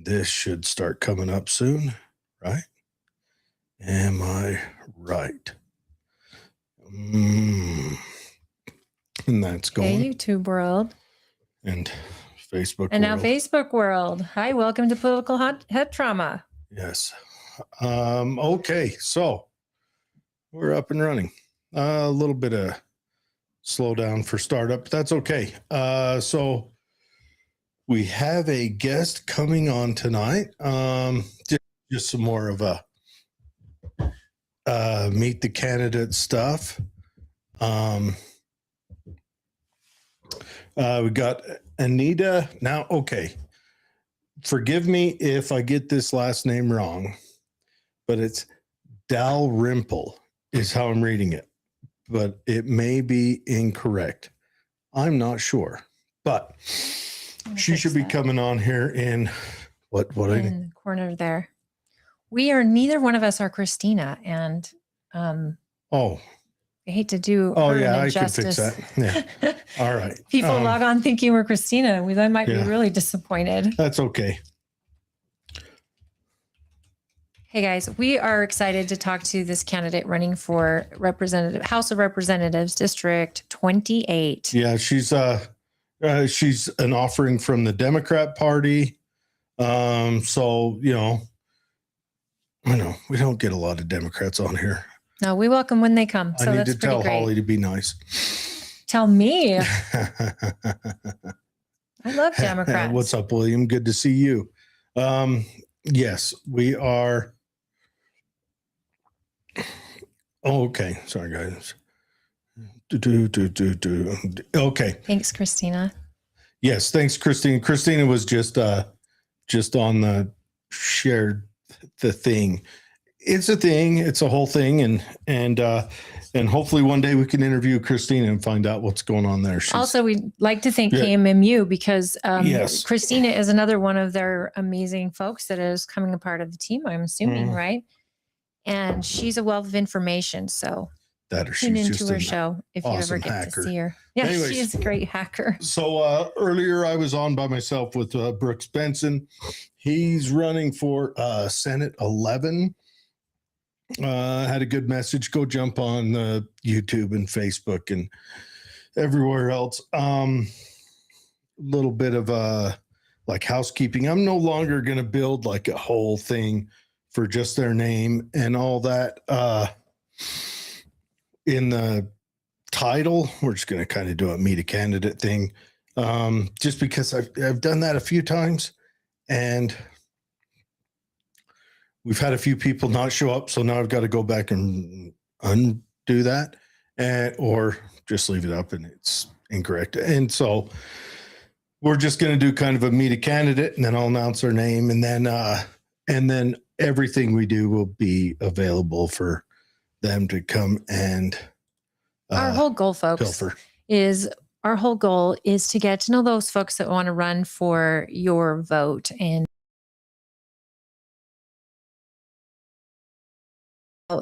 this should start coming up soon, right? Am I right? And that's going. Hey, YouTube world. And Facebook and world. now Facebook world. Hi, welcome to Political Head Trauma. Yes. Okay, so we're up and running. A little bit of slowdown for startup. That's okay. So we have a guest coming on tonight. Just some more of a meet the candidate stuff. We got Anita. Now, okay. Forgive me if I get this last name wrong, but it's Dalrymple is how I'm reading it, but it may be incorrect. I'm not sure, but she should be coming on here in what in the corner there. We are, neither one of us are Christina, and I hate to do I can fix that. Yeah. All right. People log on thinking we're Christina. They might be really disappointed. That's okay. Hey guys, we are excited to talk to this candidate running for House of Representatives, District 28. Yeah, she's an offering from the Democrat Party. So I know we don't get a lot of Democrats on here. No, we welcome when they come. So I need that's to tell great. Holly to be nice. Tell me. I love Democrats. What's up, William? Good to see you. Yes, we are. Oh, okay. Sorry, guys. Okay. Thanks, Christina. Yes, thanks, Christine. Christina was just on the shared the thing. It's a thing. It's a whole thing, and hopefully one day we can interview Christina and find out what's going on there. Also, we'd like to thank KMMU because yes. Christina is another one of their amazing folks that is coming a part of the team. I'm assuming, right? And she's a wealth of information. So tune into her show if you ever get to see her. Yeah, anyways, she is a great hacker. So earlier I was on by myself with Brooks Benson. He's running for Senate 11. Had a good message. Go jump on YouTube and Facebook and everywhere else. Little bit of like housekeeping. I'm no longer going to build like a whole thing for just their name and all that. In the title, we're just going to kind of do a meet a candidate thing. Just because I've done that a few times and we've had a few people not show up. So now I've got to go back and undo that or just leave it up and it's incorrect. And so we're just going to do kind of a meet a candidate and then I'll announce our name and then everything we do will be available for them to come and our whole goal, folks, pilfer. Our whole goal is to get to know those folks that want to run for your vote and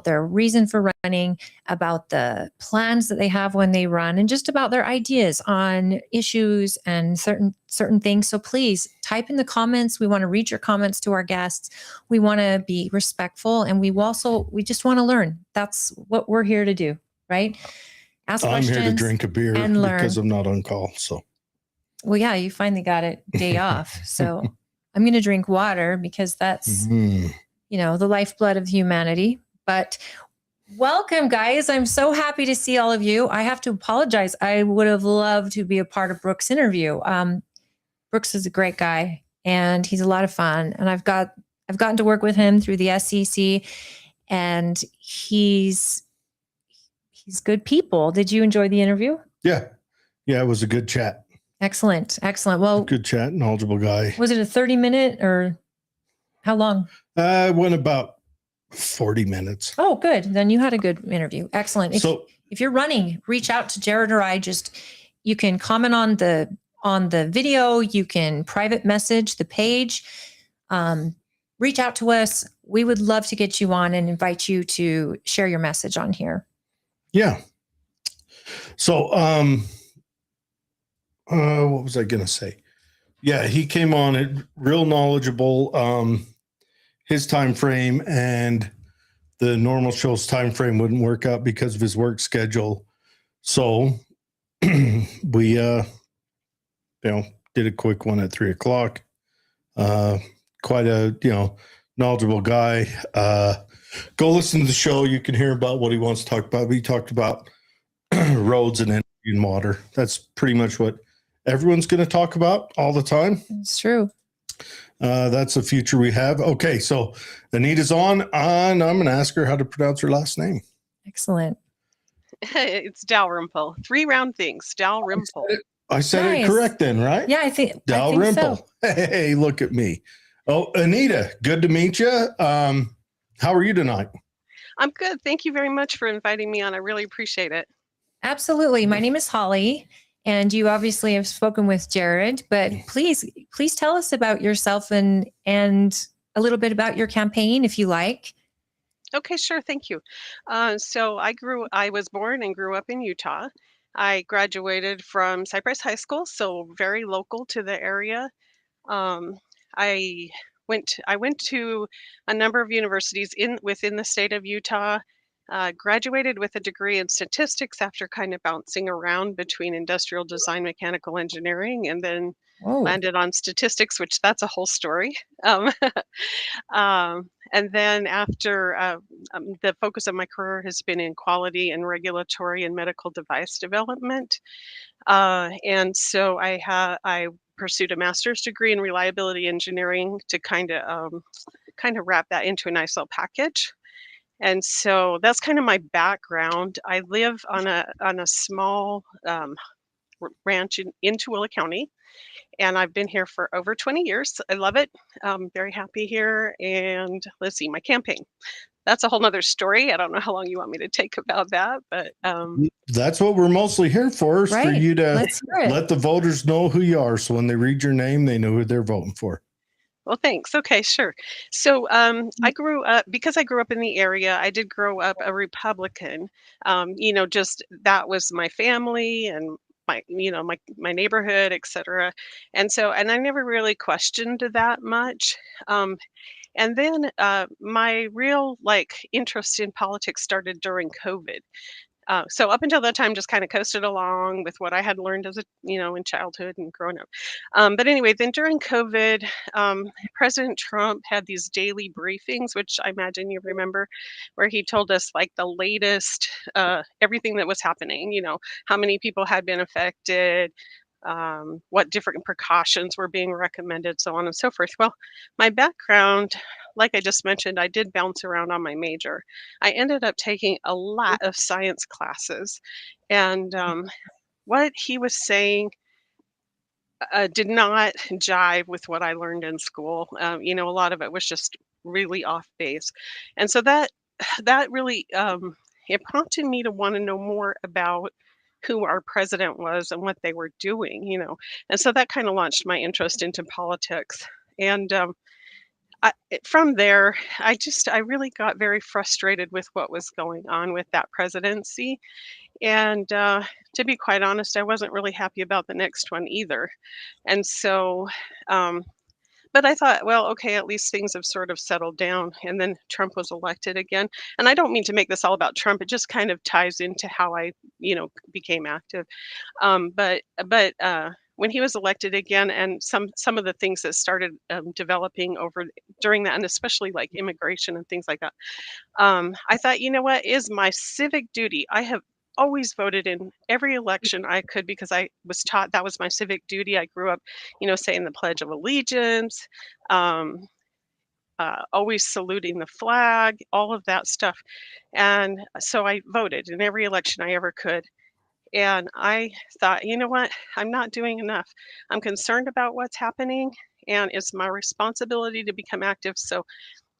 their reason for running, about the plans that they have when they run, and just about their ideas on issues and certain things. So please type in the comments. We want to read your comments to our guests. We want to be respectful, and we just want to learn. That's what we're here to do, right? Ask questions. I'm here to drink a beer and learn because I'm not on call. So, well, yeah, you finally got a day off. So I'm going to drink water because that's the lifeblood of humanity. But welcome, guys. I'm so happy to see all of you. I have to apologize. I would have loved to be a part of Brooks' interview. Brooks is a great guy, and he's a lot of fun. And I've gotten to work with him through the SEC, and he's good people. Did you enjoy the interview? Yeah, it was a good chat. Excellent. Well, good chat, knowledgeable guy. Was it a 30-minute or how long? Went about 40 minutes. Oh, good. Then you had a good interview. Excellent. If you're running, reach out to Jared or I. You can comment on the video. You can private message the page. Reach out to us. We would love to get you on and invite you to share your message on here. Yeah. So, what was I going to say? Yeah, he came on it real knowledgeable. His time frame and the normal show's time frame wouldn't work out because of his work schedule. So we did a quick one at 3:00. Quite a knowledgeable guy. Go listen to the show. You can hear about what he wants to talk about. We talked about roads and energy and water. That's pretty much what everyone's going to talk about all the time. It's true. That's the future we have. Okay, so Anita's on, and I'm going to ask her how to pronounce her last name. Excellent. It's Dalrymple. 3 round things. Dalrymple. I said Nice. it correct then, right? Yeah, I think Dalrymple. so. Hey, look at me. Oh, Anita, good to meet you. How are you tonight? I'm good. Thank you very much for inviting me on. I really appreciate it. Absolutely. My name is Holly, and you obviously have spoken with Jared, but please tell us about yourself and a little bit about your campaign, if you like. Okay, sure. Thank you. So I was born and grew up in Utah. I graduated from Cypress High School, so very local to the area. Um, I I went to a number of universities within the state of Utah. Graduated with a degree in statistics after kind of bouncing around between industrial design, mechanical engineering, and then landed on statistics, which that's a whole story. And then after the focus of my career has been in quality and regulatory and medical device development. And so I pursued a master's degree in reliability engineering to kind of wrap that into a nice little package. And so that's kind of my background. I live on a small ranch in Tooele County, and I've been here for over 20 years. I love it. I'm very happy here. And let's see, my campaign. That's a whole nother story. I don't know how long you want me to take about that, but that's what we're mostly here for, is for Right. you to Let's hear it. let the voters know who you are. So when they read your name, they know who they're voting for. well, thanks. Okay, sure. So I grew up, because I grew up in the area, I did grow up a Republican. Just that was my family and my neighborhood, etc. And I never really questioned that much. And then my real interest in politics started during COVID. So up until that time, just kind of coasted along with what I had learned as in childhood and growing up. But anyway, then during COVID, President Trump had these daily briefings, which I imagine you remember, where he told us like the latest, everything that was happening. How many people had been affected, what different precautions were being recommended, so on and so forth. Well, my background, like I just mentioned, I did bounce around on my major. I ended up taking a lot of science classes, and what he was saying did not jive with what I learned in school. A lot of it was just really off base, and so that really it prompted me to want to know more about who our president was and what they were doing. And so that kind of launched my interest into politics. And from there, I really got very frustrated with what was going on with that presidency. And to be quite honest, I wasn't really happy about the next one either. And so, but I thought, well, okay, at least things have sort of settled down. And then Trump was elected again. And I don't mean to make this all about Trump. It just kind of ties into how I, became active. But when he was elected again, and some of the things that started developing during that, and especially like immigration and things like that, I thought, you know what is my civic duty? I have always voted in every election I could because I was taught that was my civic duty. I grew up, saying the Pledge of Allegiance, um, always saluting the flag, all of that stuff. And so I voted in every election I ever could. And I thought, you know what? I'm not doing enough. I'm concerned about what's happening, and it's my responsibility to become active. So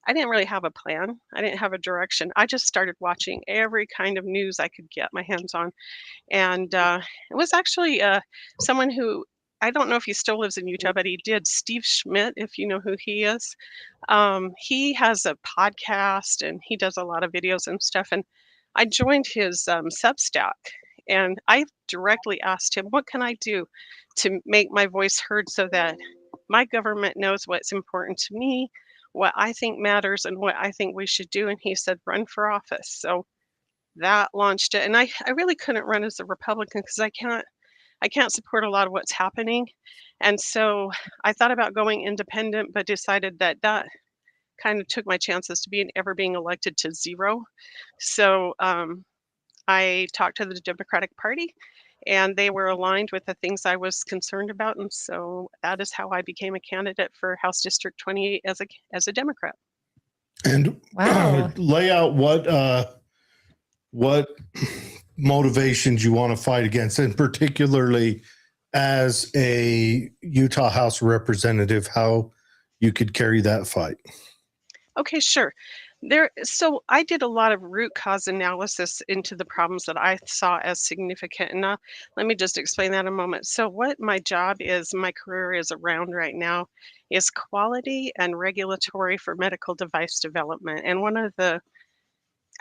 I didn't really have a plan. I didn't have a direction. I just started watching every kind of news I could get my hands on. And it was actually someone who, I don't know if he still lives in Utah, but he did, Steve Schmidt, if you know who he is. He has a podcast and he does a lot of videos and stuff. And I joined his Substack. And I directly asked him, what can I do to make my voice heard so that my government knows what's important to me, what I think matters, and what I think we should do? And he said, run for office. So that launched it. And I really couldn't run as a Republican because I can't support a lot of what's happening. And so I thought about going independent, but decided that that kind of took my chances to ever being elected to zero. So I talked to the Democratic Party, and they were aligned with the things I was concerned about. And so that is how I became a candidate for House District 28 as a Democrat. And Wow. lay out what motivations you want to fight against, and particularly as a Utah House representative, how you could carry that fight. Okay, sure. So I did a lot of root cause analysis into the problems that I saw as significant. And let me just explain that in a moment. So what my job is, my career is around right now, is quality and regulatory for medical device development. And one of the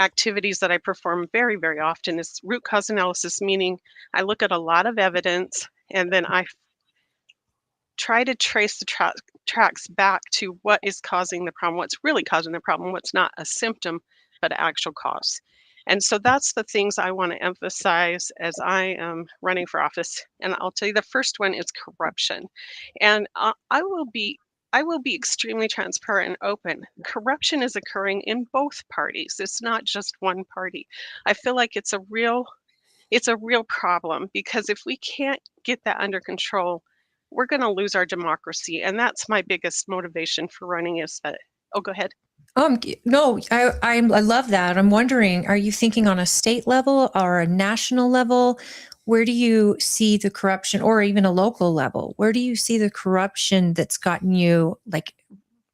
activities that I perform very, very often is root cause analysis, meaning I look at a lot of evidence and then I try to trace the tracks back to what is causing the problem, what's really causing the problem, what's not a symptom, but an actual cause. And so that's the things I want to emphasize as I am running for office. And I'll tell you, the first one is corruption. And I will be extremely transparent and open. Corruption is occurring in both parties. It's not just one party. I feel like it's a real problem, because if we can't get that under control, we're going to lose our democracy. And that's my biggest motivation for running, is that, oh, go ahead. No, I love that. I'm wondering, are you thinking on a state level or a national level? Where do you see the corruption, or even a local level? Where do you see the corruption that's gotten you, like,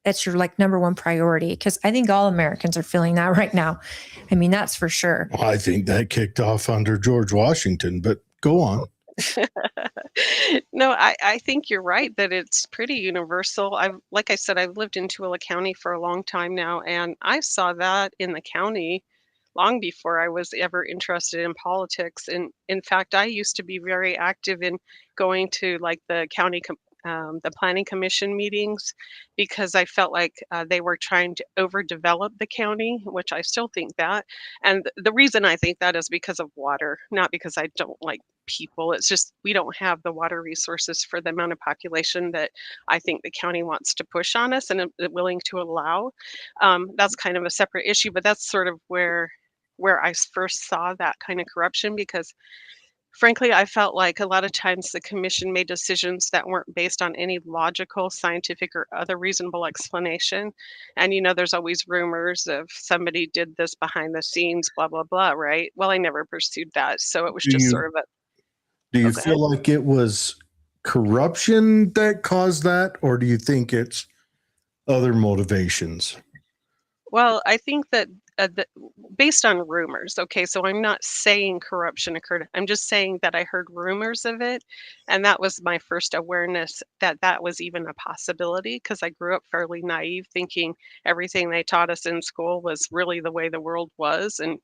that's your like number one priority? Because I think all Americans are feeling that right now. I mean, that's for sure. Well, I think that kicked off under George Washington, but go on. No, I think you're right that it's pretty universal. Like I said, I've lived in Tooele County for a long time now, and I saw that in the county long before I was ever interested in politics. And in fact, I used to be very active in going to like the the planning commission meetings, because I felt like they were trying to overdevelop the county, which I still think that. And the reason I think that is because of water, not because I don't like people. It's just we don't have the water resources for the amount of population that I think the county wants to push on us and is willing to allow. That's kind of a separate issue, but that's sort of where I first saw that kind of corruption, because frankly, I felt like a lot of times the commission made decisions that weren't based on any logical, scientific, or other reasonable explanation. And, there's always rumors of somebody did this behind the scenes, blah, blah, blah, right? Well, I never pursued that. So it was just sort of a. Do you go feel ahead. like it was corruption that caused that, or do you think it's other motivations? Well, I think that based on rumors, okay, so I'm not saying corruption occurred. I'm just saying that I heard rumors of it. And that was my first awareness that that was even a possibility, because I grew up fairly naive, thinking everything they taught us in school was really the way the world was. And,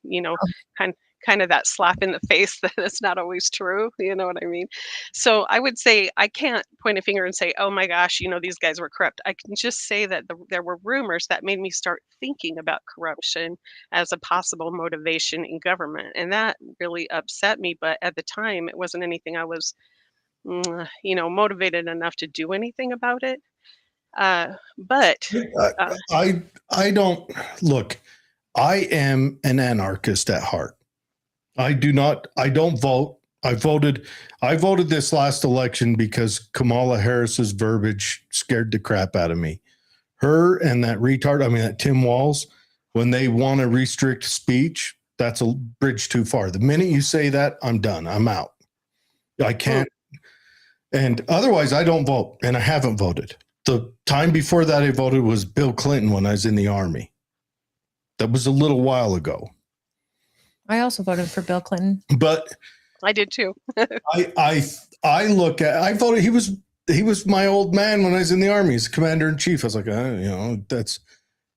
kind of that slap in the face that it's not always true. You know what I mean? So I would say I can't point a finger and say, oh my gosh, these guys were corrupt. I can just say that there were rumors that made me start thinking about corruption as a possible motivation in government. And that really upset me. But at the time, it wasn't anything I was, motivated enough to do anything about it. But I don't look. I am an anarchist at heart. I don't vote. I voted this last election because Kamala Harris's verbiage scared the crap out of me. Her and that retard, that Tim Walz, when they want to restrict speech, that's a bridge too far. The minute you say that, I'm done. I'm out. I can't. And otherwise, I don't vote, and I haven't voted. The time before that I voted was Bill Clinton when I was in the Army. That was a little while ago. I also voted for Bill Clinton. But I did too. I look at, I voted, he was my old man when I was in the Army. He's commander in chief. I was like, that's,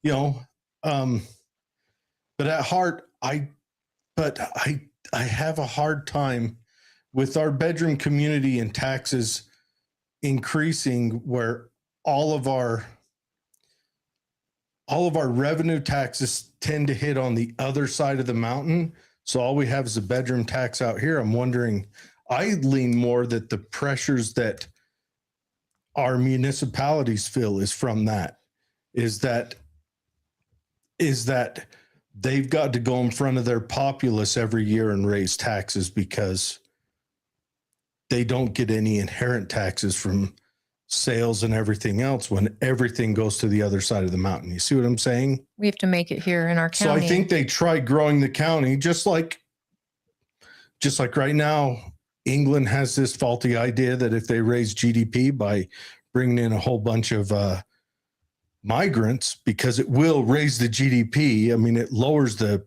but at heart, I I have a hard time with our bedroom community and taxes increasing, where all of our revenue taxes tend to hit on the other side of the mountain. So all we have is a bedroom tax out here. I'm wondering, I lean more that the pressures that our municipalities feel is from that, is that they've got to go in front of their populace every year and raise taxes because they don't get any inherent taxes from sales and everything else when everything goes to the other side of the mountain. You see what I'm saying? We have to make it here in our So county. I think they tried growing the county just like right now, England has this faulty idea that if they raise GDP by bringing in a whole bunch of migrants, because it will raise the GDP. I mean, it lowers the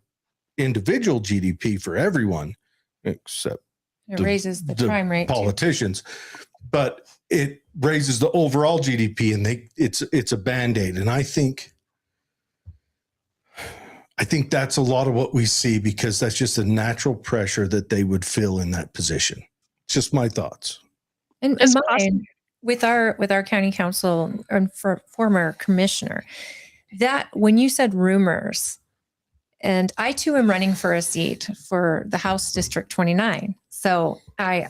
individual GDP for everyone, except it raises the crime rate politicians, but it raises the overall GDP, and it's a Band-Aid. And I think that's a lot of what we see, because that's just a natural pressure that they would feel in that position. It's just my thoughts. And mine, with our county council and former commissioner, that when you said rumors, and I too am running for a seat for the House District 29. So I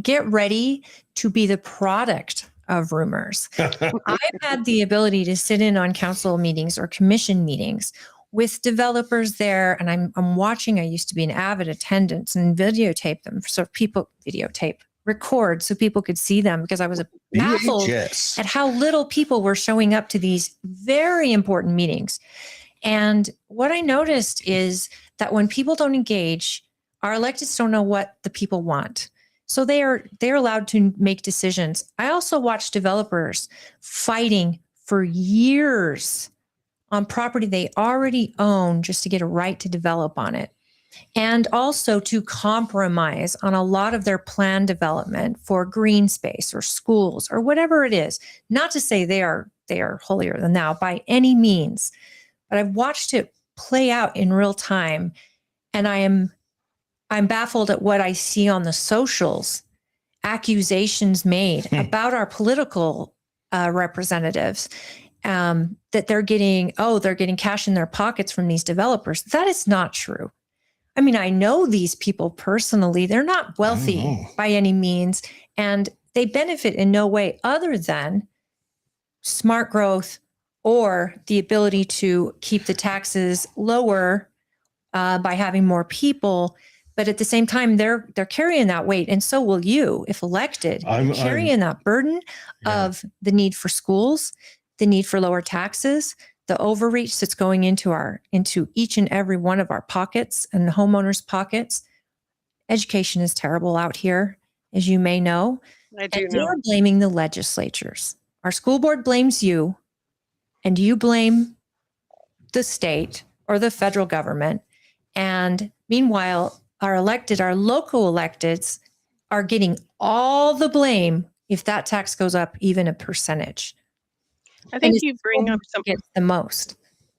get ready to be the product of rumors. I've had the ability to sit in on council meetings or commission meetings with developers there, and I'm watching. I used to be an avid attendant and videotape them, so people record so people could see them, because I was baffled at how little people were showing up to these very important meetings. And what I noticed is that when people don't engage, our electeds don't know what the people want. So they're allowed to make decisions. I also watched developers fighting for years on property they already own just to get a right to develop on it, and also to compromise on a lot of their planned development for green space or schools or whatever it is. Not to say they are holier than thou by any means, but I've watched it play out in real time, and I'm baffled at what I see on the socials, accusations made about our political representatives, that they're getting cash in their pockets from these developers. That is not true. I mean, I know these people personally. They're not wealthy by any means, and they benefit in no way other than smart growth or the ability to keep the taxes lower by having more people. But at the same time, they're carrying that weight, and so will you if elected. Carrying that burden of the need for schools, the need for lower taxes, the overreach that's going into each and every one of our pockets and the homeowners' pockets. Education is terrible out here, as you may know. I do know. They're blaming the legislatures. Our school board blames you, and you blame the state or the federal government. And meanwhile, our local electeds are getting all the blame if that tax goes up even a percentage. I think you bring up something. Gets the most.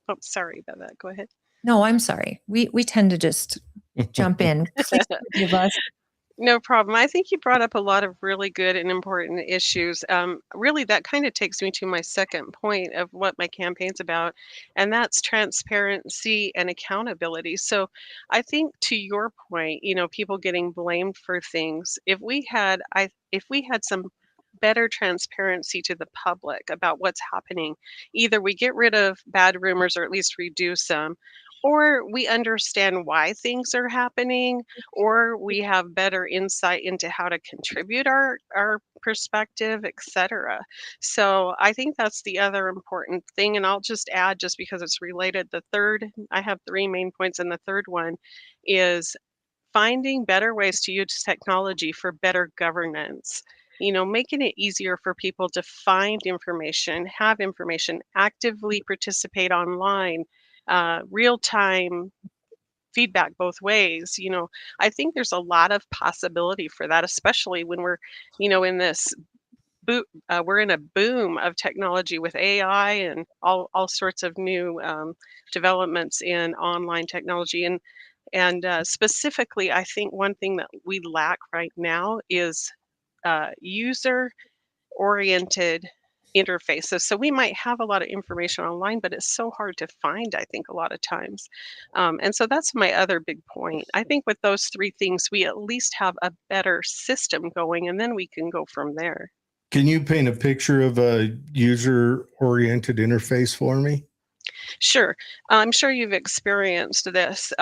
Oh, sorry about that. Go ahead. No, I'm sorry. We tend to just jump in. Please forgive us. No problem. I think you brought up a lot of really good and important issues. Really, that kind of takes me to my second point of what my campaign's about, and that's transparency and accountability. So I think to your point, people getting blamed for things, if we had some better transparency to the public about what's happening, either we get rid of bad rumors or at least reduce them, or we understand why things are happening, or we have better insight into how to contribute our perspective, etc. So I think that's the other important thing. And I'll just add, just because it's related, I have three main points, and the third one is finding better ways to use technology for better governance. Making it easier for people to find information, have information, actively participate online, real-time feedback both ways. I think there's a lot of possibility for that, especially when we're, in this we're in a boom of technology with AI and all sorts of new developments in online technology. And And specifically, I think one thing that we lack right now is user-oriented interfaces. So we might have a lot of information online, but it's so hard to find, I think, a lot of times. And so that's my other big point. I think with those three things, we at least have a better system going, and then we can go from there. Can you paint a picture of a user-oriented interface for me? Sure. I'm sure you've experienced this.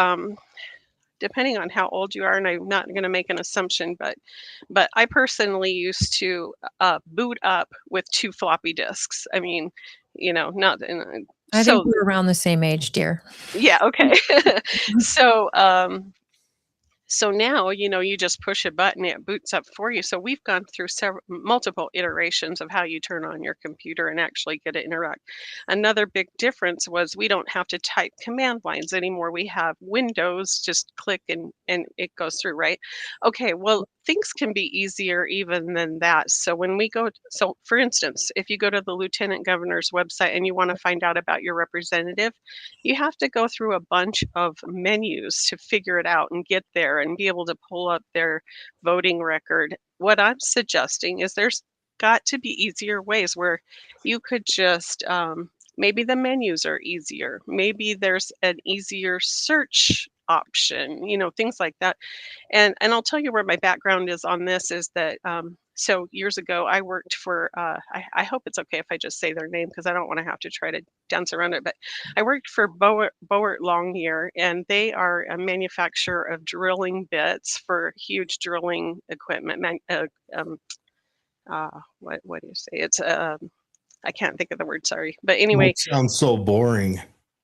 Depending on how old you are, and I'm not going to make an assumption, but I personally used to boot up with 2 floppy disks. I mean, not in I so think we're around the same age, dear. yeah, okay. So so now, you just push a button, it boots up for you. So we've gone through multiple iterations of how you turn on your computer and actually get to interact. Another big difference was we don't have to type command lines anymore. We have Windows, just click and it goes through, right? Okay, well, things can be easier even than that. So when we go, so for instance, if you go to the Lieutenant Governor's website and you want to find out about your representative, you have to go through a bunch of menus to figure it out and get there and be able to pull up their voting record. What I'm suggesting is there's got to be easier ways where you could just maybe the menus are easier. Maybe there's an easier search option, things like that. And I'll tell you where my background is on this is that so years ago I worked for I hope it's okay if I just say their name because I don't want to have to try to dance around it, but I worked for Boert Longyear, and they are a manufacturer of drilling bits for huge drilling equipment. What do you say? It's I can't think of the word, sorry. But anyway, That sounds so boring.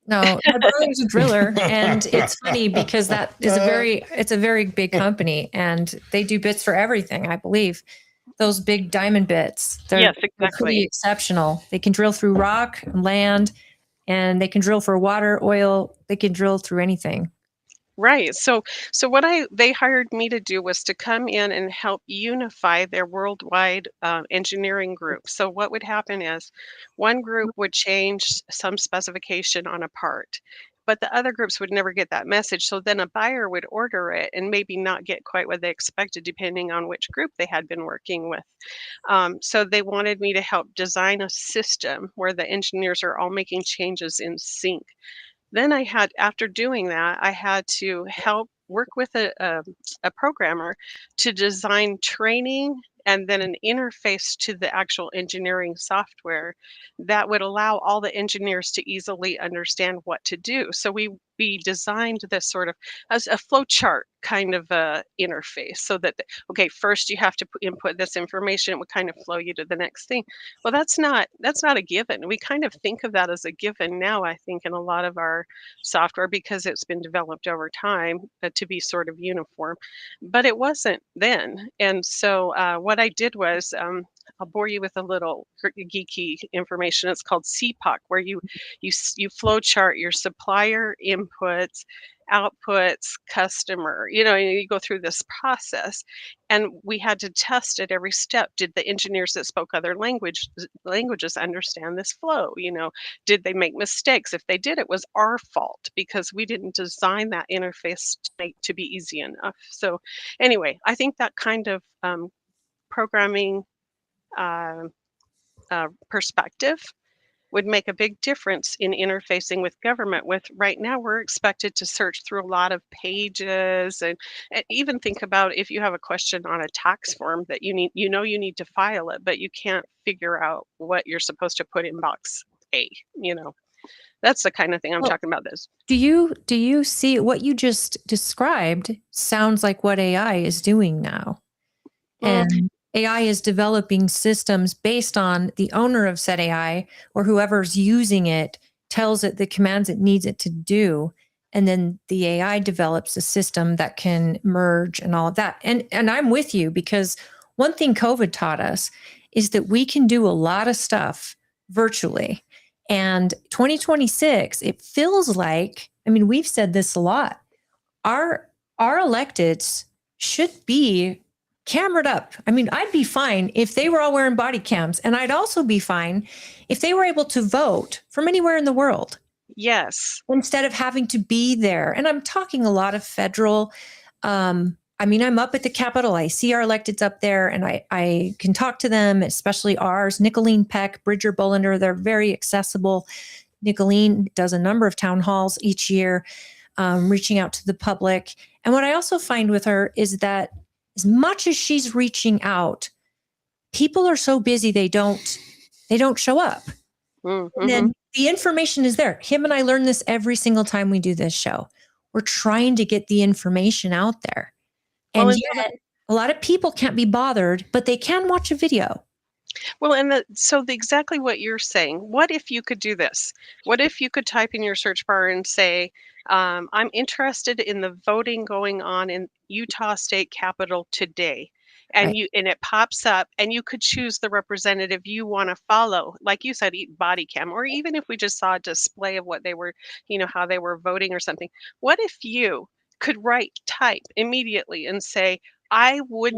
No, my brother's a driller, and it's funny because that is it's a very big company, and they do bits for everything, I believe. Those big diamond bits, yes, they're exactly. pretty exceptional. They can drill through rock and land, and they can drill for water, oil. They can drill through anything. Right. So what they hired me to do was to come in and help unify their worldwide engineering group. So what would happen is one group would change some specification on a part, but the other groups would never get that message. So then a buyer would order it and maybe not get quite what they expected, depending on which group they had been working with. So they wanted me to help design a system where the engineers are all making changes in sync. Then after doing that, I had to help work with a programmer to design training and then an interface to the actual engineering software that would allow all the engineers to easily understand what to do. So we designed this sort of as a flow chart kind of a interface so that, okay, first you have to input this information, it would kind of flow you to the next thing. Well, that's not a given. We kind of think of that as a given now, I think, in a lot of our software because it's been developed over time to be sort of uniform, but it wasn't then. And so what I did was I'll bore you with a little geeky information. It's called CPOC, where you flow chart your supplier inputs, outputs, customer. You go through this process, and we had to test at every step. Did the engineers that spoke other languages understand this flow? Did they make mistakes? If they did, it was our fault because we didn't design that interface to be easy enough. So anyway, I think that kind of programming perspective would make a big difference in interfacing with government. With right now, we're expected to search through a lot of pages and even think about if you have a question on a tax form that you need to file it, but you can't figure out what you're supposed to put in box A. That's the kind of thing I'm talking about this. Do you see what you just described sounds like what AI is doing now? And AI is developing systems based on the owner of said AI or whoever's using it tells it the commands it needs it to do. And then the AI develops a system that can merge and all of that. And I'm with you because one thing COVID taught us is that we can do a lot of stuff virtually. And 2026, it feels like, we've said this a lot. Our electeds should be camered up. I'd be fine if they were all wearing body cams, and I'd also be fine if they were able to vote from anywhere in the world. Yes. instead of having to be there. And I'm talking a lot of federal. I mean, I'm up at the Capitol. I see our electeds up there, and I can talk to them, especially ours. Nicolene Peck, Bridger Bullender, they're very accessible. Nicolene does a number of town halls each year, reaching out to the public. And what I also find with her is that as much as she's reaching out, people are so busy they don't show up. Mm-hmm. And then the information is there. Him and I learn this every single time we do this show. We're trying to get the information out there. And Well, yet a lot of people can't be bothered, but they can watch a video. well, and exactly what you're saying. What if you could do this? What if you could type in your search bar and say, I'm interested in the voting going on in Utah State Capitol today. And Right. and it pops up, and you could choose the representative you want to follow. Like you said, body cam, or even if we just saw a display of what they were, how they were voting or something. What if you could type immediately and say, I would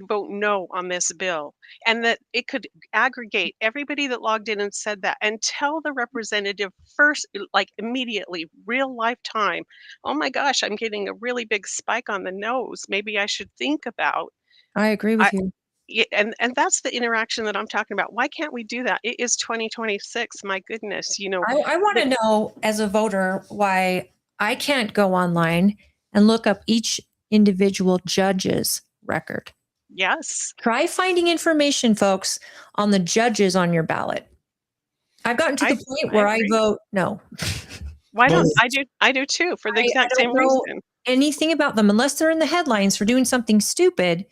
vote no on this bill, and that it could aggregate everybody that logged in and said that, and tell the representative first, like immediately, real life time, oh my gosh, I'm getting a really big spike on the nose. Maybe I should think about. I agree I, with you. and that's the interaction that I'm talking about. Why can't we do that? It is 2026. My goodness, I want to know as a voter why I can't go online and look up each individual judge's record. Yes. Try finding information, folks, on the judges on your ballot. I've gotten to the point where I agree. vote no. Why don't Both. I do too, for the I exact don't same know reason. anything about them unless they're in the headlines for doing something stupid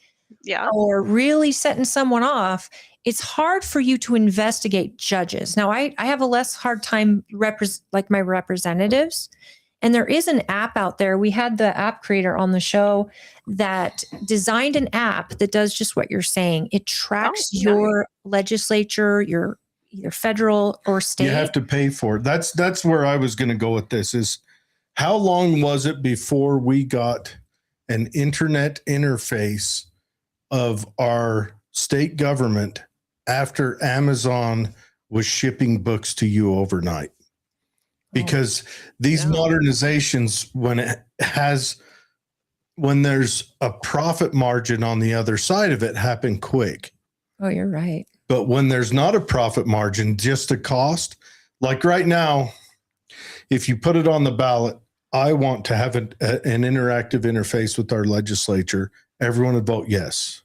Yeah. or really setting someone off. It's hard for you to investigate judges. Now, I have a less hard time like my representatives. And there is an app out there. We had the app creator on the show that designed an app that does just what you're saying. It tracks nice. your legislature, your either federal or state. You have to pay for it. That's where I was going to go with this is how long was it before we got an internet interface of our state government after Amazon was shipping books to you overnight? Because these modernizations, when there's a profit margin on the other side of it, happen quick. Oh, you're right. But when there's not a profit margin, just a cost, like right now, if you put it on the ballot, I want to have an interactive interface with our legislature, everyone would vote yes.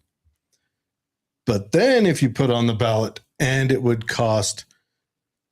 But then if you put on the ballot and it would cost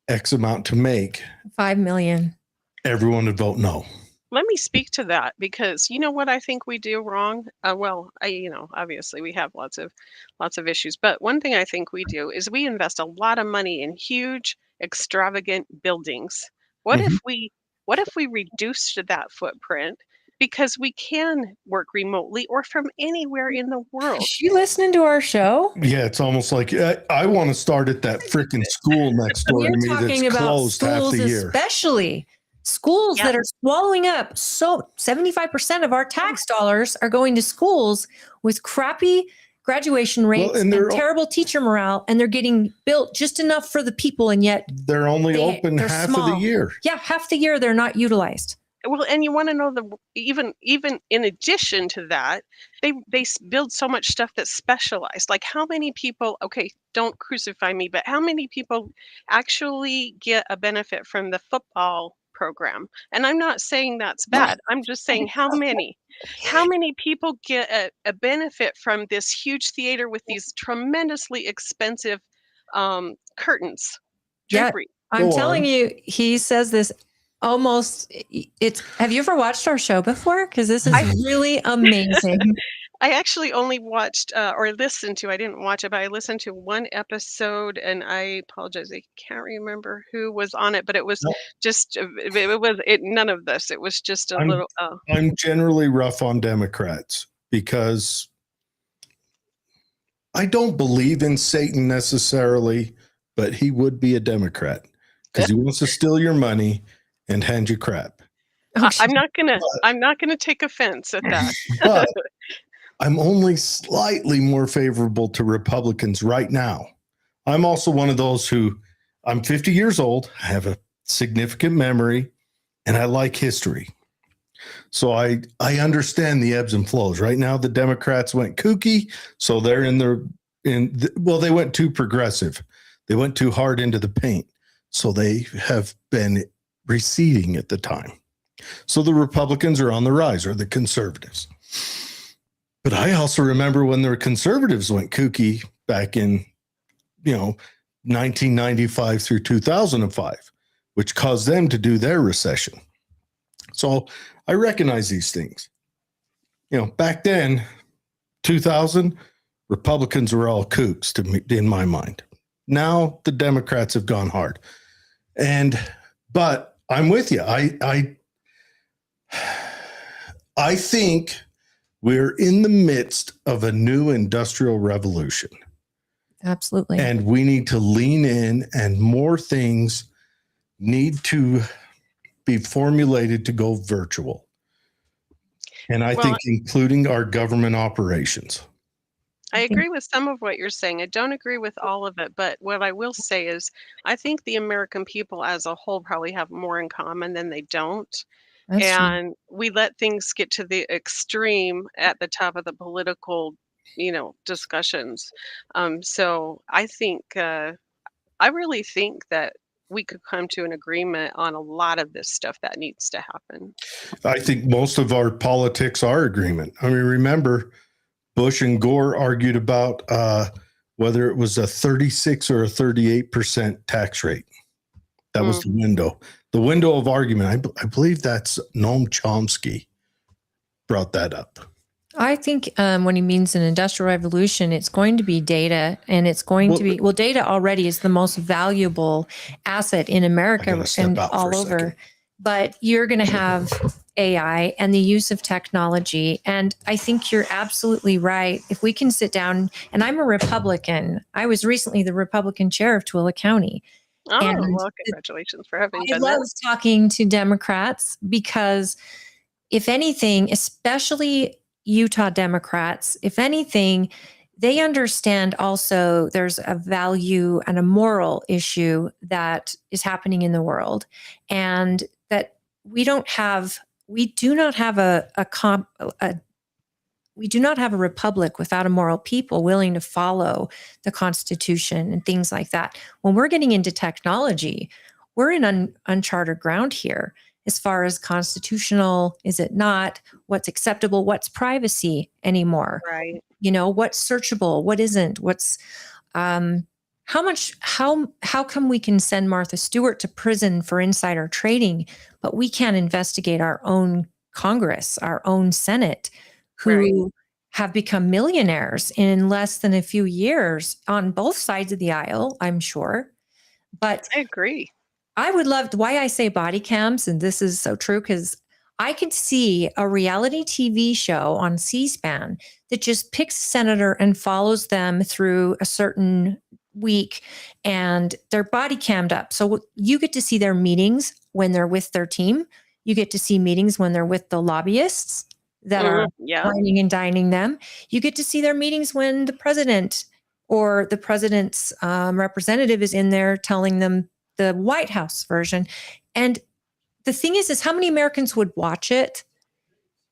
X amount to make, 5 million. everyone would vote no. Let me speak to that, because you know what I think we do wrong. Obviously we have lots of issues, but one thing I think we do is we invest a lot of money in huge, extravagant buildings. What if we reduced that footprint, because we can work remotely or from anywhere in the world? Is she listening to our show? Yeah, it's almost like I want to start at that freaking school next door to We're me talking that's about closed half schools, the year. especially schools that are swallowing up. So 75% of our tax dollars are going to schools with crappy graduation rates and terrible teacher morale, and they're getting built just enough for the people, and yet they're only open they're half small. of the year. Yeah, half the year they're not utilized. Well, and you want to know even in addition to that, they build so much stuff that's specialized. Like, how many people, okay, don't crucify me, but how many people actually get a benefit from the football program? And I'm not saying that's bad. I'm just saying how many people get a benefit from this huge theater with these tremendously expensive curtains, drapery. Yeah, I'm telling you, he says this almost. Have you ever watched our show before? Because this is really amazing. I actually only watched or listened to, I didn't watch it, but I listened to one episode, and I apologize, I can't remember who was on it, but it was just, none of this. It was just a little. I'm generally rough on Democrats because I don't believe in Satan necessarily, but he would be a Democrat because he wants to steal your money and hand you crap. I'm not gonna take offense at that. But I'm only slightly more favorable to Republicans right now. I'm also one of those I'm 50 years old. I have a significant memory, and I like history. So I understand the ebbs and flows. Right now, the Democrats went kooky, so they're they went too progressive. They went too hard into the paint. So they have been receding at the time. So the Republicans are on the rise, or the conservatives. But I also remember when the conservatives went kooky back in, 1995 through 2005, which caused them to do their recession. So I recognize these things. Back then, 2000, Republicans were all kooks in my mind. Now the Democrats have gone hard. But I'm with you. I think we're in the midst of a new industrial revolution. Absolutely. And we need to lean in, and more things need to be formulated to go virtual. And I think including our government operations. I agree with some of what you're saying. I don't agree with all of it, but what I will say is I think the American people as a whole probably have more in common than they don't. That's true. And we let things get to the extreme at the top of the political, discussions. So I think, I really think that we could come to an agreement on a lot of this stuff that needs to happen. I think most of our politics are agreement. I mean, remember, Bush and Gore argued about whether it was a 36 or a 38% tax rate. That was the window. The window of argument. I believe that's Noam Chomsky brought that up. I think when he means an industrial revolution, it's going to be data, and it's going to be, data already is the most valuable asset in America and all over. But you're going to have AI and the use of technology. And I think you're absolutely right. If we can sit down, and I'm a Republican, I was recently the Republican chair of Tooele County. Oh, well, congratulations for having done that. I love talking to Democrats because, if anything, especially Utah Democrats, if anything, they understand also there's a value and a moral issue that is happening in the world, and that we do not have a republic without a moral people willing to follow the Constitution and things like that. When we're getting into technology, we're in uncharted ground here. As far as constitutional, is it not? What's acceptable? What's privacy anymore? Right. What's searchable? What isn't? What's how come we can send Martha Stewart to prison for insider trading, but we can't investigate our own Congress, our own Senate, who have become millionaires in less than a few years on both sides of the aisle, I'm sure. But I agree. I would love why I say body cams, and this is so true, because I could see a reality TV show on C-SPAN that just picks a senator and follows them through a certain week, and they're body cammed up. So you get to see their meetings when they're with their team. You get to see meetings when they're with the lobbyists that are wining and dining them. You get to see their meetings when the president or the president's representative is in there telling them the White House version. And the thing is how many Americans would watch it?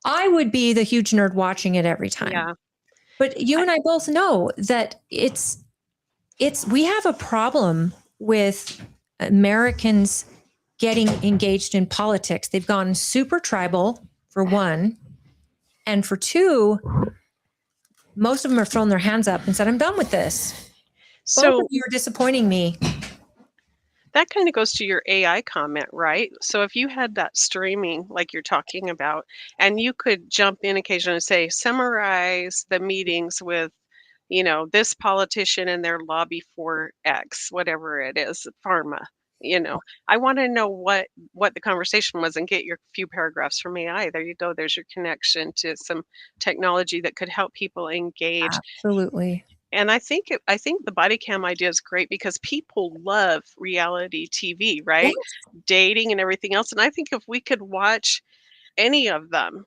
I would be the huge nerd watching it every time. Yeah. But you and I both know that we have a problem with Americans getting engaged in politics. They've gone super tribal, for one. And for two, most of them are throwing their hands up and said, I'm done with this. Both of you are disappointing me. That kind of goes to your AI comment, right? So if you had that streaming like you're talking about, and you could jump in occasionally and say, summarize the meetings with, this politician and their lobby for X, whatever it is, pharma, I want to know what the conversation was and get your few paragraphs from AI. There you go. There's your connection to some technology that could help people engage. Absolutely. And I think the body cam idea is great because people love reality TV, right? Yes. Dating and everything else. And I think if we could watch any of them,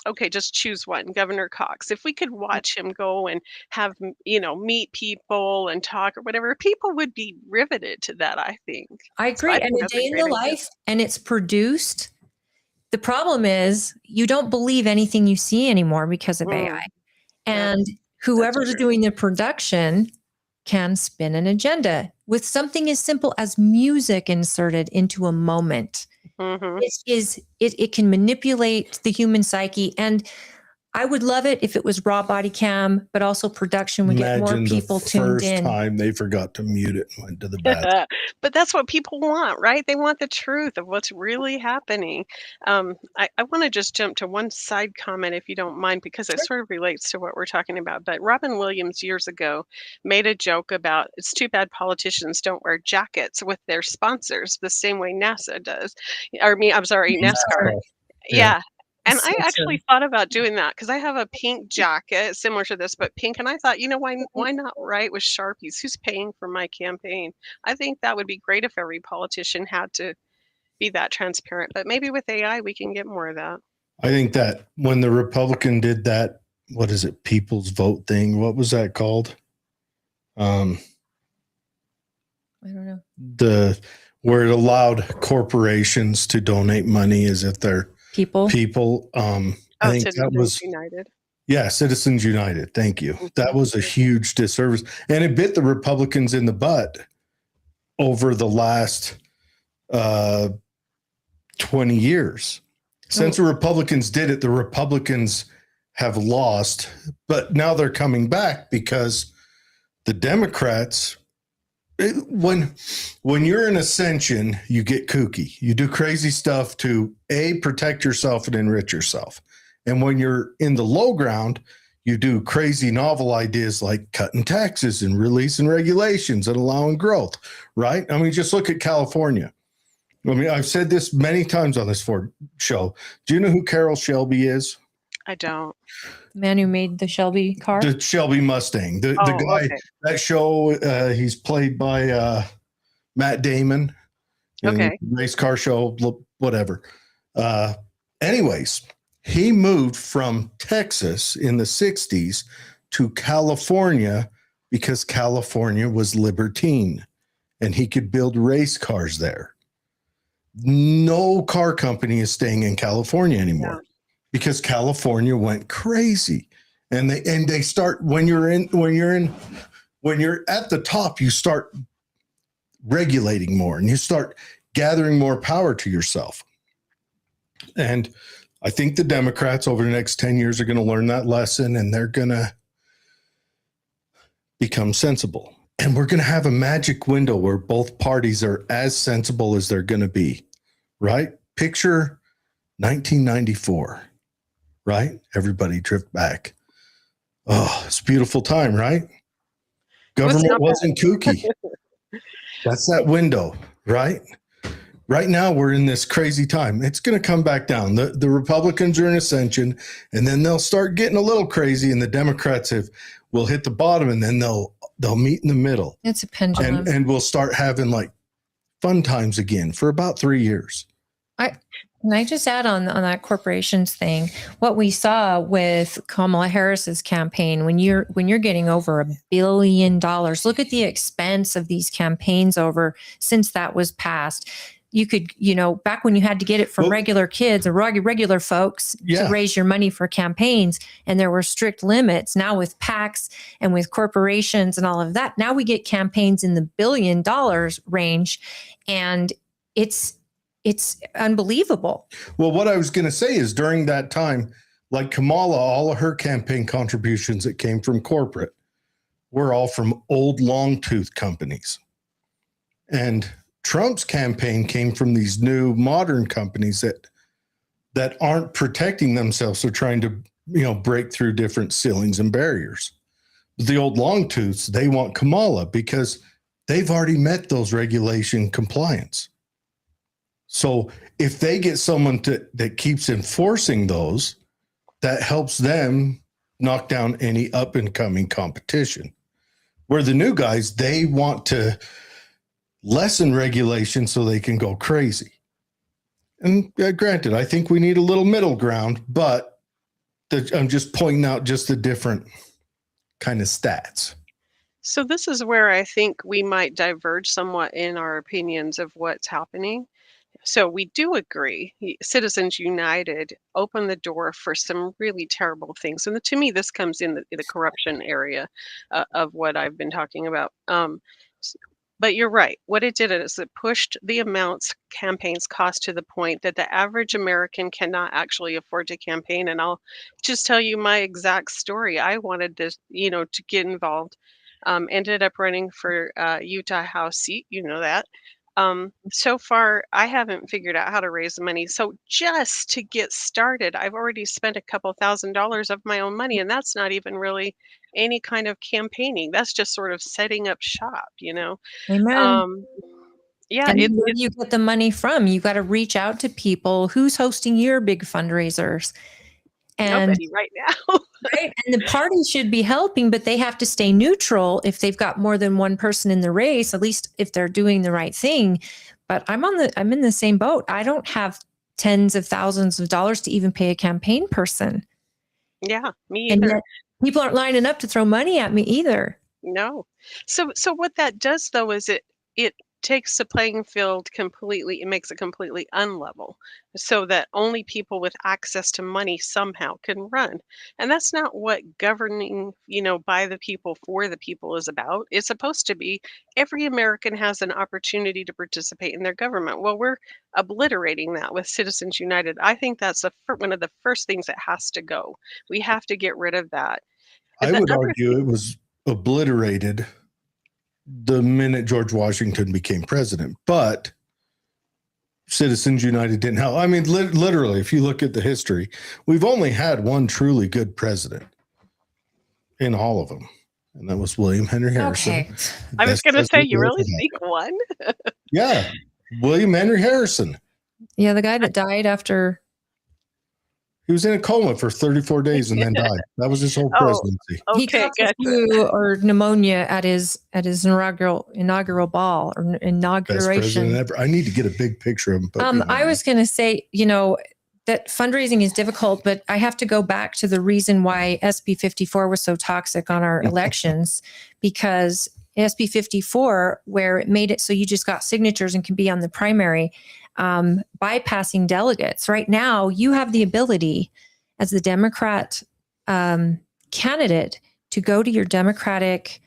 okay, just choose one, Governor Cox. If we could watch him go and have, you know, meet people and talk or whatever, people would be riveted to that, I think. I So I agree. And think a that's a day in great the idea. life, and it's produced. The problem is you don't believe anything you see anymore because of AI. Mm, And that's whoever's true. doing the production can spin an agenda with something as simple as music inserted into a moment. Hmm. It can manipulate the human psyche. And I would love it if it was raw body cam, but also production would get more Imagine the people tuned first in. time they forgot to mute it and went to the bathroom. But that's what people want, right? They want the truth of what's really happening. I want to just jump to one side comment, if you don't mind, because it sort of relates to what we're talking about. But Robin Williams years ago made a joke about it's too bad politicians don't wear jackets with their sponsors the same way NASA does. I'm sorry, NASCAR. So, yeah. Yeah. And So I true. actually thought about doing that because I have a pink jacket similar to this, but pink. And I thought, you know, why not write with Sharpies? Who's paying for my campaign? I think that would be great if every politician had to be that transparent. But maybe with AI, we can get more of that. I think that when the Republican did that, what is it, people's vote thing? What was that called? I don't know. Where it allowed corporations to donate money as if they're People. I think that Citizens was United. Citizens United. Thank you. That Mhm. was a huge disservice, and it bit the Republicans in the butt over the last 20 years. Since the Republicans did it, the Republicans have lost, but now they're coming back because the Democrats, when you're in ascension, you get kooky. You do crazy stuff to protect yourself and enrich yourself. And when you're in the low ground, you do crazy novel ideas like cutting taxes and releasing regulations and allowing growth, right? I mean, just look at California. I mean, I've said this many times on this Ford show. Do you know who Carroll Shelby is? I don't. The man who made the Shelby car. The Shelby Mustang. The guy, Okay. that show, he's played by Matt Damon. Okay. Race car show, whatever. Anyways, he moved from Texas in the 60s to California because California was libertine and he could build race cars there. No car company is staying in California anymore because California went crazy. And they start when you're at the top, you start regulating more and you start gathering more power to yourself. And I think the Democrats over the next 10 years are going to learn that lesson and they're going to become sensible. And we're going to have a magic window where both parties are as sensible as they're going to be, right? Picture 1994, right? Everybody drift back. Oh, it's a beautiful time, right? Government wasn't kooky. That's that window, right? Right now, we're in this crazy time. It's going to come back down. The Republicans are in ascension, and then they'll start getting a little crazy, and the Democrats will hit the bottom, and then they'll meet in the middle. It's a pendulum. And we'll start having like fun times again for about 3 years. Can I just add on that corporations thing? What we saw with Kamala Harris's campaign, when you're getting over $1 billion, look at the expense of these campaigns over since that was passed. You could, back when you had to get it from regular kids or regular folks to raise your money for campaigns, and there were strict limits. Now with PACs and with corporations and all of that, now we get campaigns in the $1 billion range, and it's unbelievable. Well, what I was going to say is during that time, like Kamala, all of her campaign contributions that came from corporate were all from old long tooth companies. And Trump's campaign came from these new modern companies that aren't protecting themselves. They're trying to, break through different ceilings and barriers. But the old long tooths, they want Kamala because they've already met those regulation compliance. So if they get someone that keeps enforcing those, that helps them knock down any up and coming competition. Where the new guys, they want to lessen regulation so they can go crazy. And granted, I think we need a little middle ground, but I'm just pointing out just the different kind of stats. So this is where I think we might diverge somewhat in our opinions of what's happening. So we do agree, Citizens United opened the door for some really terrible things. And to me, this comes in the corruption area of what I've been talking about. S- but you're right. What it did is it pushed the amounts campaigns cost to the point that the average American cannot actually afford to campaign. And I'll just tell you my exact story. I wanted this, to get involved. Ended up running for Utah House seat. You know that. So far, I haven't figured out how to raise the money. So just to get started, I've already spent a couple $1,000s of my own money, and that's not even really any kind of campaigning. That's just sort of setting up shop. Amen. Um, yeah, And it, where it do you get the money from? You got to reach out to people. Who's hosting your big fundraisers? And nobody right now. right, and the party should be helping, but they have to stay neutral if they've got more than one person in the race, at least if they're doing the right thing. But I'm in the same boat. I don't have tens of thousands of dollars to even pay a campaign person. Yeah, me And either. yet people aren't lining up to throw money at me either. No. So what that does though is it takes the playing field completely, it makes it completely unlevel so that only people with access to money somehow can run. And that's not what governing, by the people for the people is about. It's supposed to be every American has an opportunity to participate in their government. Well, we're obliterating that with Citizens United. I think that's one of the first things that has to go. We have to get rid of that. I The would other argue it was obliterated the minute George Washington became president, but Citizens United didn't help. I mean, literally, if you look at the history, we've only had one truly good president in all of them, and that was William Henry Harrison. Okay. I was Best going to say, president you we really ever had. think one? Yeah, William Henry Harrison. Yeah, the guy that died after. He was in a coma for 34 days and then died. That was his whole Oh, presidency. He okay, caught the gotcha. flu or pneumonia at his inaugural ball or Best inauguration. president ever. I need to get a big picture of him. I was going to say, that fundraising is difficult, but I have to go back to the reason why SB 54 was so toxic on our elections, because SB 54, where it made it so you just got signatures and can be on the primary, bypassing delegates. Right now, you have the ability as the Democrat candidate to go to your Democratic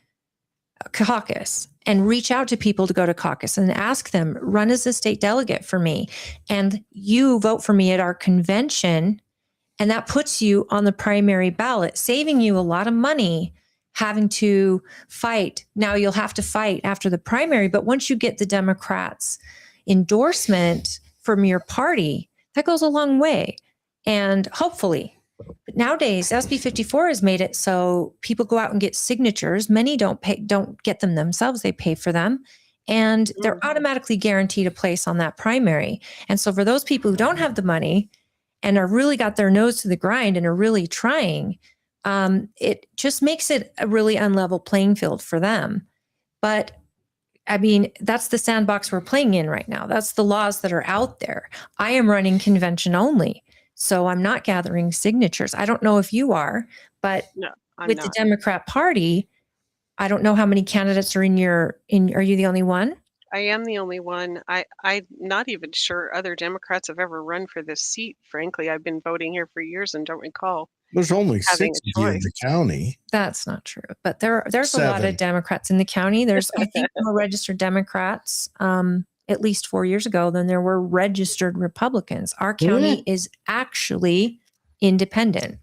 caucus and reach out to people to go to caucus and ask them, run as a state delegate for me. And you vote for me at our convention. And that puts you on the primary ballot, saving you a lot of money having to fight. Now you'll have to fight after the primary, but once you get the Democrats' endorsement from your party, that goes a long way. And hopefully, but nowadays, SB 54 has made it so people go out and get signatures. Many don't get them themselves. They pay for them. And they're automatically guaranteed a place on that primary. And so for those people who don't have the money and are really got their nose to the grind and are really trying, it just makes it a really unlevel playing field for them. But I mean, that's the sandbox we're playing in right now. That's the laws that are out there. I am running convention only. So I'm not gathering signatures. I don't know if you are, but No, I'm with not. the Democrat Party, I don't know how many candidates are are you the only one? I am the only one. I'm not even sure other Democrats have ever run for this seat. Frankly, I've been voting here for years and don't recall There's only having 60 a in choice. the county. That's not true. But there's a lot 7. of Democrats in the county. There's, I think, more registered Democrats at least 4 years ago than there were registered Republicans. Our county is actually independent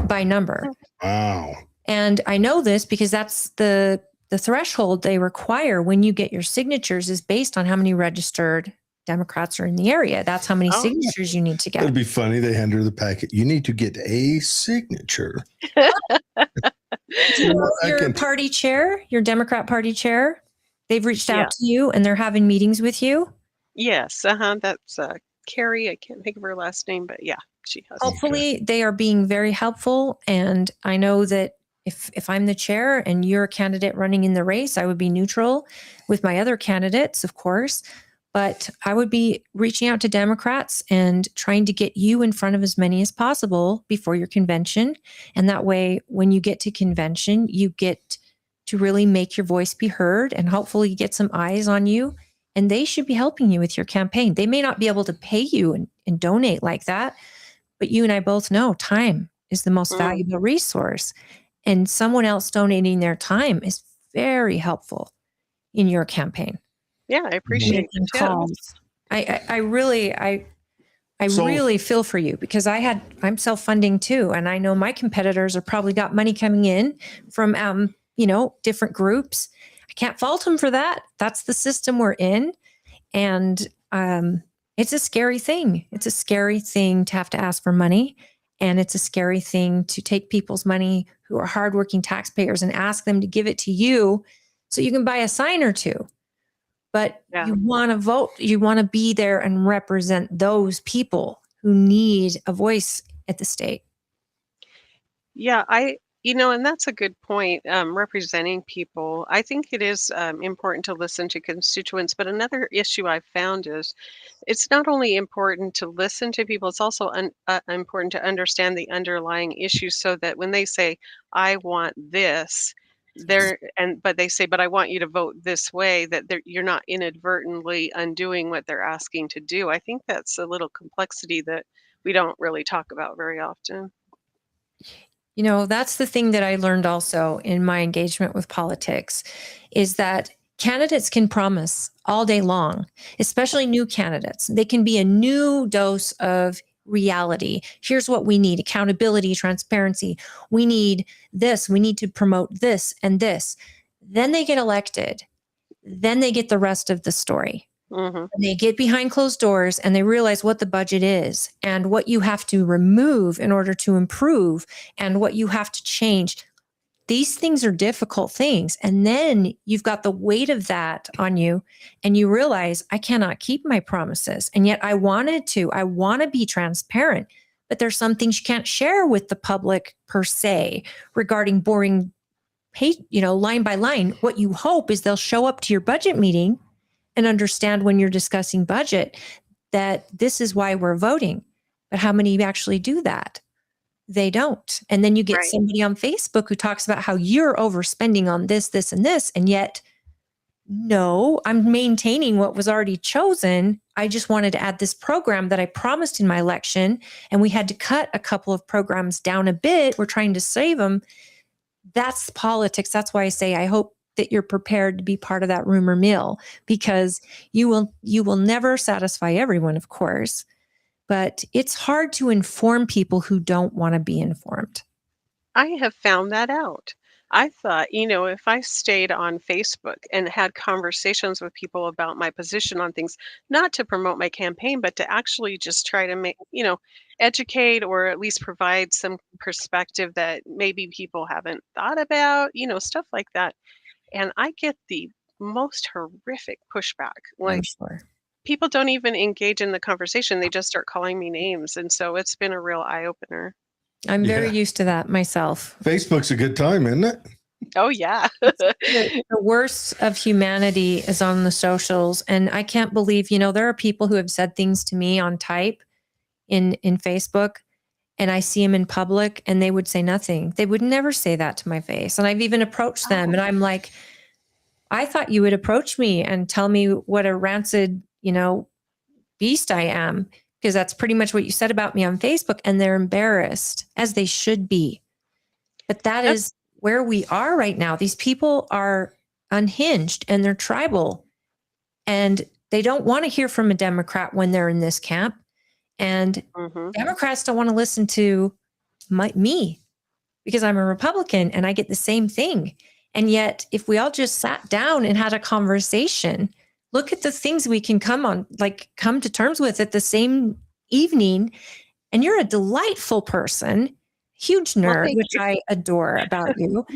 by number. Wow. And I know this because that's the threshold they require when you get your signatures is based on how many registered Democrats are in the area. That's how many Oh. signatures you need to It'd get. be funny. They hand her the packet. You need to get a signature. Your party chair, your Democrat party chair, they've reached Yeah. out to you and they're having meetings with you. Yes, that's Carrie. I can't think of her last name, but yeah, she has. Hopefully they are being very helpful. And I know that if I'm the chair and you're a candidate running in the race, I would be neutral with my other candidates, of course. But I would be reaching out to Democrats and trying to get you in front of as many as possible before your convention. And that way, when you get to convention, you get to really make your voice be heard and hopefully get some eyes on you. And they should be helping you with your campaign. They may not be able to pay you and donate like that, but you and I both know time is the most valuable resource. And someone else donating their time is very helpful in your campaign. Yeah, I appreciate the calls. I really feel for you because I'm self-funding too. And I know my competitors are probably got money coming in from, different groups. I can't fault them for that. That's the system we're in. And it's a scary thing. It's a scary thing to have to ask for money. And it's a scary thing to take people's money who are hardworking taxpayers and ask them to give it to you so you can buy a sign or two. But you want to vote, you want to be there and represent those people who need a voice at the state. Yeah, and that's a good point. Representing people, I think it is important to listen to constituents. But another issue I've found is it's not only important to listen to people, it's also important to understand the underlying issues so that when they say, I want this, but they say, but I want you to vote this way, that you're not inadvertently undoing what they're asking to do. I think that's a little complexity that we don't really talk about very often. That's the thing that I learned also in my engagement with politics is that candidates can promise all day long, especially new candidates. They can be a new dose of reality. Here's what we need: accountability, transparency. We need this. We need to promote this and this. Then they get elected. Then they get the rest of the story. Mm-hmm. They get behind closed doors and they realize what the budget is and what you have to remove in order to improve and what you have to change. These things are difficult things. And then you've got the weight of that on you and you realize I cannot keep my promises. And yet I want to be transparent, but there's some things you can't share with the public per se regarding boring, line by line. What you hope is they'll show up to your budget meeting and understand when you're discussing budget that this is why we're voting. But how many actually do that? They don't. And then you get somebody on Facebook who talks about how you're overspending on this, this, and this. And yet, no, I'm maintaining what was already chosen. I just wanted to add this program that I promised in my election. And we had to cut a couple of programs down a bit. We're trying to save them. That's politics. That's why I say I hope that you're prepared to be part of that rumor mill, because you will never satisfy everyone, of course, but it's hard to inform people who don't want to be informed. I have found that out. I thought, if I stayed on Facebook and had conversations with people about my position on things, not to promote my campaign, but to actually just try to make, educate or at least provide some perspective that maybe people haven't thought about, stuff like that. And I get the most horrific pushback. Like, people don't even engage in the conversation. They just start calling me names. And so it's been a real eye-opener. I'm very used to that myself. Facebook's a good time, isn't it? Oh, yeah. The worst of humanity is on the socials. And I can't believe, there are people who have said things to me on type in Facebook, and I see them in public and they would say nothing. They would never say that to my face. And I've even approached them and I'm like, I thought you would approach me and tell me what a rancid, beast I am, because that's pretty much what you said about me on Facebook. And they're embarrassed, as they should be. But that is where we are right now. These people are unhinged and they're tribal, and they don't want to hear from a Democrat when they're in this camp. And Democrats don't want to listen to me because I'm a Republican and I get the same thing. And yet, if we all just sat down and had a conversation, look at the things we can come to terms with at the same evening. And you're a delightful person, huge nerd, which I adore about you.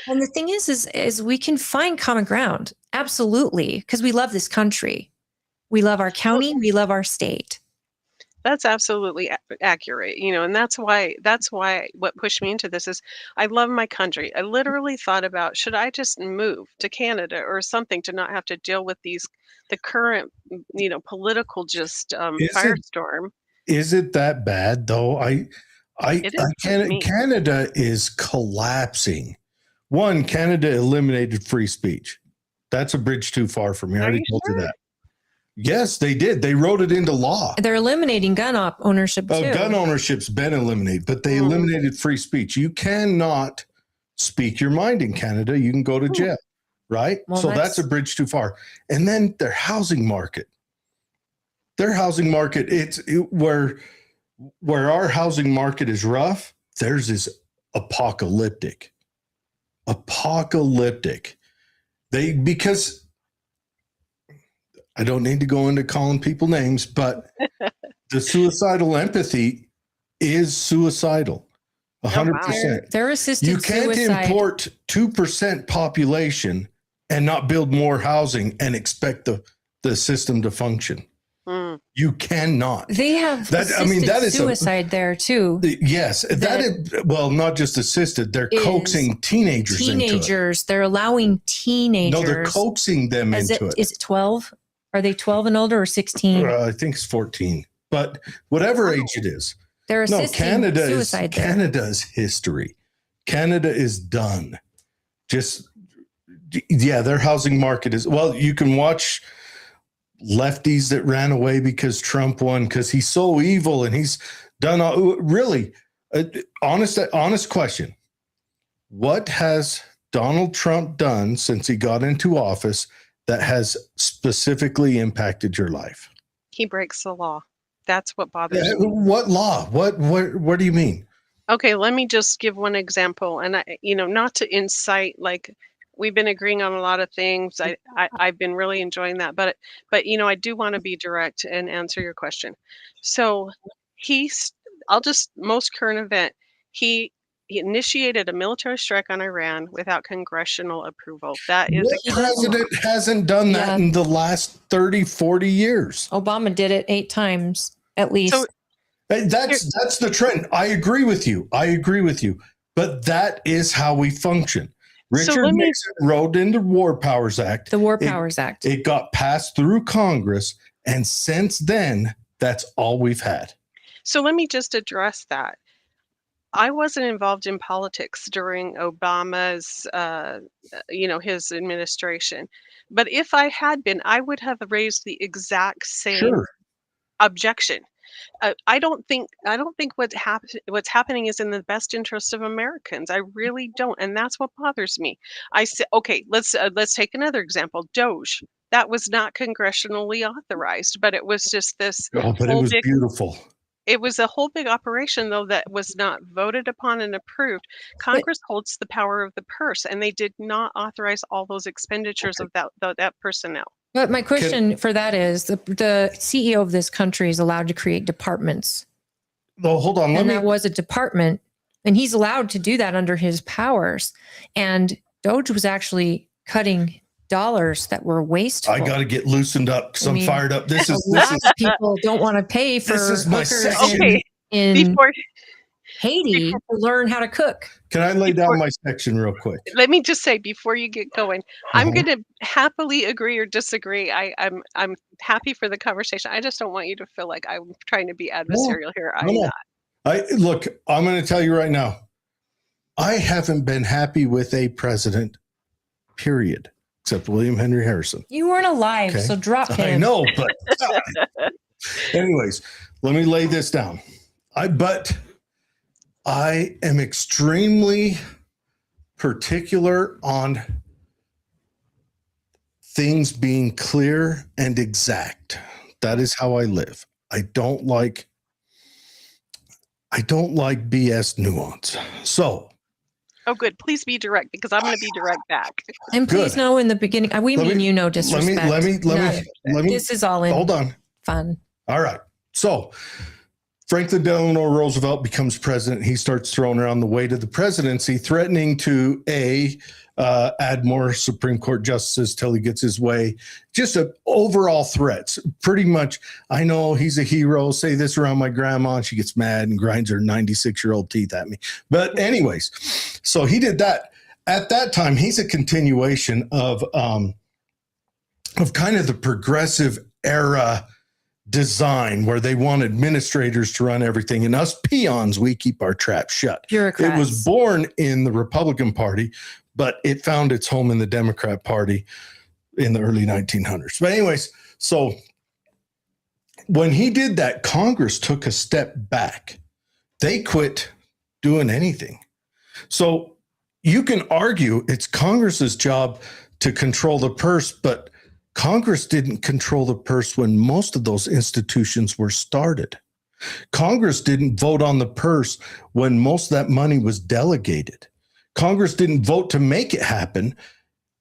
And the thing is we can find common ground. Absolutely. Because we love this country. We love our county. We love our state. That's absolutely accurate, and that's why what pushed me into this is I love my country. I literally thought about, should I just move to Canada or something to not have to deal with the current, political just Is it firestorm. is it that bad though? It is to me. Canada is collapsing. One, Canada eliminated free speech. That's a bridge too far for me. I Are already you told you sure? that. Yes, they did. They wrote it into law. They're eliminating gun ownership too. Gun ownership's been eliminated, but they eliminated free speech. You cannot speak your mind in Canada. You can go to jail, right? Well, so that's a bridge too far. And then their housing market. Where our housing market is rough, theirs is apocalyptic. Because I don't need to go into calling people names, but the suicidal empathy is suicidal. 100%. They're assisted You can't suicide. import 2% population and not build more housing and expect the system to function. You cannot. They have assisted suicide there too. Yes, not just assisted. They're coaxing teenagers into it. They're allowing teenagers. No, they're coaxing them into it. Is it 12? Are they 12 and older or 16? I think it's 14. But whatever age it is. They're assisting suicide there. Canada's history. Canada is done. Their housing market is, you can watch lefties that ran away because Trump won because he's so evil and he's done really honest question. What has Donald Trump done since he got into office that has specifically impacted your life? He breaks the law. That's what bothers me. What law? What do you mean? Okay, let me just give one example, and not to incite, like, we've been agreeing on a lot of things. I've been really enjoying that, but I do want to be direct and answer your question. So most current event, he initiated a military strike on Iran without congressional approval. That is what president hasn't done that in the last 30, 40 years? Obama did it 8 times at least. So, that's the trend. I agree with you. But that is how we function. Richard Nixon wrote in the War Powers Act. The War Powers Act. It got passed through Congress, and since then, that's all we've had. So let me just address that. I wasn't involved in politics during Obama's, his administration. But if I had been, I would have raised the exact same objection. I don't think what's happening is in the best interest of Americans. I really don't, and that's what bothers me. I said, okay, let's take another example. Doge. That was not congressionally authorized, but it was just this. Oh, but it was beautiful. It was a whole big operation, though, that was not voted upon and approved. Congress holds the power of the purse, and they did not authorize all those expenditures of that personnel. But my question for that is, the CEO of this country is allowed to create departments. Oh, hold on. That was a department, and he's allowed to do that under his powers. And Doge was actually cutting dollars that were wasteful. I got to get loosened up because I'm fired up. This is people don't want to pay for Okay. in Haiti to learn how to cook. Can I lay down my section real quick? Let me just say before you get going, I'm going to happily agree or disagree. I'm happy for the conversation. I just don't want you to feel like I'm trying to be adversarial here. I'm not. Look, I'm going to tell you right now. I haven't been happy with a president, period, except William Henry Harrison. You weren't alive, so drop him. I know, but anyways, let me lay this down. I am extremely particular on things being clear and exact. That is how I live. I don't like BS nuance. So. Oh, good. Please be direct because I'm going to be direct back. And please know in the beginning, we mean no disrespect. Let me. This is all in. Hold on. Fun. All right. So. Franklin Delano Roosevelt becomes president. He starts throwing around the weight of the presidency, threatening to add more Supreme Court justices till he gets his way. Just overall threats. Pretty much, I know he's a hero. Say this around my grandma, and she gets mad and grinds her 96-year-old teeth at me. But anyways, so he did that. At that time, he's a continuation of kind of the progressive era design where they want administrators to run everything, and us peons, we keep our trap shut. Bureaucrats. It was born in the Republican Party, but it found its home in the Democrat Party in the early 1900s. But anyways, so when he did that, Congress took a step back. They quit doing anything. So you can argue it's Congress's job to control the purse, but Congress didn't control the purse when most of those institutions were started. Congress didn't vote on the purse when most of that money was delegated. Congress didn't vote to make it happen,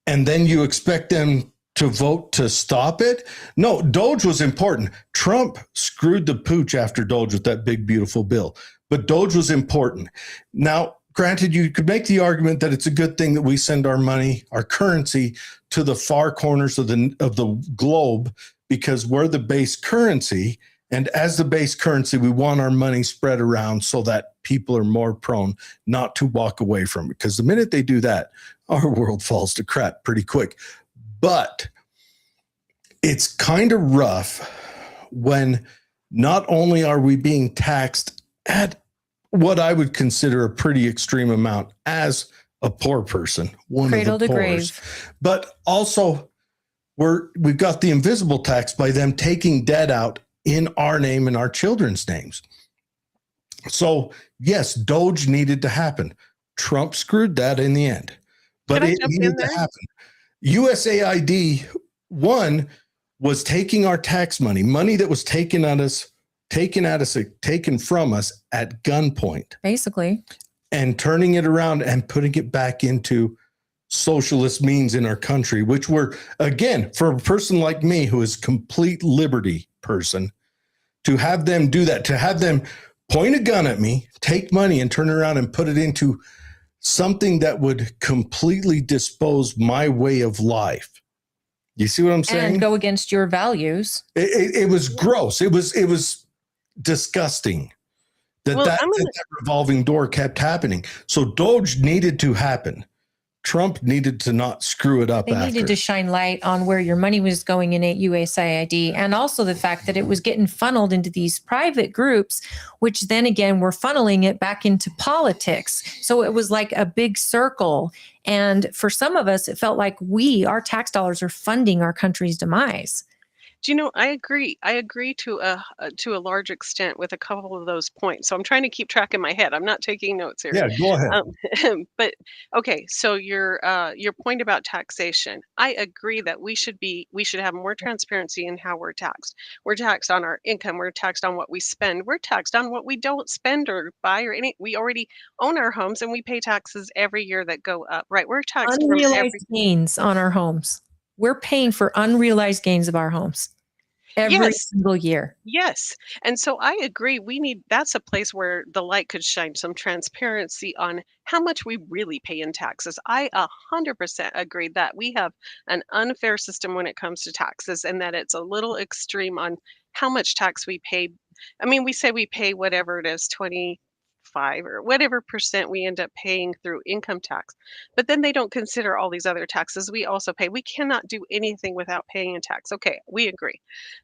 and then you expect them to vote to stop it? No, Doge was important. Trump screwed the pooch after Doge with that big, beautiful bill, but Doge was important. Now, granted, you could make the argument that it's a good thing that we send our money, our currency, to the far corners of the globe because we're the base currency. And as the base currency, we want our money spread around so that people are more prone not to walk away from it. Because the minute they do that, our world falls to crap pretty quick. But it's kind of rough when not only are we being taxed at what I would consider a pretty extreme amount as a poor person, one Cradle of the to poorest, grave. but also we've got the invisible tax by them taking debt out in our name and our children's names. So yes, Doge needed to happen. Trump screwed that in the end, but it needed to happen. USAID, one, was taking our tax money that was taken from us at gunpoint, basically, and turning it around and putting it back into socialist means in our country, which were, again, for a person like me who is complete liberty person, to have them do that, to have them point a gun at me, take money and turn around and put it into something that would completely dispose my way of life. You see what I'm saying? And go against your values. It was gross. It was disgusting that revolving door kept happening. So Doge needed to happen. Trump needed to not screw it up. They needed to shine light on where your money was going in at USAID, and also the fact that it was getting funneled into these private groups, which then again were funneling it back into politics. So it was like a big circle. And for some of us, it felt like our tax dollars are funding our country's demise. Do you know, I agree. I agree to a large extent with a couple of those points. So I'm trying to keep track in my head. I'm not taking notes here. Yeah, go ahead. But okay, so your point about taxation, I agree that we should have more transparency in how we're taxed. We're taxed on our income. We're taxed on what we spend. We're taxed on what we don't spend or buy or any. We already own our homes and we pay taxes every year that go up. Right? We're taxed unrealized gains on our homes. We're paying for unrealized gains of our homes every single year. Yes. And so I agree. That's a place where the light could shine, some transparency on how much we really pay in taxes. I 100% agree that we have an unfair system when it comes to taxes and that it's a little extreme on how much tax we pay. I mean, we say we pay whatever it is, 25 or whatever percent we end up paying through income tax. But then they don't consider all these other taxes we also pay. We cannot do anything without paying a tax. Okay, we agree.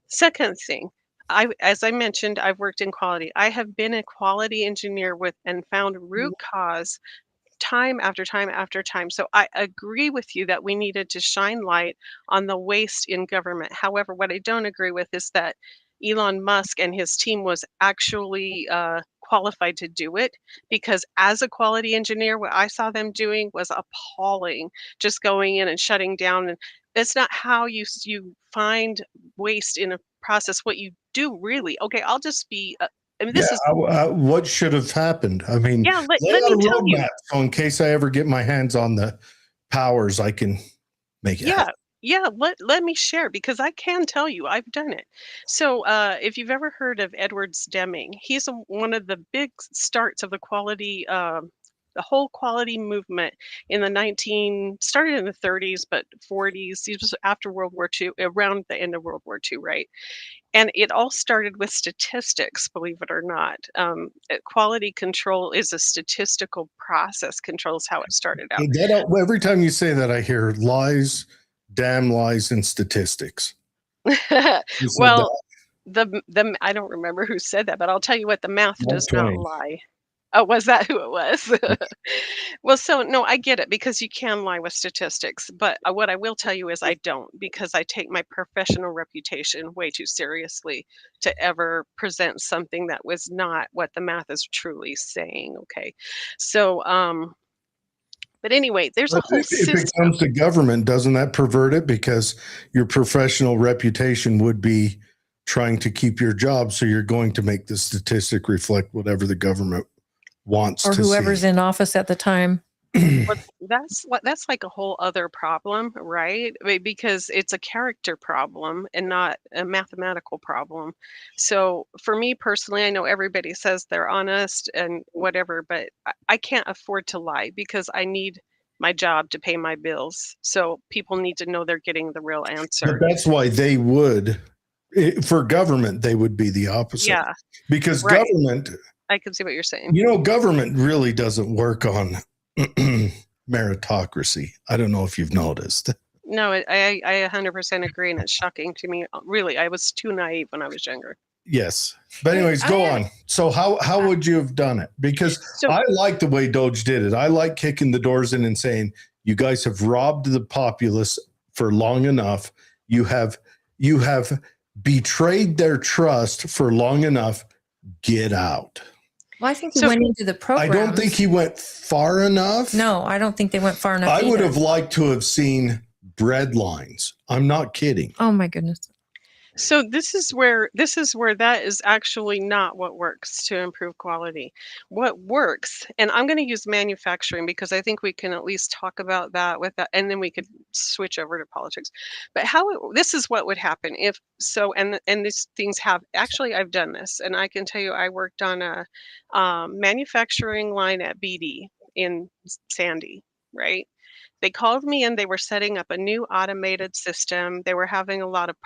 Second thing, as I mentioned, I've worked in quality. I have been a quality engineer and found root cause time after time after time. So I agree with you that we needed to shine light on the waste in government. However, what I don't agree with is that Elon Musk and his team was actually qualified to do it, because as a quality engineer, what I saw them doing was appalling, just going in and shutting down. And that's not how you find waste in a process. What you do really, okay, I'll just be I mean, what should have happened? I mean, yeah, let me tell you. So in case I ever get my hands on the powers, I can make it happen. Yeah, let me share, because I can tell you I've done it. So if you've ever heard of Edwards Deming, he's one of the big starts of the quality the whole quality movement in started in the 30s, but 40s. It was after World War II, around the end of World War II, right? And it all started with statistics, believe it or not. Quality control is a statistical process. Control is how it started out. Every time you say that, I hear lies, damn lies, and statistics. Well, I don't remember who said that, but I'll tell you what, the math Mark does not Twain. lie. Oh, was that who it was? Well, so no, I get it because you can lie with statistics, but what I will tell you is I don't, because I take my professional reputation way too seriously to ever present something that was not what the math is truly saying. Okay. So, but anyway, there's a But whole if it system. comes to government, doesn't that pervert it? Because your professional reputation would be trying to keep your job, so you're going to make the statistic reflect whatever the government wants Or to whoever's see. in office at the time. Well, that's like a whole other problem, right? Because it's a character problem and not a mathematical problem. So for me personally, I know everybody says they're honest and whatever, but I can't afford to lie because I need my job to pay my bills. So people need to know they're getting the real But answer. that's why they would, for government, they would be the opposite. Yeah, Because right. government, I can see what you're saying. government really doesn't work on meritocracy. I don't know if you've noticed. No, I 100% agree, and it's shocking to me. Really, I was too naive when I was younger. Yes. But anyways, go on. So how would you have done it? Because So I like the way Doge did it. I like kicking the doors in and saying, you guys have robbed the populace for long enough. You have betrayed their trust for long enough. Get out. Well, I think he went into the program. I don't think he went far enough. No, I don't think they went far enough. I would either. have liked to have seen bread lines. I'm not kidding. Oh my goodness. So this is where that is actually not what works to improve quality. What works, and I'm going to use manufacturing because I think we can at least talk about that with that, and then we could switch over to politics. But this is what would happen if so, and these things have actually I've done this, and I can tell you I worked on a manufacturing line at BD in Sandy, right? They called me in. They were setting up a new automated system. They were having a lot of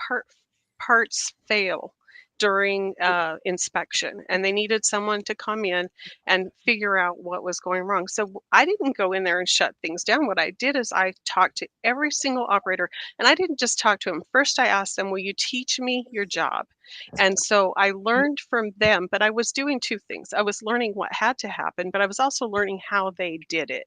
parts fail during inspection, and they needed someone to come in and figure out what was going wrong. So I didn't go in there and shut things down. What I did is I talked to every single operator, and I didn't just talk to them. First, I asked them, will you teach me your job? And so I learned from them, but I was doing two things. I was learning what had to happen, but I was also learning how they did it.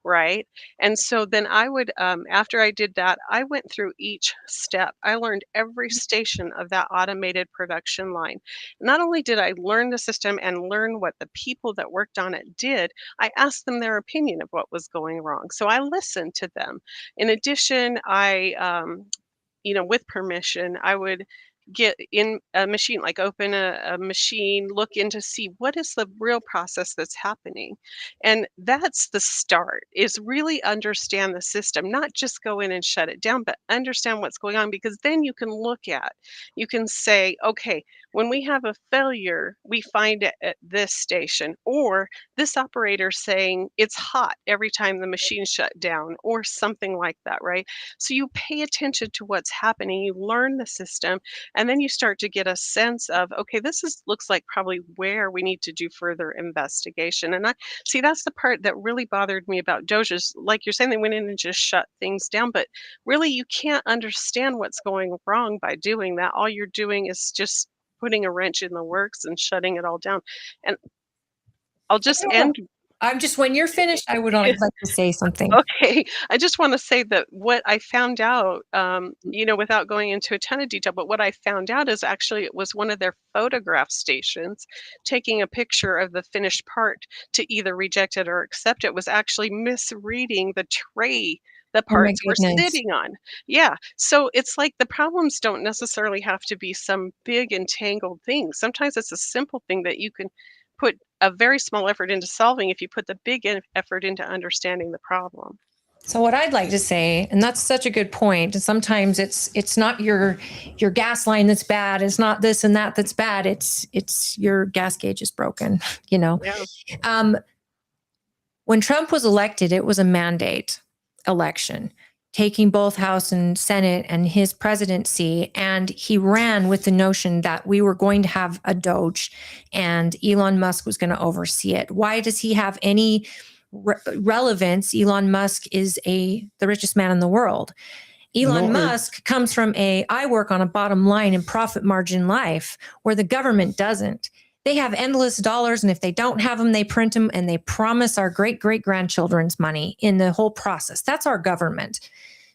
Right. And so then I would, after I did that, I went through each step. I learned every station of that automated production line. Not only did I learn the system and learn what the people that worked on it did, I asked them their opinion of what was going wrong. So I listened to them. In addition, with permission, I would get in a machine, like open a machine, look in to see what is the real process that's happening. And that's the start, is really understand the system, not just go in and shut it down, but understand what's going on, because then you you can say, okay, when we have a failure, we find it at this station, or this operator saying it's hot every time the machine shut down, or something like that, right? So you pay attention to what's happening, you learn the system, and then you start to get a sense of, okay, looks like probably where we need to do further investigation. And I see that's the part that really bothered me about Doges. Like you're saying, they went in and just shut things down, but really you can't understand what's going wrong by doing that. All you're doing is just putting a wrench in the works and shutting it all down. And I'll just end. When you're finished, I would like to say something. Okay, I just want to say that what I found out, without going into a ton of detail, but what I found out is actually it was one of their photograph stations taking a picture of the finished part to either reject it or accept it, was actually misreading the tray the Oh my parts were goodness. sitting on. Yeah, so it's like the problems don't necessarily have to be some big entangled thing. Sometimes it's a simple thing that you can put a very small effort into solving if you put the big effort into understanding the problem. So what I'd like to say, and that's such a good point, and sometimes it's not your gas line that's bad, it's not this and that that's bad, it's your gas gauge is broken, Yeah. When Trump was elected, it was a mandate election, taking both House and Senate and his presidency. And he ran with the notion that we were going to have a Doge and Elon Musk was going to oversee it. Why does he have any relevance? Elon Musk is the richest man in the world. Elon Musk comes from I work on a bottom line and profit margin life where the government doesn't. They have endless dollars, and if they don't have them, they print them, and they promise our great-great-grandchildren's money in the whole process. That's our government.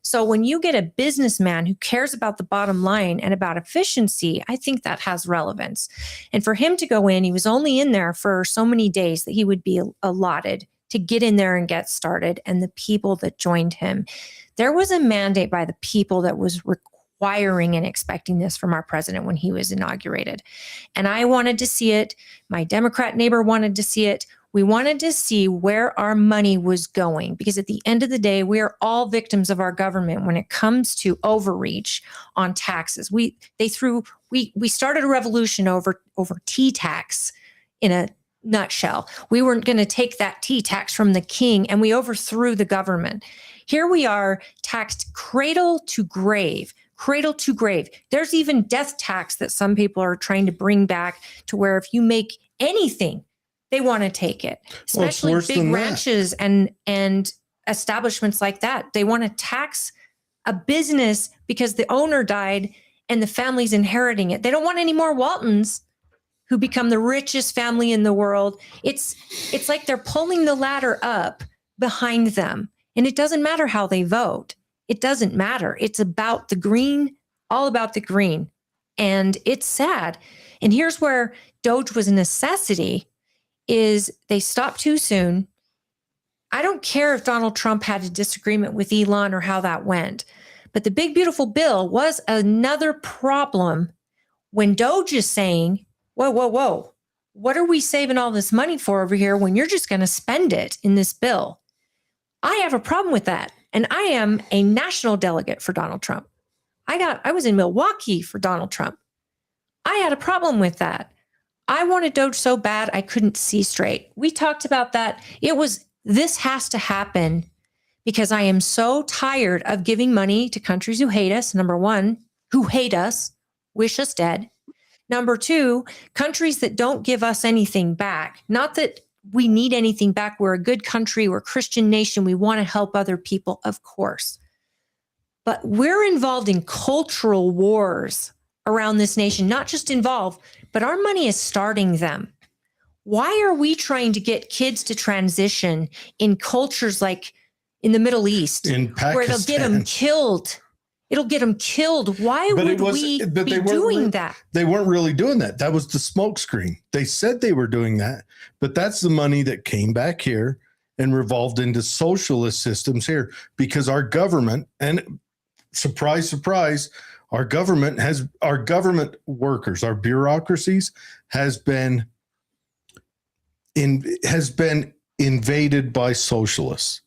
So when you get a businessman who cares about the bottom line and about efficiency, I think that has relevance. And for him to go in, he was only in there for so many days that he would be allotted to get in there and get started. And the people that joined him, there was a mandate by the people that was requiring and expecting this from our president when he was inaugurated. And I wanted to see it. My Democrat neighbor wanted to see it. We wanted to see where our money was going, because at the end of the day, we are all victims of our government when it comes to overreach on taxes. We started a revolution over tea tax in a nutshell. We weren't going to take that tea tax from the king, and we overthrew the government. Here we are, taxed cradle to grave. Cradle to grave. There's even death tax that some people are trying to bring back to where if you make anything, they want to take it, especially big ranches and establishments like that. They want to tax a business because the owner died and the family's inheriting it. They don't want any more Waltons who become the richest family in the world. It's like they're pulling the ladder up behind them. And it doesn't matter how they vote. It doesn't matter. It's about the green, all about the green. And it's sad. And here's where Doge was a necessity, is they stopped too soon. I don't care if Donald Trump had a disagreement with Elon or how that went, but the big, beautiful bill was another problem when Doge is saying, whoa, what are we saving all this money for over here when you're just going to spend it in this bill? I have a problem with that. And I am a national delegate for Donald Trump. I was in Milwaukee for Donald Trump. I had a problem with that. I wanted Doge so bad I couldn't see straight. We talked about that. This has to happen because I am so tired of giving money to countries who hate us. Number one, who hate us, wish us dead. Number two, countries that don't give us anything back. Not that we need anything back. We're a good country. We're a Christian nation. We want to help other people, of course. But we're involved in cultural wars around this nation, not just involved, but our money is starting them. Why are we trying to get kids to transition in cultures like in the Middle East, in Pakistan, where it'll get them killed? It'll get them killed. Why would we be doing that? They weren't really doing that. That was the smokescreen. They said they were doing that, but that's the money that came back here and revolved into socialist systems here because our government, and surprise, surprise, our government workers, our bureaucracies has been invaded by socialists.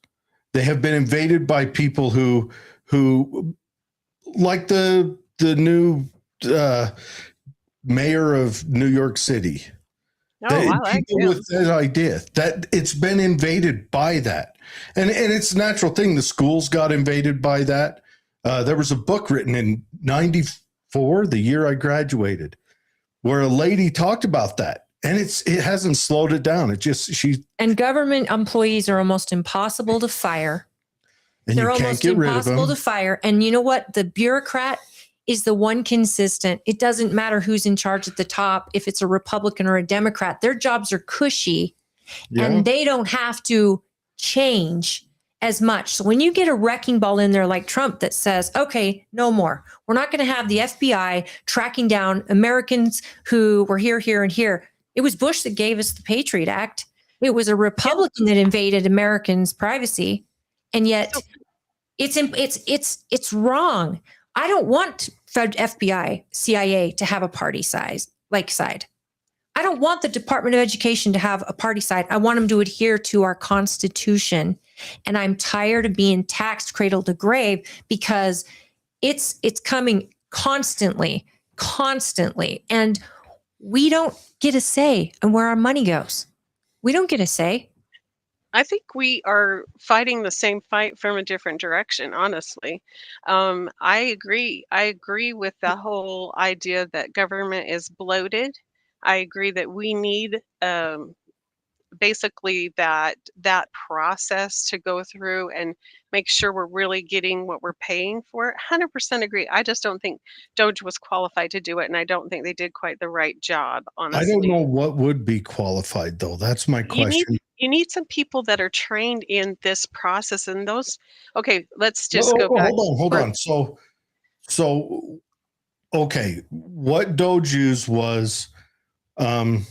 They have been invaded by people who like the new mayor of New York City. People with that idea that it's been invaded by that, and it's a natural thing. The schools got invaded by that. There was a book written in '94, the year I graduated, where a lady talked about that. And it hasn't slowed it down. And government employees are almost impossible to fire. And they're almost impossible to fire. And you know what? The bureaucrat is the one consistent. It doesn't matter who's in charge at the top, if it's a Republican or a Democrat. Their jobs are cushy and they don't have to change as much. So when you get a wrecking ball in there like Trump that says, okay, no more. We're not going to have the FBI tracking down Americans who were here, here, and here. It was Bush that gave us the Patriot Act. It was a Republican that invaded Americans' privacy. And yet it's wrong. I don't want FBI, CIA to have a party side. I don't want the Department of Education to have a party side. I want them to adhere to our Constitution. And I'm tired of being taxed cradle to grave because it's coming constantly. And we don't get a say on where our money goes. We don't get a say. I think we are fighting the same fight from a different direction, honestly. I agree. I agree with the whole idea that government is bloated. I agree that we need basically that process to go through and make sure we're really getting what we're paying for it. 100% agree. I just don't think Doge was qualified to do it, and I don't think they did quite the right job, I don't honestly. know what would be qualified though. That's my You need question. you need some people that are trained in this process, and those okay, let's just Oh, go back. hold Or on. So, okay, what Doge used was, um,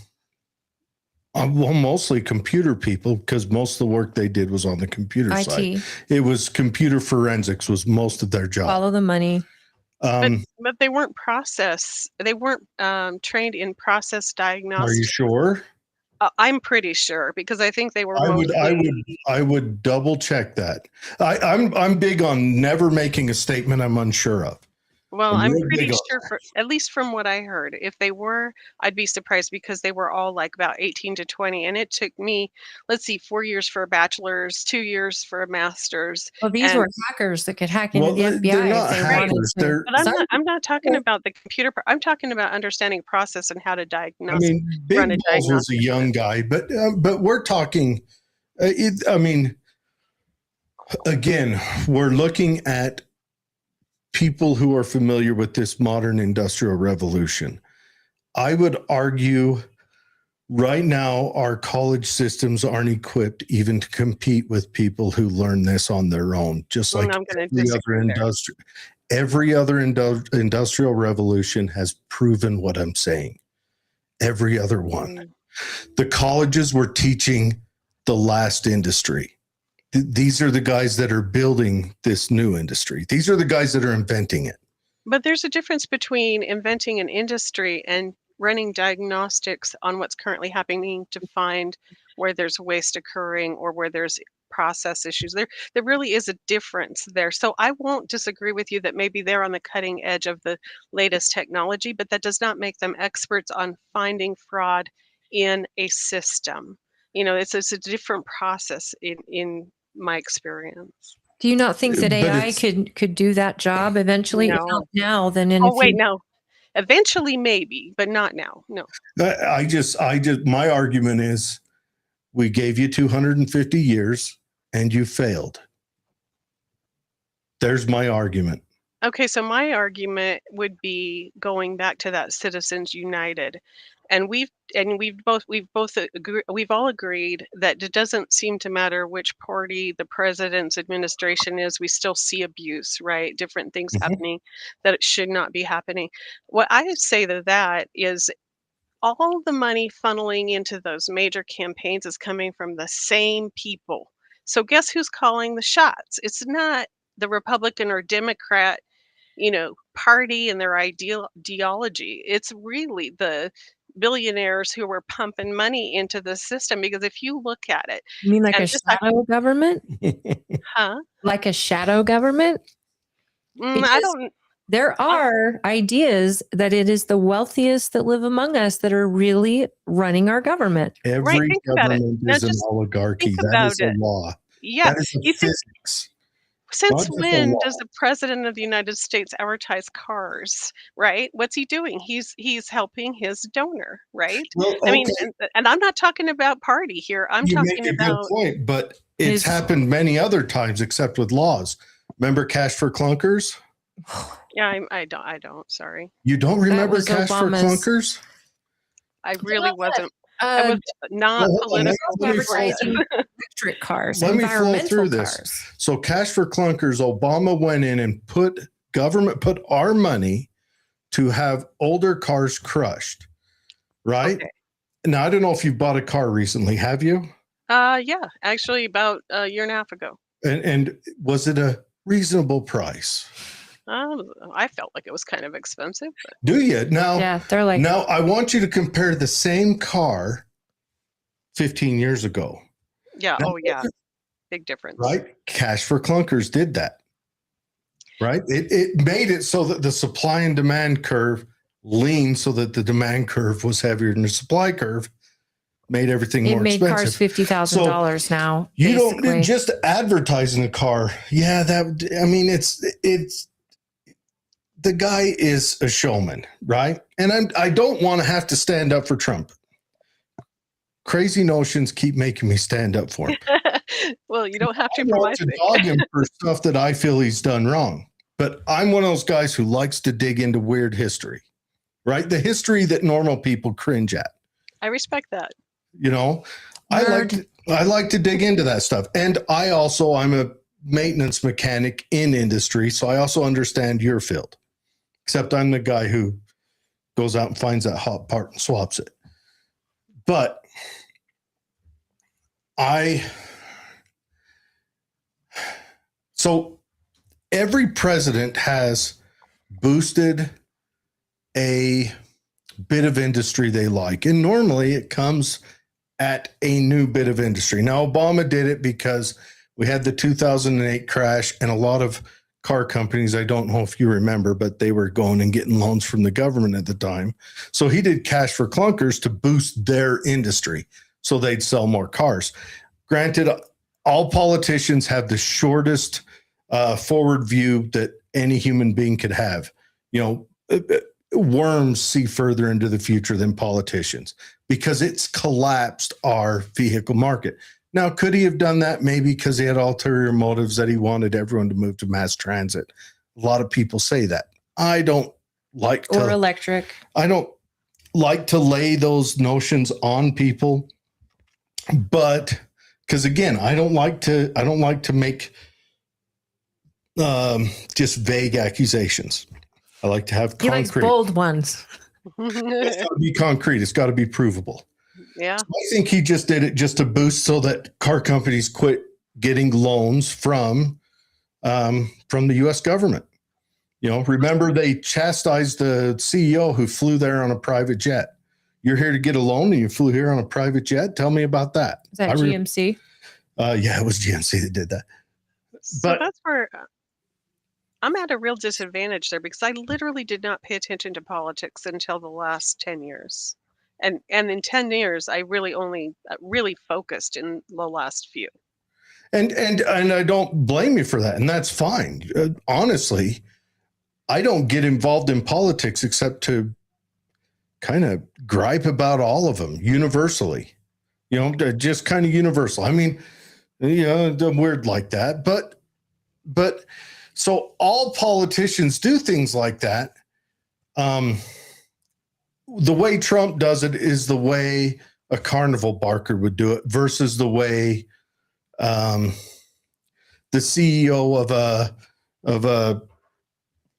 well, mostly computer people because most of the work they did was on the computer side. IT, It was computer forensics was most of their job. follow the money. But Um, they weren't trained in process are you diagnostics. sure? I'm pretty sure because I think they were I would, I mostly. would, I would double check that. I'm big on never making a statement I'm unsure of. Well, I'm I'm real pretty big on sure for at least from what I heard, if they were, I'd be surprised because they were all like about 18 to 20. And it took me, let's see, 4 years for a bachelor's, 2 years for a master's. Well, these And were hackers that could hack into Well, the they're FBI if not they right. wanted hackers. to. They're, But I'm Some not talking about the computer part. I'm talking about understanding process and how to I diagnose, mean, run Big a Balls was a diagnostic on it. young guy, but we're talking. I mean, again, we're looking at people who are familiar with this modern industrial revolution. I would argue right now our college systems aren't equipped even to compete with people who learn this on their own, just And like I'm going to every other disagree there. industrial revolution has proven what I'm saying. Every other one. Mm. The colleges were teaching the last industry. These are the guys that are building this new industry. These are the guys that are inventing it. But there's a difference between inventing an industry and running diagnostics on what's currently happening to find where there's waste occurring or where there's process issues. There really is a difference there. So I won't disagree with you that maybe they're on the cutting edge of the latest technology, but that does not make them experts on finding fraud in a system. It's a different process in my experience. Do you not think that But AI it's could do that job eventually? If No. not now, then in a Oh, wait, few. no. Eventually, maybe, but not now. No. my argument is we gave you 250 years and you failed. There's my argument. Okay, so my argument would be going back to that Citizens United. And we've all agreed that it doesn't seem to matter which party the president's administration is, we still see abuse, right? Different things Mhm. happening that it should not be happening. What I would say to that is all the money funneling into those major campaigns is coming from the same people. So guess who's calling the shots? It's not the Republican or Democrat, party and their ideology. It's really the billionaires who are pumping money into the system because if you look at it, You mean like and a just like, shadow government? huh? Like a shadow government? I Because don't. there I, are ideas that it is the wealthiest that live among us that are really running our government. right. Every Think about it. government Now is an just think oligarchy. That about is a it. law. Yeah. That is a You think physics, since not just a when law. does the president of the United States advertise cars, right? What's he doing? He's helping his donor, right? Well, I mean, okay, and I'm not talking about party here. I'm you make talking a good about. point, but it's His happened many other times except with laws. Remember Cash for Clunkers? Yeah, I don't, sorry. You don't that remember was Cash for Obama's. Clunkers? I really wasn't. I Uh, was not Well, hold on. political Let me before flow this. through. advertising electric cars, Let me flow environmental through this. cars. So Cash for Clunkers, Obama went in and put our money to have older cars crushed, right? Okay. Now I don't know if you've bought a car recently, have you? Yeah, actually about a year and a half ago. And was it a reasonable price? I felt like it was kind of expensive, but Do you? Now, Yeah, they're like now I want you to compare the same car 15 years ago. yeah, Now, oh yeah, big difference. right? Cash for Clunkers did that, right? It made it so that the supply and demand curve leaned so that the demand curve was heavier than the supply curve. made everything It more made expensive. cars $50,000 now. You basically. don't just advertising a car. Yeah, it's the guy is a showman, right? And I don't want to have to stand up for Trump. Crazy notions keep making me stand up for him. Well, you don't have to I for my want to sake. dog him for stuff that I feel he's done wrong. But I'm one of those guys who likes to dig into weird history, right? The history that normal people cringe at. I respect that. You know, I like to dig into that stuff. And I'm a maintenance mechanic in industry, so I also understand your field. Except I'm the guy who goes out and finds that hot part and swaps it. But so every president has boosted a bit of industry they like. And normally it comes at a new bit of industry. Now, Obama did it because we had the 2008 crash, and a lot of car companies, I don't know if you remember, but they were going and getting loans from the government at the time. So he did cash for clunkers to boost their industry so they'd sell more cars. Granted, all politicians have the shortest forward view that any human being could have. You know, worms see further into the future than politicians because it's collapsed our vehicle market. Now, could he have done that? Maybe because he had ulterior motives that he wanted everyone to move to mass transit. A lot of people say that. I don't like to, or electric. I don't like to lay those notions on people, but because again, I don't like to make just vague accusations. I like to have He likes concrete. bold ones. It's got to be concrete. It's got to be provable. Yeah. So I think he just did it just to boost so that car companies quit getting loans from the U.S. government. You know, remember they chastised the CEO who flew there on a private jet. You're here to get a loan and you flew here on a private jet? Tell me about that. Is that GMC? Yeah, it was GMC that did that. So But that's where I'm at a real disadvantage there because I literally did not pay attention to politics until the last 10 years. And in 10 years, I really only really focused in the last few. And I don't blame you for that, and that's fine. Honestly, I don't get involved in politics except to kind of gripe about all of them universally. You know, just kind of universal. I mean, you know, I'm weird like that, but so all politicians do things like that. The way Trump does it is the way a carnival barker would do it versus the way the CEO of a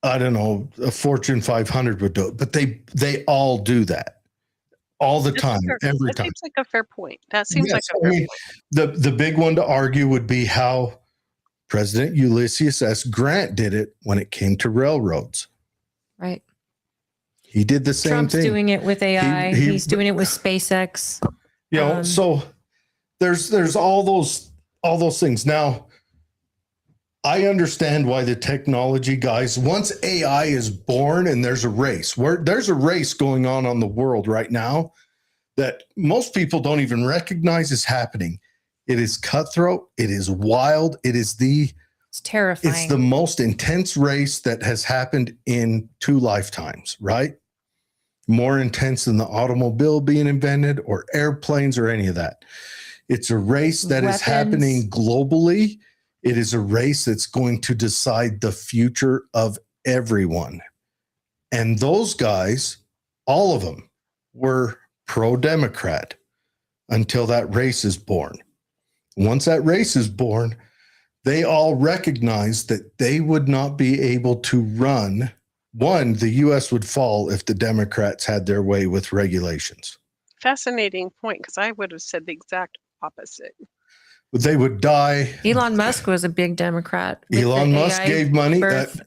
I don't know, a Fortune 500 would do it. But they all do that all the time, every That time. seems like a fair point. That seems Yes, like a fair point. The big one to argue would be how President Ulysses S. Grant did it when it came to railroads. Right. He did the same Trump's thing. doing it with AI. He's doing it with SpaceX. You know, so there's all those things. Now, I understand why the technology guys, once AI is born and there's a race going on the world right now that most people don't even recognize is happening. It is cutthroat. It is wild. It's terrifying. It's the most intense race that has happened in 2 lifetimes, right? More intense than the automobile being invented or airplanes or any of that. It's a race that is happening globally. It is a race that's going to decide the future of everyone. And those guys, all of them, were pro-Democrat until that race is born. Once that race is born, they all recognized that they would not be able to run. One, the U.S. would fall if the Democrats had their way with regulations. Fascinating point, because I would have said the exact opposite. They would die. Elon Musk was a big Democrat. Elon Musk gave money.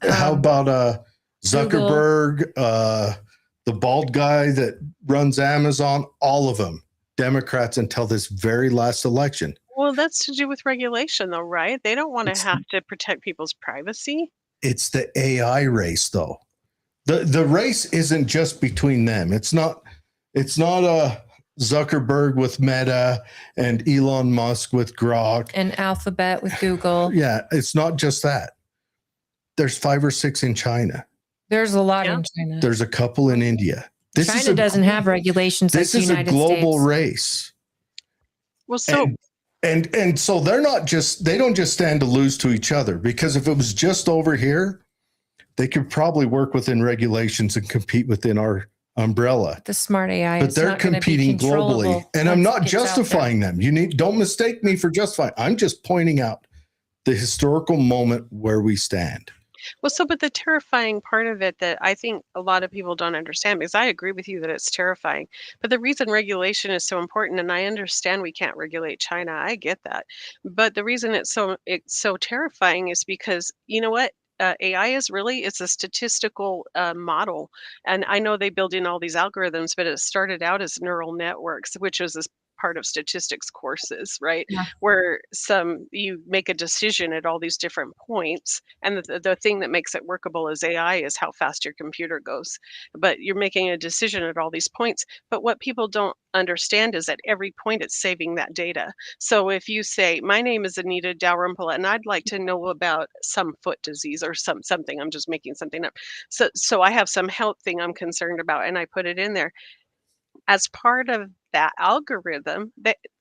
How about Zuckerberg, the bald guy that runs Amazon? All of them Democrats until this very last election. Well, that's to do with regulation, though, right? They don't want to have to protect people's privacy. It's the AI race, though. The race isn't just between them. It's not Zuckerberg with Meta and Elon Musk with Grok. And Alphabet with Google. Yeah, it's not just that. There's 5 or 6 in China. There's a lot Yeah. in China. There's a couple in India. China doesn't have regulations like This the is a United global States. race. Well, so And so they don't just stand to lose to each other, because if it was just over here, they could probably work within regulations and compete within our umbrella. The smart AI But is they're not gonna be competing globally. controllable And I'm once not it gets out there. justifying them. Don't mistake me for justifying. I'm just pointing out the historical moment where we stand. but the terrifying part of it that I think a lot of people don't understand, because I agree with you that it's terrifying, but the reason regulation is so important, and I understand we can't regulate China, I get that, but the reason it's so terrifying is because, you know what? AI it's a statistical model, and I know they build in all these algorithms, but it started out as neural networks, which is this part of statistics courses, right? Yeah. Where you make a decision at all these different points, and the thing that makes it workable as AI is how fast your computer goes. But you're making a decision at all these points. But what people don't understand is at every point it's saving that data. So if you say, my name is Anita Dalrymple, and I'd like to know about some foot disease or something, I'm just making something up. So I have some health thing I'm concerned about, and I put it in there. As part of that algorithm,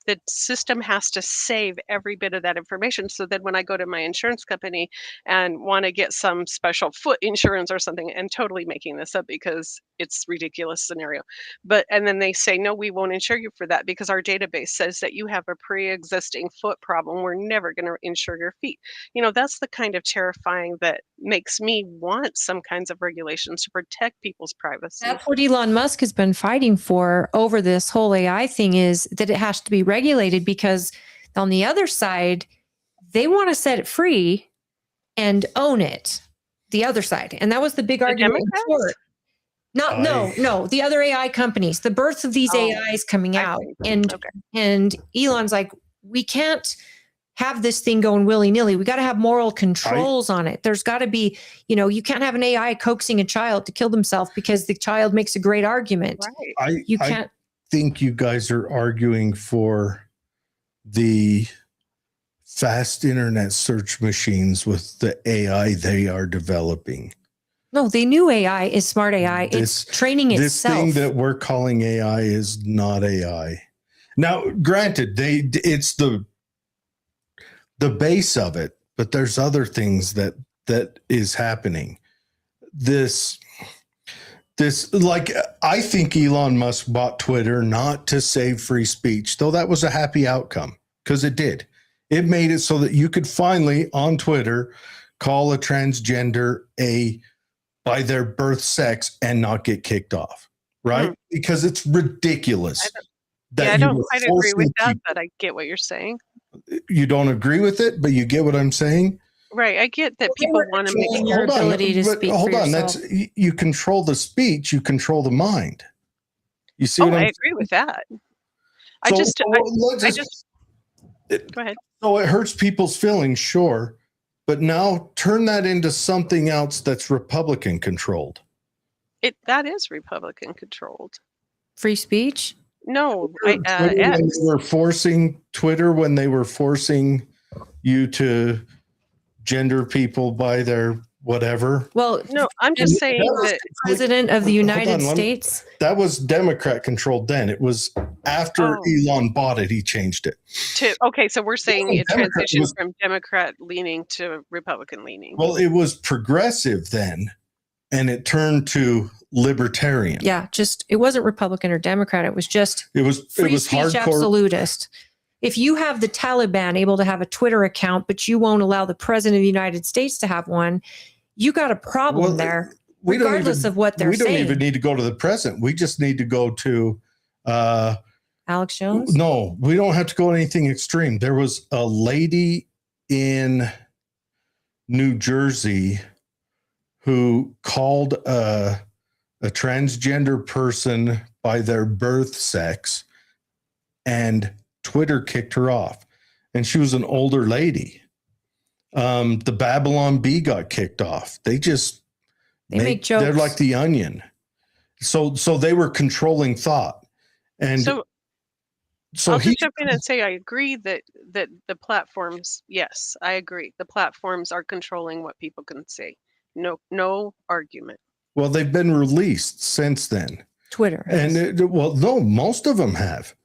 the system has to save every bit of that information. So then when I go to my insurance company and want to get some special foot insurance or something, and totally making this up because it's ridiculous scenario, and then they say, no, we won't insure you for that because our database says that you have a pre-existing foot problem. We're never going to insure your feet. That's the kind of terrifying that makes me want some kinds of regulations to protect people's privacy. That's what Elon Musk has been fighting for over this whole AI thing, is that it has to be regulated, because on the other side, they want to set it free and own it. The other side. And that was the big argument in Democrats? court. No, the other AI companies, the birth of these AIs coming I out. see. And Okay. and Elon's like, we can't have this thing going willy-nilly. We got to have moral controls on it. There's got to be, you can't have an AI coaxing a child to kill themselves because the child makes a great argument. Right. You can't. I think you guys are arguing for the fast internet search machines with the AI they are developing. No, they knew AI is smart AI. It's training This itself. thing that we're calling AI is not AI. Now, granted, it's the base of it, but there's other things that is happening. This like, I think Elon Musk bought Twitter not to save free speech, though that was a happy outcome, because it did. It made it so that you could finally on Twitter call a transgender by their birth sex and not get kicked off, right? Because it's ridiculous. I don't quite agree with that, but I get what you're saying. You don't agree with it, but you get what I'm saying? Right. I get that people want to make your ability to speak hold for on. yourself. You control the speech, you control the mind. You see what I I'm agree with that. So, Go ahead. So it hurts people's feelings, sure, but now turn that into something else that's Republican controlled. That is Republican controlled. Free speech? No, when they were forcing you to gender people by their whatever. Well, no, I'm just saying that President of the United States. That was Democrat controlled then. It was after Elon bought it, he changed it. So we're saying it transitioned from Democrat leaning to Republican leaning. Well, it was progressive then, and it turned to libertarian. Yeah, it wasn't Republican or Democrat. It was just free speech hardcore absolutist. If you have the Taliban able to have a Twitter account, but you won't allow the president of the United States to have one, you got a problem there, regardless of what they're saying. We don't even need to go to the president. We just need to go to Alex Jones? No, we don't have to go anything extreme. There was a lady in New Jersey who called a transgender person by their birth sex, and Twitter kicked her off. And she was an older lady. The Babylon Bee got kicked off. They make jokes. They're like the Onion. So they were controlling thought. And so So I'll he just jump in and say I agree that the platforms, yes, I agree. The platforms are controlling what people can say. No argument. well, they've been released since then. Twitter has. And well, no, most of them have.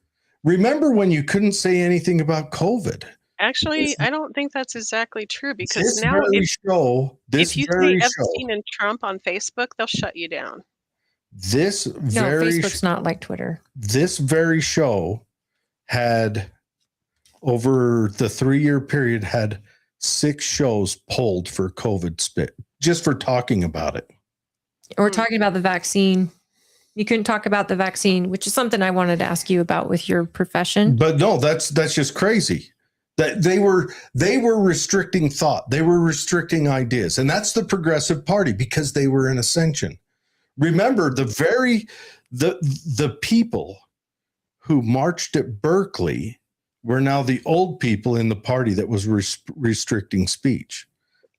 Remember when you couldn't say anything about COVID? Actually, This, I don't think that's exactly true because this now very show, if you say Epstein and Trump on Facebook, they'll shut you down. No, Facebook's not like Twitter. This very show had, over the 3-year period, had 6 shows pulled for COVID spit, just for talking about it. We're talking about the vaccine. You couldn't talk about the vaccine, which is something I wanted to ask you about with your profession. But no, that's just crazy. That they were restricting thought. They were restricting ideas. And that's the Progressive Party, because they were in ascension. Remember, the people who marched at Berkeley were now the old people in the party that was restricting speech,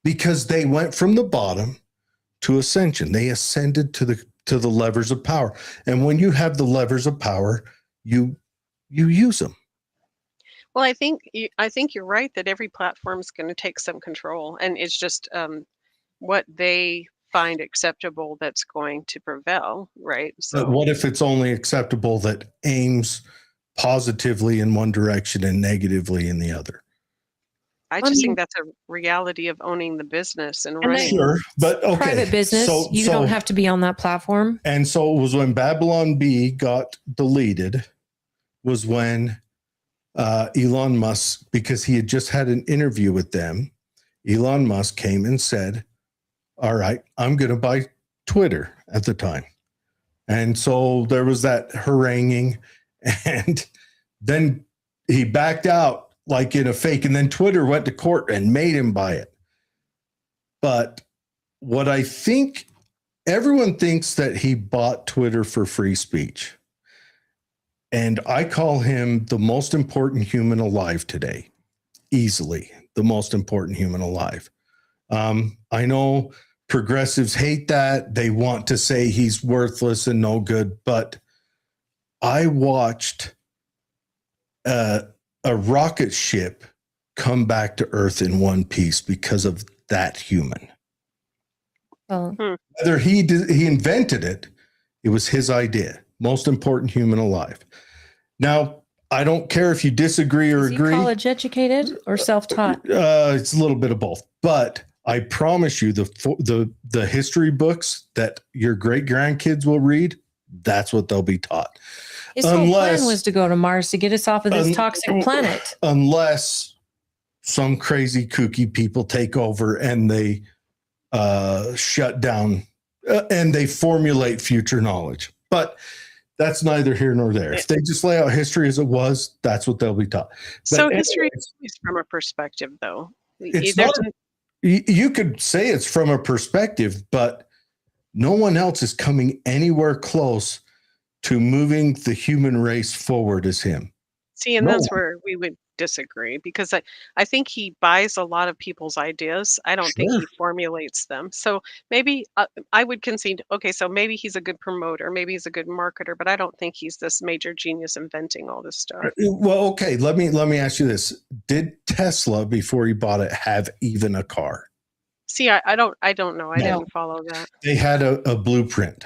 because they went from the bottom to ascension. They ascended to the levers of power. And when you have the levers of power, you use them. Well, I think you're right that every platform is going to take some control, and it's just what they find acceptable that's going to prevail, right? So, but what if it's only acceptable that aims positively in one direction and negatively in the other? I just think that's a reality of owning the business and running. Sure, but okay. Private business, you don't have to be on that platform. And so it was when Babylon Bee got deleted, was when Elon Musk, because he had just had an interview with them, Elon Musk came and said, all right, I'm going to buy Twitter at the time. And so there was that haranguing, and then he backed out like in a fake, and then Twitter went to court and made him buy it. But what I think, everyone thinks that he bought Twitter for free speech. And I call him the most important human alive today. Easily the most important human alive. I know progressives hate that. They want to say he's worthless and no good. But I watched a rocket ship come back to Earth in one piece because of that human. Oh. Whether he invented it, it was his idea. Most important human alive. Now, I don't care if you disagree or agree. College educated or self-taught? It's a little bit of both. But I promise you, the history books that your great grandkids will read, that's what they'll be taught. His whole plan was to go to Mars to get us off of this toxic planet. Unless some crazy kooky people take over and they shut down and they formulate future knowledge. But that's neither here nor there. If they just lay out history as it was, that's what they'll be taught. But so history is from a perspective, though. You could say it's from a perspective, but no one else is coming anywhere close to moving the human race forward as him. See, and that's where we would disagree, because I think he buys a lot of people's ideas. I don't think he formulates them. So maybe I would concede, okay, so maybe he's a good promoter, maybe he's a good marketer, but I don't think he's this major genius inventing all this stuff. Well, okay, let me ask you this. Did Tesla, before he bought it, have even a car? See, I don't know. I didn't follow that. They had a blueprint.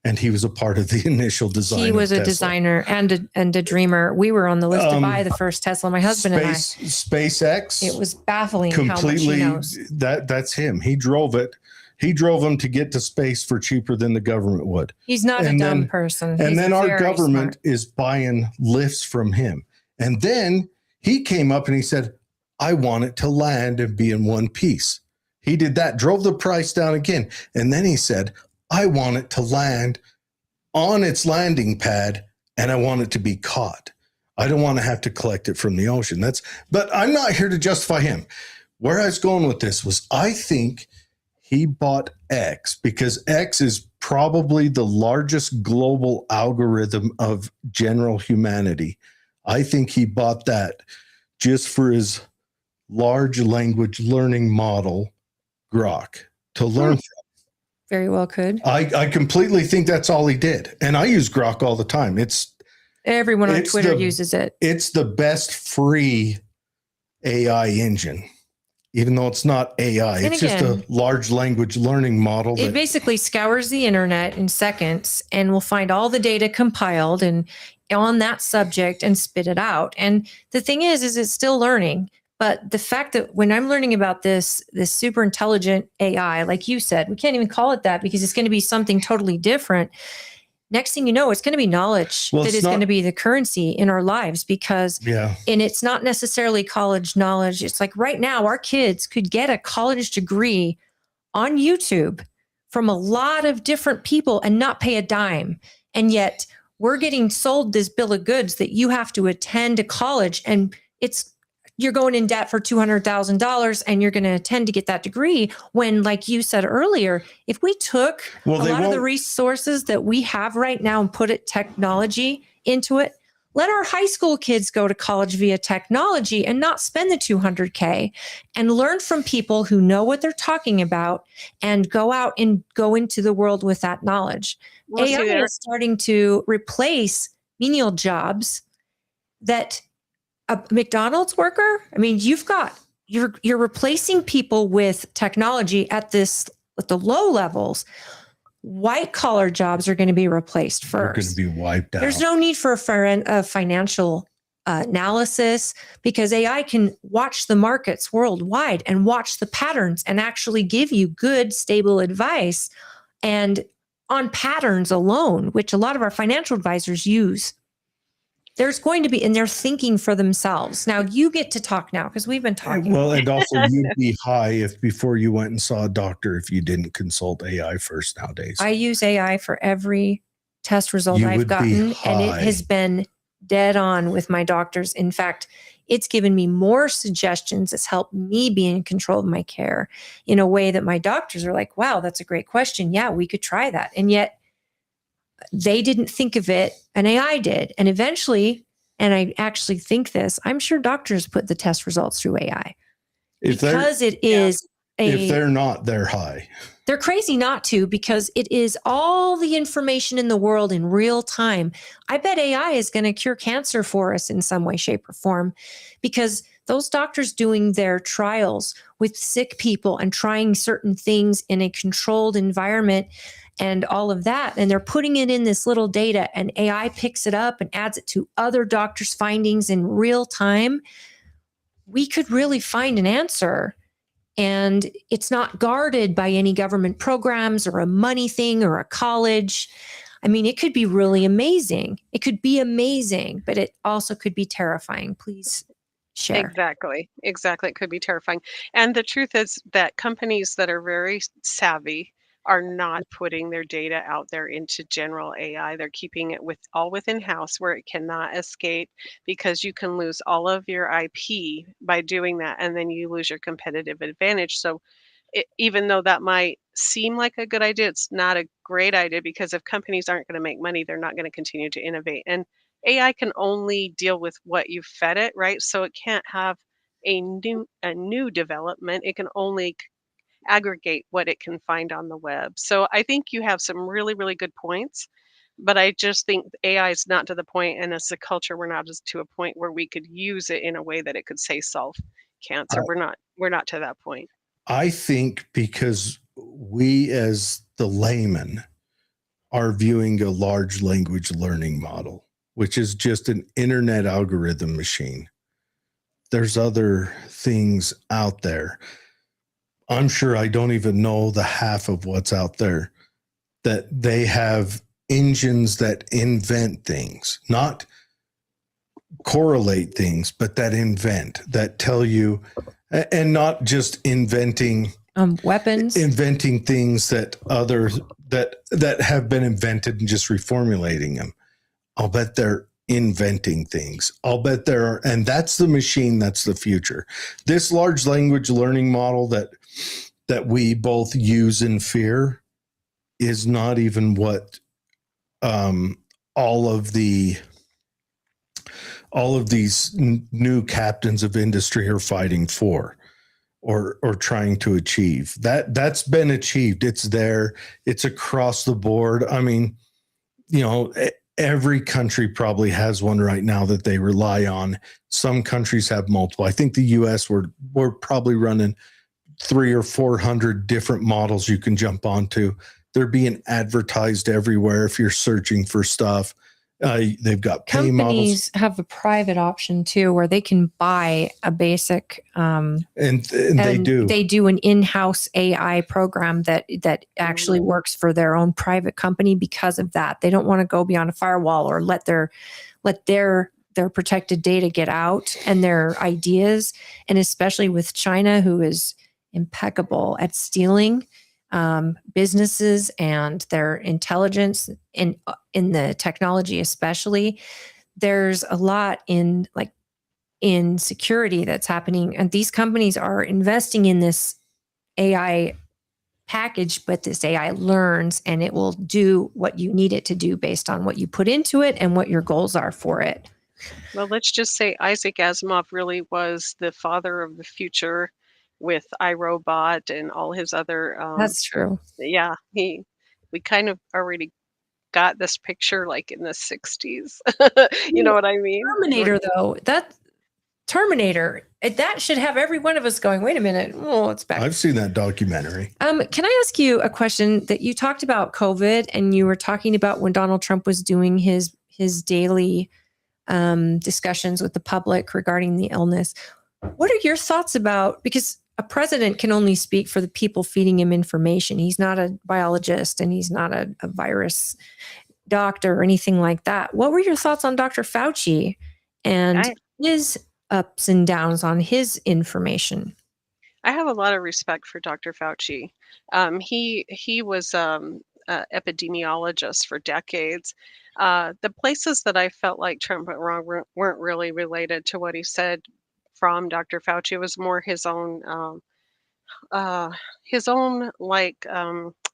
And he was a part of the initial design. He was a designer and a dreamer. We were on the list to buy the first Tesla, my husband and I. SpaceX. It was baffling how much he knows. That's him. He drove it. He drove them to get to space for cheaper than the government would. He's not a dumb person. And then our government is buying lifts from him. And then he came up and he said, I want it to land and be in one piece. He did that, drove the price down again. And then he said, I want it to land on its landing pad, and I want it to be caught. I don't want to have to collect it from the ocean. But I'm not here to justify him. Where I was going with this was, I think he bought X because X is probably the largest global algorithm of general humanity. I think he bought that just for his large language learning model, Grok, to learn from. Very well could. I completely think that's all he did. And I use Grok all the time. Everyone on It's Twitter the- uses it. It's the best free AI engine, even though it's not AI. And It's just a again, large language learning model. It basically scours the internet in seconds and will find all the data compiled and on that subject and spit it out. And the thing is it's still learning. But the fact that when I'm learning about this super intelligent AI, like you said, we can't even call it that because it's going to be something totally different. Next thing you know, it's going to be knowledge that is going to be the currency in our lives because, and it's not necessarily college knowledge. It's like right now, our kids could get a college degree on YouTube from a lot of different people and not pay a dime. And yet we're getting sold this bill of goods that you have to attend a college and you're going in debt for $200,000 and you're going to attend to get that degree. When, like you said earlier, if we took a lot of the resources that we have right now and put technology into it, let our high school kids go to college via technology and not spend the $200K and learn from people who know what they're talking about and go out and go into the world with that knowledge. Well, AI is starting to replace menial jobs that a McDonald's worker. I mean, you're replacing people with technology at the low levels. White collar jobs are going to be replaced first. They're going to be wiped out. There's no need for a financial analysis because AI can watch the markets worldwide and watch the patterns and actually give you good, stable advice and on patterns alone, which a lot of our financial advisors use. There's going to be, and they're thinking for themselves. Now you get to talk now because we've been talking. Well, and also you'd be high if before you went and saw a doctor if you didn't consult AI first nowadays. I use AI for every test result I've gotten, and it has been dead on with my doctors. In fact, it's given me more suggestions. It's helped me be in control of my care in a way that my doctors are like, wow, that's a great question. Yeah, we could try that. And yet they didn't think of it, and AI did. And eventually, and I actually think this, I'm sure doctors put the test results through AI because it is if they're not, they're high. They're crazy not to, because it is all the information in the world in real time. I bet AI is going to cure cancer for us in some way, shape, or form, because those doctors doing their trials with sick people and trying certain things in a controlled environment and all of that, and they're putting it in this little data, and AI picks it up and adds it to other doctors' findings in real time. We could really find an answer. And it's not guarded by any government programs or a money thing or a college. I mean, it could be really amazing. It could be amazing, but it also could be terrifying. Please share. Exactly. It could be terrifying. And the truth is that companies that are very savvy are not putting their data out there into general AI. They're keeping it all within house where it cannot escape, because you can lose all of your IP by doing that, and then you lose your competitive advantage. So even though that might seem like a good idea, it's not a great idea, because if companies aren't going to make money, they're not going to continue to innovate. And AI can only deal with what you fed it, right? So it can't have a new development. It can only aggregate what it can find on the web. So I think you have some really, really good points, but I just think AI is not to the point, and as a culture, we're not just to a point where we could use it in a way that it could say solve cancer. We're not to that point. I think because we as the layman are viewing a large language learning model, which is just an internet algorithm machine. There's other things out there. I'm sure I don't even know the half of what's out there, that they have engines that invent things, not correlate things, but that invent, that tell you, and not just inventing weapons, inventing things that have been invented and just reformulating them. I'll bet they're inventing things. I'll bet there are, and that's the machine, that's the future. This large language learning model that we both use in fear is not even what all of these new captains of industry are fighting for or trying to achieve. That's been achieved. It's there. It's across the board. I mean, every country probably has one right now that they rely on. Some countries have multiple. I think the US, we're probably running 300 or 400 different models you can jump onto. They're being advertised everywhere if you're searching for stuff. They've got pay models. Companies have a private option too, where they can buy a basic, And they do. They do an in-house AI program that actually works for their own private company. Because of that, they don't want to go beyond a firewall or let their protected data get out, and their ideas. And especially with China, who is impeccable at stealing businesses and their intelligence in the technology, especially. There's a lot in security that's happening, and these companies are investing in this AI package, but this AI learns and it will do what you need it to do based on what you put into it and what your goals are for it. Well, let's just say Isaac Asimov really was the father of the future with iRobot and all his other. That's true. Yeah, we kind of already got this picture like in the 60s. You know what I mean? Terminator, though, that should have every one of us going, wait a minute. Oh, it's back. I've seen that documentary. Can I ask you a question? That you talked about COVID, and you were talking about when Donald Trump was doing his daily discussions with the public regarding the illness. What are your thoughts about, because a president can only speak for the people feeding him information. He's not a biologist, and he's not a virus doctor or anything like that. What were your thoughts on Dr. Fauci and his ups and downs on his information? I have a lot of respect for Dr. Fauci. He was epidemiologist for decades. The places that I felt like Trump went wrong weren't really related to what he said from Dr. Fauci. It was more his own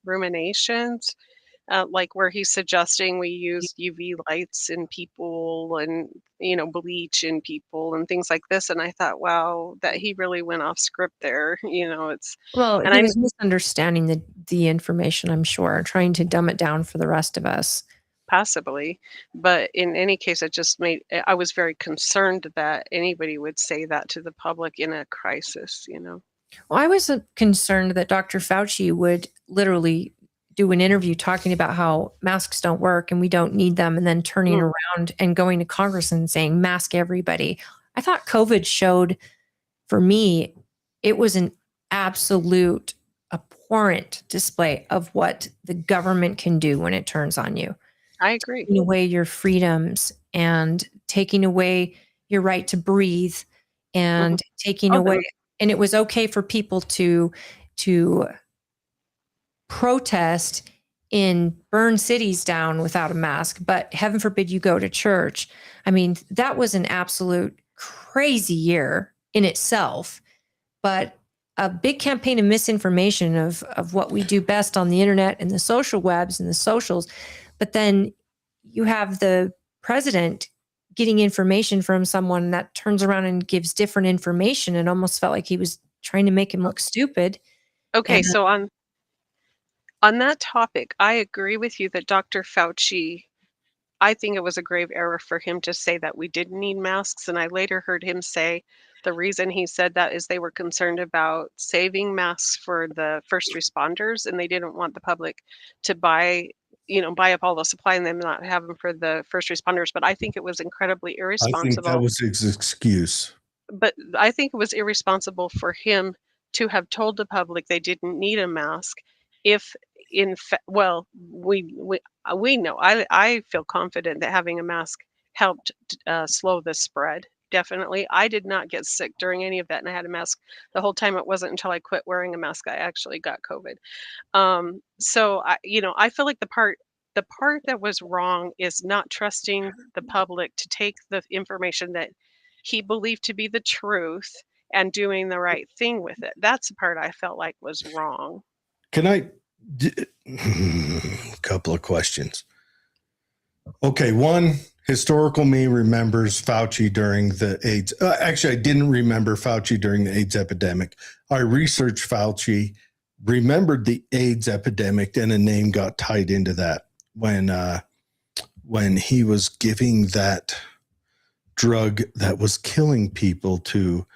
ruminations, like where he's suggesting we use UV lights in people and bleach in people and things like this. And I thought, wow, that he really went off script there. It's well, and he was misunderstanding the information, I'm sure, trying to dumb it down for the rest of us. Possibly, but in any case, I was very concerned that anybody would say that to the public in a crisis. Well, I was concerned that Dr. Fauci would literally do an interview talking about how masks don't work and we don't need them, and then turning around and going to Congress and saying, mask everybody. I thought COVID showed, for me, it was an absolute abhorrent display of what the government can do when it turns on you. I agree. Taking away your freedoms and taking away your right to breathe and taking away, and it was okay for people to protest and burn cities down without a mask, but heaven forbid you go to church. I mean, that was an absolute crazy year in itself, but a big campaign of misinformation of what we do best on the internet and the social webs and the socials. But then you have the president getting information from someone that turns around and gives different information, and almost felt like he was trying to make him look stupid. Okay, so on that topic, I agree with you that Dr. Fauci, I think it was a grave error for him to say that we didn't need masks. And I later heard him say the reason he said that is they were concerned about saving masks for the first responders, and they didn't want the public to buy up all the supply and then not have them for the first responders. But I think it was incredibly irresponsible. I think that was his excuse. But I think it was irresponsible for him to have told the public they didn't need a mask if in fact, well, we know, I feel confident that having a mask helped slow the spread. Definitely. I did not get sick during any of that, and I had a mask the whole time. It wasn't until I quit wearing a mask I actually got COVID. So I feel like the part that was wrong is not trusting the public to take the information that he believed to be the truth and doing the right thing with it. That's the part I felt like was wrong. Can I? A couple of questions. Okay, one, historical me remembers Fauci during the AIDS. Actually, I didn't remember Fauci during the AIDS epidemic. I researched Fauci, remembered the AIDS epidemic, and a name got tied into that when when he was giving that drug that was killing people to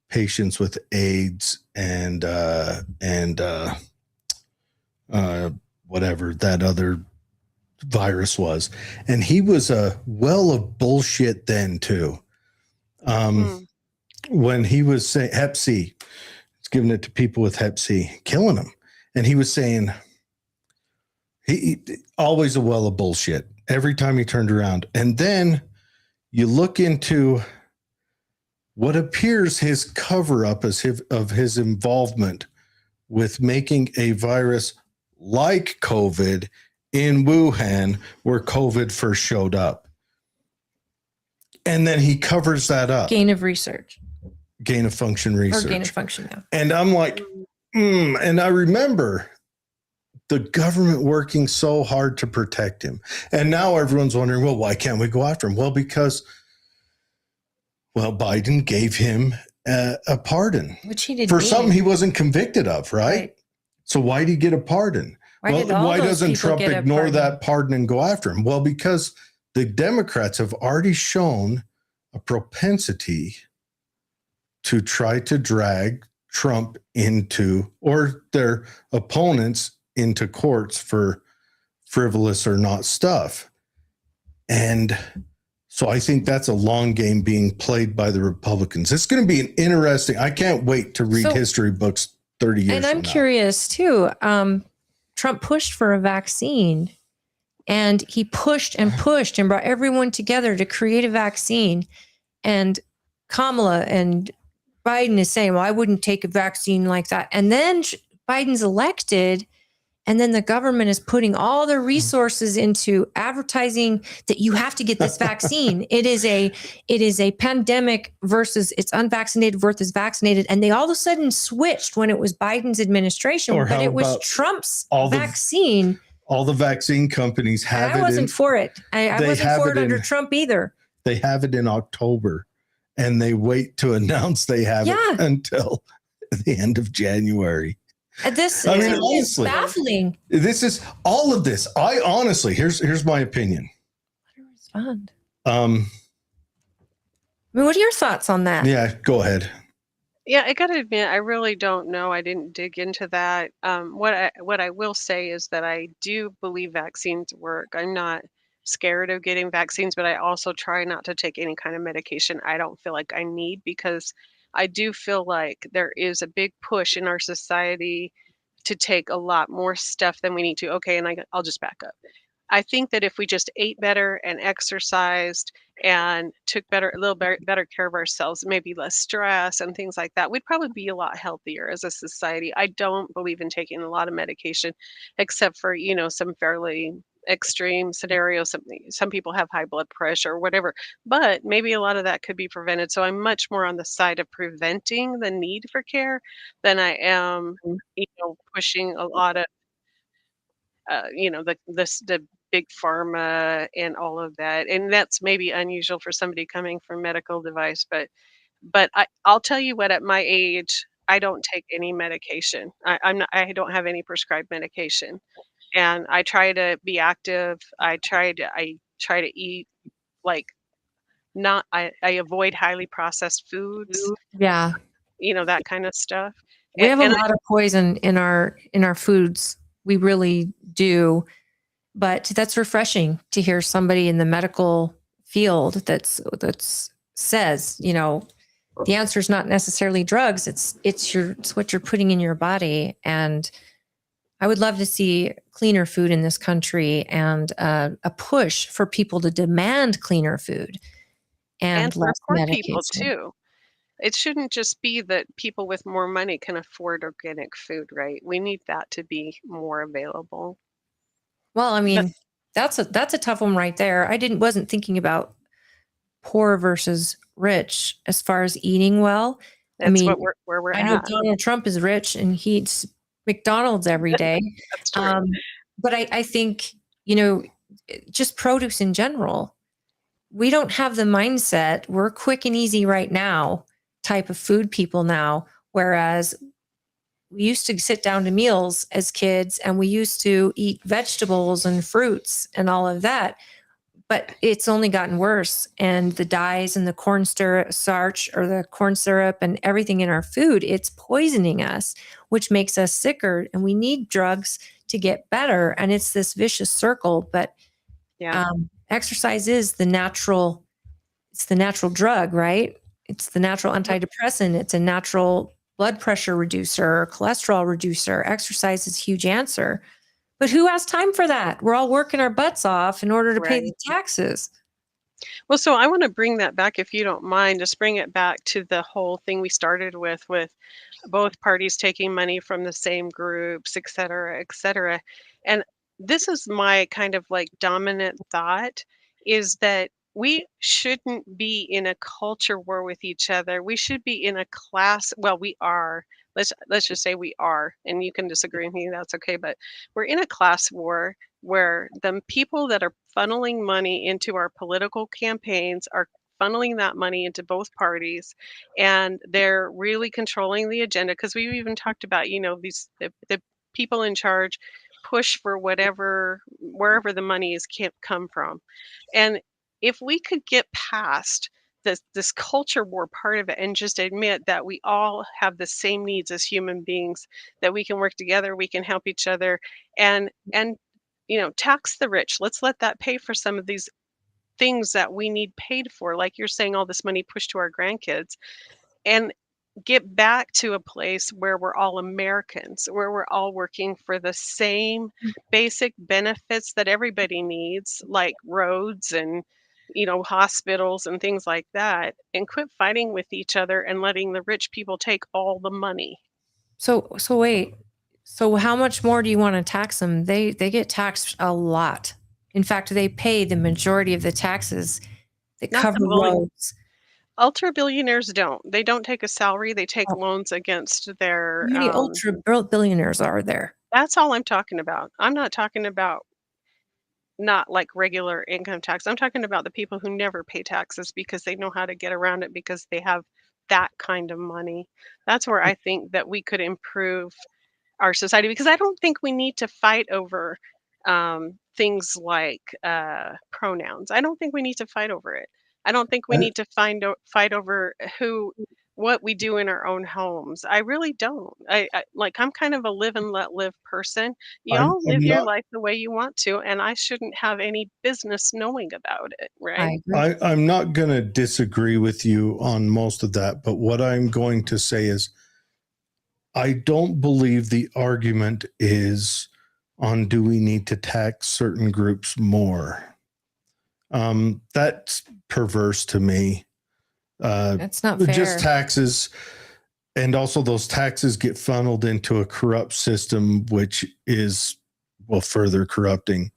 patients with AIDS and whatever that other virus was. And he was a well of bullshit then too. When he was saying Hep C, he's giving it to people with Hep C, killing them. And he was saying he always a well of bullshit every time he turned around. And then you look into what appears his cover up of his involvement with making a virus like COVID in Wuhan, where COVID first showed up. And then he covers that up. Gain of research. Gain of function research. Or gain of function, yeah. And I'm like, and I remember the government working so hard to protect him. And now everyone's wondering, well, why can't we go after him? Well, because, Biden gave him a pardon. Which he did for something he wasn't convicted of, right? So why did he get a pardon? Why doesn't Trump ignore that pardon and go after him? Well, because the Democrats have already shown a propensity to try to drag Trump into, or their opponents into, courts for frivolous or not stuff. And so I think that's a long game being played by the Republicans. It's going to be an interesting, I can't wait to read history books 30 years And I'm curious too. Trump pushed for a vaccine, and he pushed and brought everyone together to create a vaccine. And Kamala and Biden is saying, well, I wouldn't take a vaccine like that. And then Biden's elected, and then the government is putting all their resources into advertising that you have to get this vaccine. It is a pandemic versus it's unvaccinated versus vaccinated. And they all of a sudden switched when it was Biden's administration, but it was Trump's vaccine. All the vaccine companies have it. I wasn't for it. I wasn't for it under Trump either. They have it in October, and they wait to announce they have it until the end of January. This is baffling. This is all of this. I honestly, here's my opinion. Respond. What are your thoughts on that? Yeah, go ahead. Yeah, I got to admit, I really don't know. I didn't dig into that. What I will say is that I do believe vaccines work. I'm not scared of getting vaccines, but I also try not to take any kind of medication I don't feel like I need, because I do feel like there is a big push in our society to take a lot more stuff than we need to. Okay, and I'll just back up. I think that if we just ate better and exercised and took a little better care of ourselves, maybe less stress and things like that, we'd probably be a lot healthier as a society. I don't believe in taking a lot of medication, except for, some fairly extreme scenarios. Some people have high blood pressure or whatever, but maybe a lot of that could be prevented. So I'm much more on the side of preventing the need for care than I am, pushing a lot of, the big pharma and all of that. And that's maybe unusual for somebody coming from medical device, but I'll tell you what, at my age, I don't take any medication. I don't have any prescribed medication. And I try to be active. I try to eat like I avoid highly processed foods. Yeah. That kind of stuff. We have a lot of poison in our foods. We really do. But that's refreshing to hear somebody in the medical field that's says, the answer is not necessarily drugs. It's what you're putting in your body. And I would love to see cleaner food in this country, and a push for people to demand cleaner food and less medication. People too. It shouldn't just be that people with more money can afford organic food, right? We need that to be more available. Well, I mean, that's a tough one right there. Wasn't thinking about poor versus rich as far as eating well. That's where we're at. I know Donald Trump is rich and he eats McDonald's every day. That's true. But I think, just produce in general, we don't have the mindset, we're quick and easy right now type of food people now, whereas we used to sit down to meals as kids and we used to eat vegetables and fruits and all of that. but it's only gotten worse. And the dyes and the corn starch or the corn syrup and everything in our food, it's poisoning us, which makes us sicker. And we need drugs to get better. And it's this vicious circle. But Yeah. exercise is it's the natural drug, right? It's the natural antidepressant. It's a natural blood pressure reducer, cholesterol reducer. Exercise is a huge answer. But who has time for that? We're all working our butts off in order to pay the Right. taxes. Well, so I want to bring that back, if you don't mind, just bring it back to the whole thing we started with both parties taking money from the same groups, et cetera, et cetera. And this is my kind of like dominant thought is that we shouldn't be in a culture war with each other. We should be in a class. Well, we are. Let's just say we are, and you can disagree with me. That's okay. But we're in a class war where the people that are funneling money into our political campaigns are funneling that money into both parties, and they're really controlling the agenda because we even talked about, these the people in charge push for wherever the money is can't come from. And if we could get past this culture war part of it and just admit that we all have the same needs as human beings, that we can work together, we can help each other, and tax the rich. Let's let that pay for some of these things that we need paid for, like you're saying, all this money pushed to our grandkids, and get back to a place where we're all Americans, where we're all working for the same basic benefits that everybody needs, like roads and hospitals and things like that, and quit fighting with each other and letting the rich people take all the money. So wait. So how much more do you want to tax them? They get taxed a lot. In fact, they pay the majority of the taxes that Not cover the well, roads. ultra billionaires don't. They don't take a salary. They take How loans against their. many ultra billionaires are there? That's all I'm talking about. I'm not talking about not like regular income tax. I'm talking about the people who never pay taxes because they know how to get around it because they have that kind of money. That's where I think that we could improve our society, because I don't think we need to fight over things like pronouns. I don't think we need to fight over it. I don't think we I, need to fight over what we do in our own homes. I really don't. I'm kind of a live and let live person. Y'all live I'm your not. life the way you want to, and I shouldn't have any business knowing about it, right? I agree. I'm not going to disagree with you on most of that, but what I'm going to say is I don't believe the argument is on do we need to tax certain groups more. That's perverse to me. That's not fair. Just taxes, and also those taxes get funneled into a corrupt system, which is further corrupting.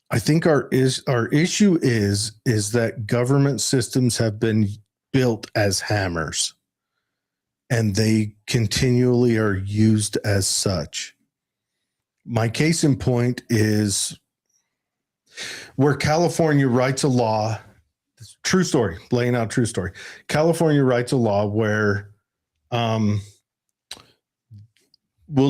I think our issue is that government systems have been built as hammers, and they continually are used as such. My case in point is where California writes a law. True story, laying out true story. California writes a law where we'll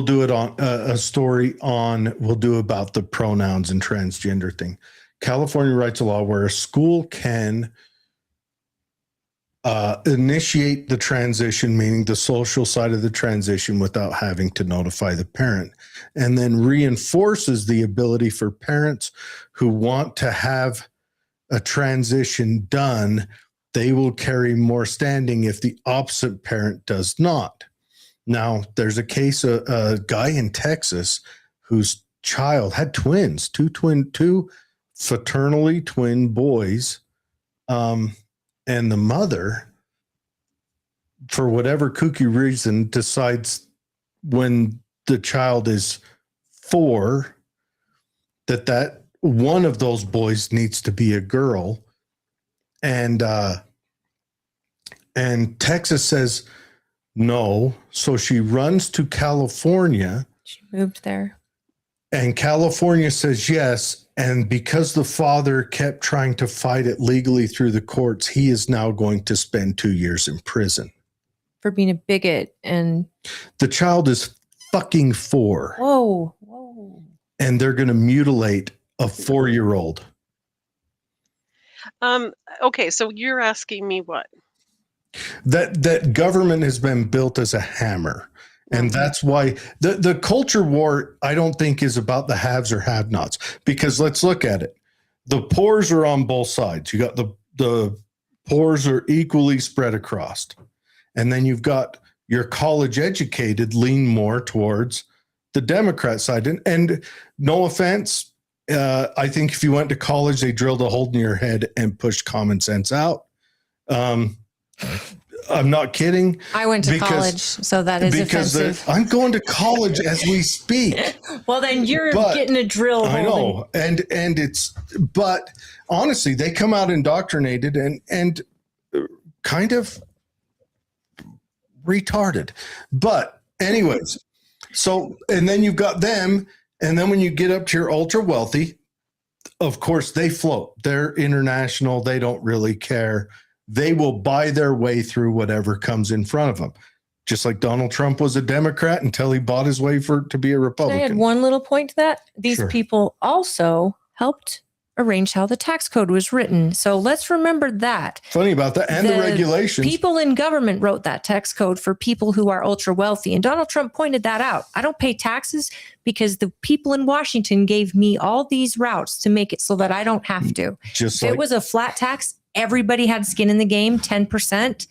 do it on a story on, we'll do about the pronouns and transgender thing. California writes a law where a school can initiate the transition, meaning the social side of the transition, without having to notify the parent, and then reinforces the ability for parents who want to have a transition done. They will carry more two if the opposite parent does not. Now, there's a case, a guy in Texas whose child had twins, two fraternally twin boys. And the mother, for whatever kooky reason, decides when the child is 4 that one of those boys needs to be a girl. And Texas says no. So she runs to California. She moved there. And California says yes. And because the father kept trying to fight it legally through the courts, he is now going to spend 2 years in prison For being a bigot. And the child is fucking 4. whoa. And they're going to mutilate a 4-year-old. Um, okay, so you're asking me what? That government has been built as a hammer. And that's why the culture war, I don't think, is about the haves or have-nots. Because let's look at it. The pores are on both sides. You got the pores are equally spread across. And then you've got your college educated lean more towards the Democrat side. And no offense, I think if you went to college, they drilled a hole in your head and pushed common sense out. I'm not kidding. I went to college, so that is offensive. I'm going to college as we speak. Well, then you're getting a drill. I know, and it's, but honestly, they come out indoctrinated and kind of retarded. But anyways, so, and then you've got them, and then when you get up to your ultra wealthy, of course they float. They're international. They don't really care. They will buy their way through whatever comes in front of them. Just like Donald Trump was a Democrat until he bought his way to be a Republican. I had one little point to that. These people also helped arrange how the tax code was written. So let's remember that. Funny about that. And the regulations. People in government wrote that tax code for people who are ultra wealthy. And Donald Trump pointed that out. I don't pay taxes because the people in Washington gave me all these routes to make it so that I don't have to. If it was a flat tax, everybody had skin in the game, 10%,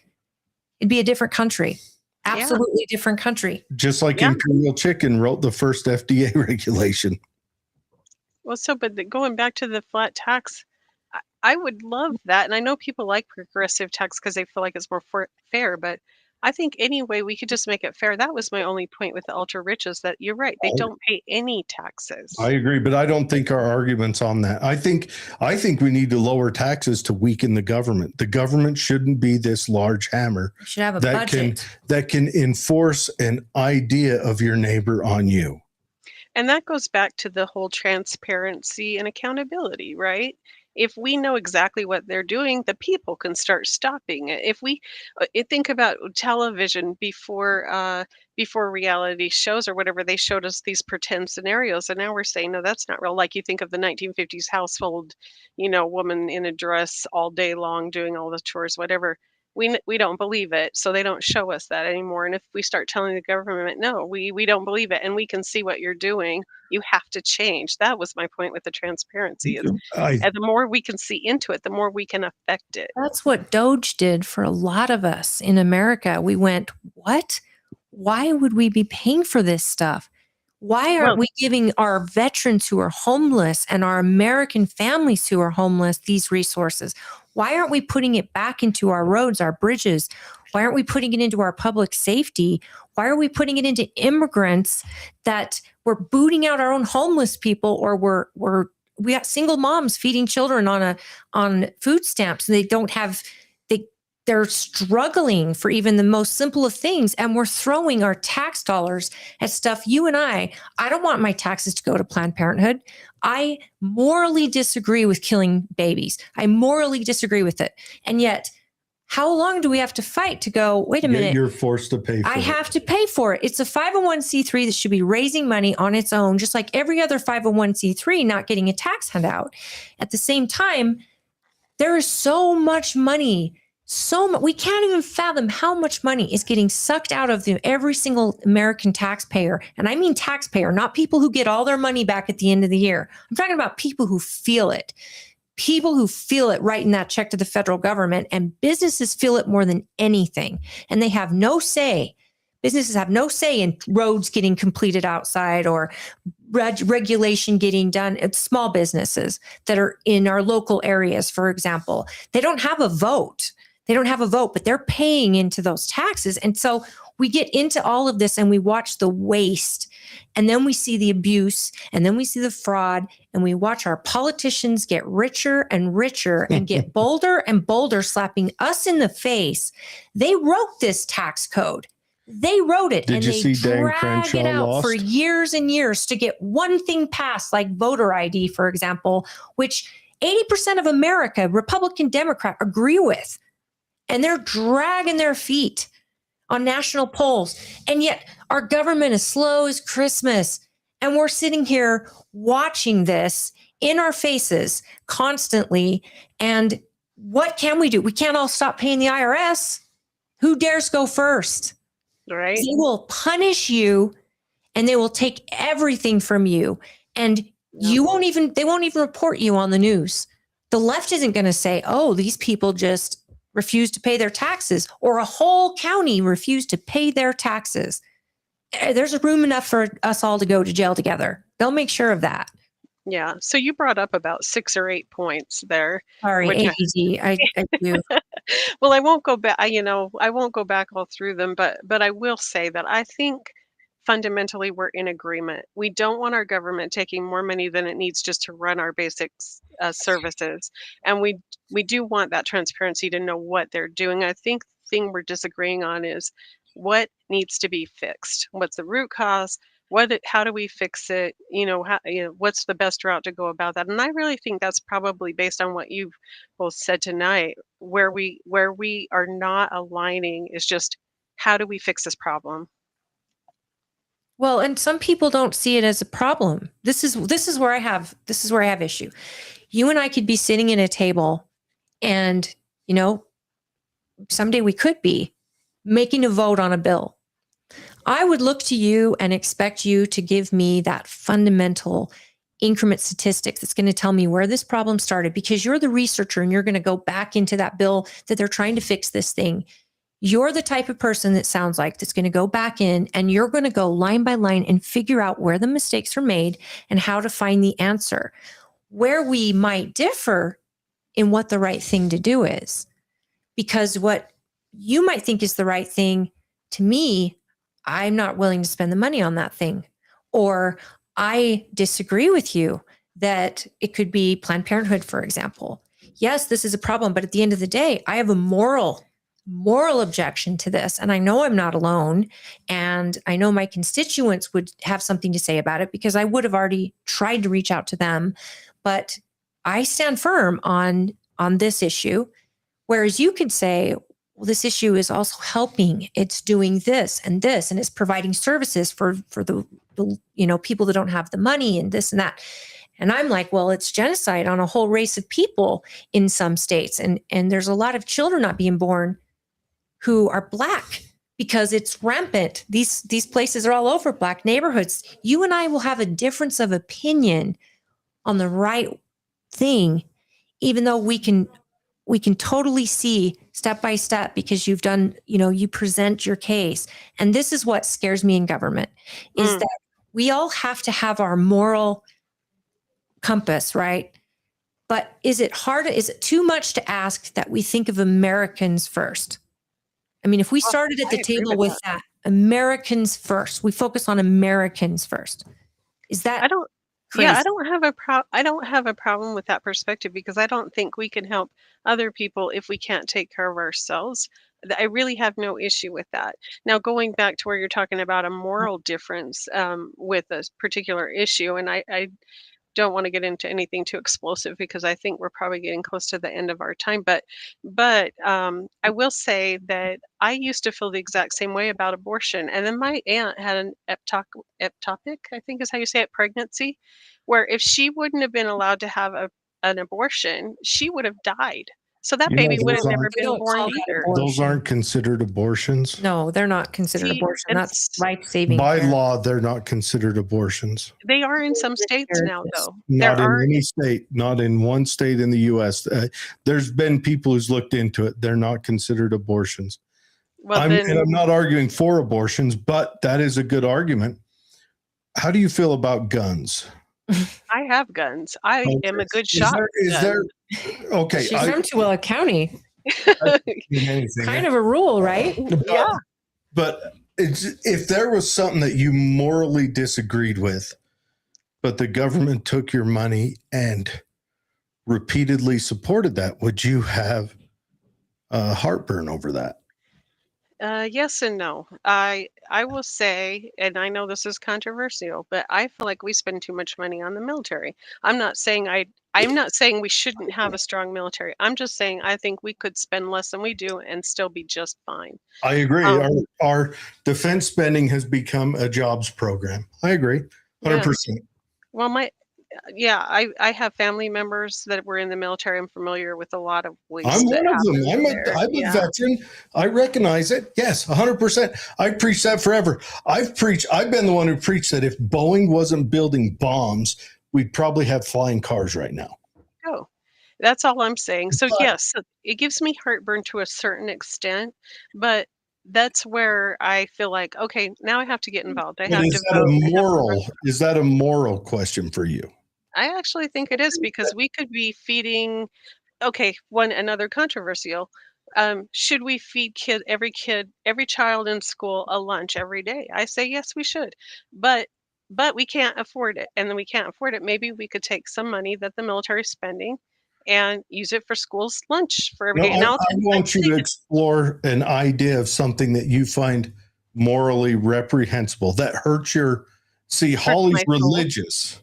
it'd be a different country. Absolutely different country. Just like Imperial Chicken wrote the first FDA regulation. Well, but going back to the flat tax, I would love that. And I know people like progressive tax because they feel like it's more fair, but I think anyway, we could just make it fair. That was my only point with the ultra rich is that you're right. They don't pay any taxes. I agree, but I don't think our argument's on that. I think we need to lower taxes to weaken the government. The government shouldn't be this large hammer. You should have a budget that can enforce an idea of your neighbor on you. And that goes back to the whole transparency and accountability, right? If we know exactly what they're doing, the people can start stopping it. If we think about television before reality shows or whatever, they showed us these pretend scenarios, and now we're saying, no, that's not real. Like you think of the 1950s household, woman in a dress all day long doing all the chores, whatever. We don't believe it, so they don't show us that anymore. And if we start telling the government, no, we don't believe it, and we can see what you're doing, you have to change. That was my point with the transparency. And the more we can see into it, the more we can affect it. That's what Doge did for a lot of us in America. We went, what? Why would we be paying for this stuff? Why aren't we giving our veterans who are homeless and our American families who are homeless these resources? Why aren't we putting it back into our roads, our bridges? Why aren't we putting it into our public safety? Why are we putting it into immigrants that we're booting out our own homeless people, or we got single moms feeding children on food stamps and they don't have they're struggling for even the most simple of things. And we're throwing our tax dollars at stuff. You and I don't want my taxes to go to Planned Parenthood. I morally disagree with killing babies. I morally disagree with it. And yet, how long do we have to fight to go, wait a minute. You're forced to pay for it. I have to pay for it. It's a 501c3 that should be raising money on its own, just like every other 501c3 not getting a tax handout. At the same time, there is so much money. We can't even fathom how much money is getting sucked out of every single American taxpayer. And I mean taxpayer, not people who get all their money back at the end of the year. I'm talking about people who feel it. People who feel it writing that check to the federal government, and businesses feel it more than anything. And they have no say. Businesses have no say in roads getting completed outside or regulation getting done. It's small businesses that are in our local areas, for example. They don't have a vote. But they're paying into those taxes. And so we get into all of this and we watch the waste, and then we see the abuse, and then we see the fraud, and we watch our politicians get richer and richer and get bolder and bolder, slapping us in the face. They wrote this tax code. They wrote it. Did and you they see Dan drag Crenshaw it out lost? for years and years to get one thing passed, like voter ID, for example, which 80% of America, Republican, Democrat, agree with. And they're dragging their feet on national polls. And yet our government is slow as Christmas. And we're sitting here watching this in our faces constantly. And what can we do? We can't all stop paying the IRS. Who dares go first? Right. They will punish you and they will take everything from you. And they won't even report you on the news. The left isn't going to say, oh, these people just refused to pay their taxes, or a whole county refused to pay their taxes. There's room enough for us all to go to jail together. They'll make sure of that. Yeah. So you brought up about 6 or 8 points there. Sorry, ADD. I do. Well, I won't go back. I won't go back all through them, but I will say that I think fundamentally we're in agreement. We don't want our government taking more money than it needs just to run our basic services, and we do want that transparency to know what they're doing. I think the thing we're disagreeing on is what needs to be fixed. What's the root cause? How do we fix it? What's the best route to go about that? And I really think that's probably based on what you've both said tonight. Where we are not aligning is just how do we fix this problem? Well, and some people don't see it as a problem. This is where I have issue. You and I could be sitting at a table and, someday we could be making a vote on a bill. I would look to you and expect you to give me that fundamental increment statistics that's going to tell me where this problem started, because you're the researcher and you're going to go back into that bill that they're trying to fix this thing. You're the type of person that sounds like that's going to go back in and you're going to go line by line and figure out where the mistakes were made and how to find the answer. Where we might differ in what the right thing to do is, because what you might think is the right thing, to me, I'm not willing to spend the money on that thing. Or I disagree with you that it could be Planned Parenthood, for example. Yes, this is a problem, but at the end of the day, I have a moral objection to this. And I know I'm not alone. And I know my constituents would have something to say about it, because I would have already tried to reach out to them. But I stand firm on this issue. Whereas you could say, well, this issue is also helping. It's doing this, and it's providing services for the people that don't have the money and this and that. And I'm like, well, it's genocide on a whole race of people in some states. And there's a lot of children not being born who are Black because it's rampant. These places are all over, Black neighborhoods. You and I will have a difference of opinion on the right thing, even though we can totally see step by step, because you've done, you present your case. And this is what scares me in government, is that we all have to have our moral compass, right? But is it too much to ask that we think of Americans first? I mean, if we started at the table with that, Americans first, we focus on Americans first. Is that crazy? Yeah, I don't have a problem with that perspective, because I don't think we can help other people if we can't take care of ourselves. I really have no issue with that. Now, going back to where you're talking about a moral difference with a particular issue, and I don't want to get into anything too explosive, because I think we're probably getting close to the end of our time. But I will say that I used to feel the exact same way about abortion. And then my aunt had an ectopic, I think is how you say it, pregnancy, where if she wouldn't have been allowed to have an abortion, she would have died. So that baby would have never been born either. Those aren't considered abortions. No, they're not considered abortion. That's life-saving By care. law, they're not considered abortions. They are in some states now, though. Not in any state, not in one state in the U.S. There's been people who's looked into it. They're not considered abortions. Well, and I'm not arguing for abortions, but that is a good argument. How do you feel about guns? I have guns. I am a good shot. Okay. She's from Tooele County. Kind of a rule, right? Yeah. But if there was something that you morally disagreed with, but the government took your money and repeatedly supported that, would you have heartburn over that? Yes and no. I will say, and I know this is controversial, but I feel like we spend too much money on the military. I'm not saying we shouldn't have a strong military. I'm just saying I think we could spend less than we do and still be just fine. I agree. Our defense spending has become a jobs program. I agree, 100%. Well, Yeah, I have family members that were in the military. I'm familiar with a lot of I'm waste that one of them. happens there. I'm a Yeah. veteran. I recognize it. Yes, 100%. I preach that forever. I've been the one who preached that if Boeing wasn't building bombs, we'd probably have flying cars right now. Oh, that's all I'm saying. So But, yes, so it gives me heartburn to a certain extent, but that's where I feel like, okay, now I have to get involved. I but have to vote. I have to run. is that a moral question for you? I actually think it is because we could be feeding. Okay, one another controversial. Should we feed every child in school a lunch every day? I say yes, we should, but we can't afford it, and then we can't afford it. Maybe we could take some money that the military is spending and use it for school's lunch for every No, day. And I I want you think to it's explore an idea of something that you find morally reprehensible that hurts your. See, hurts Holly's my soul. religious.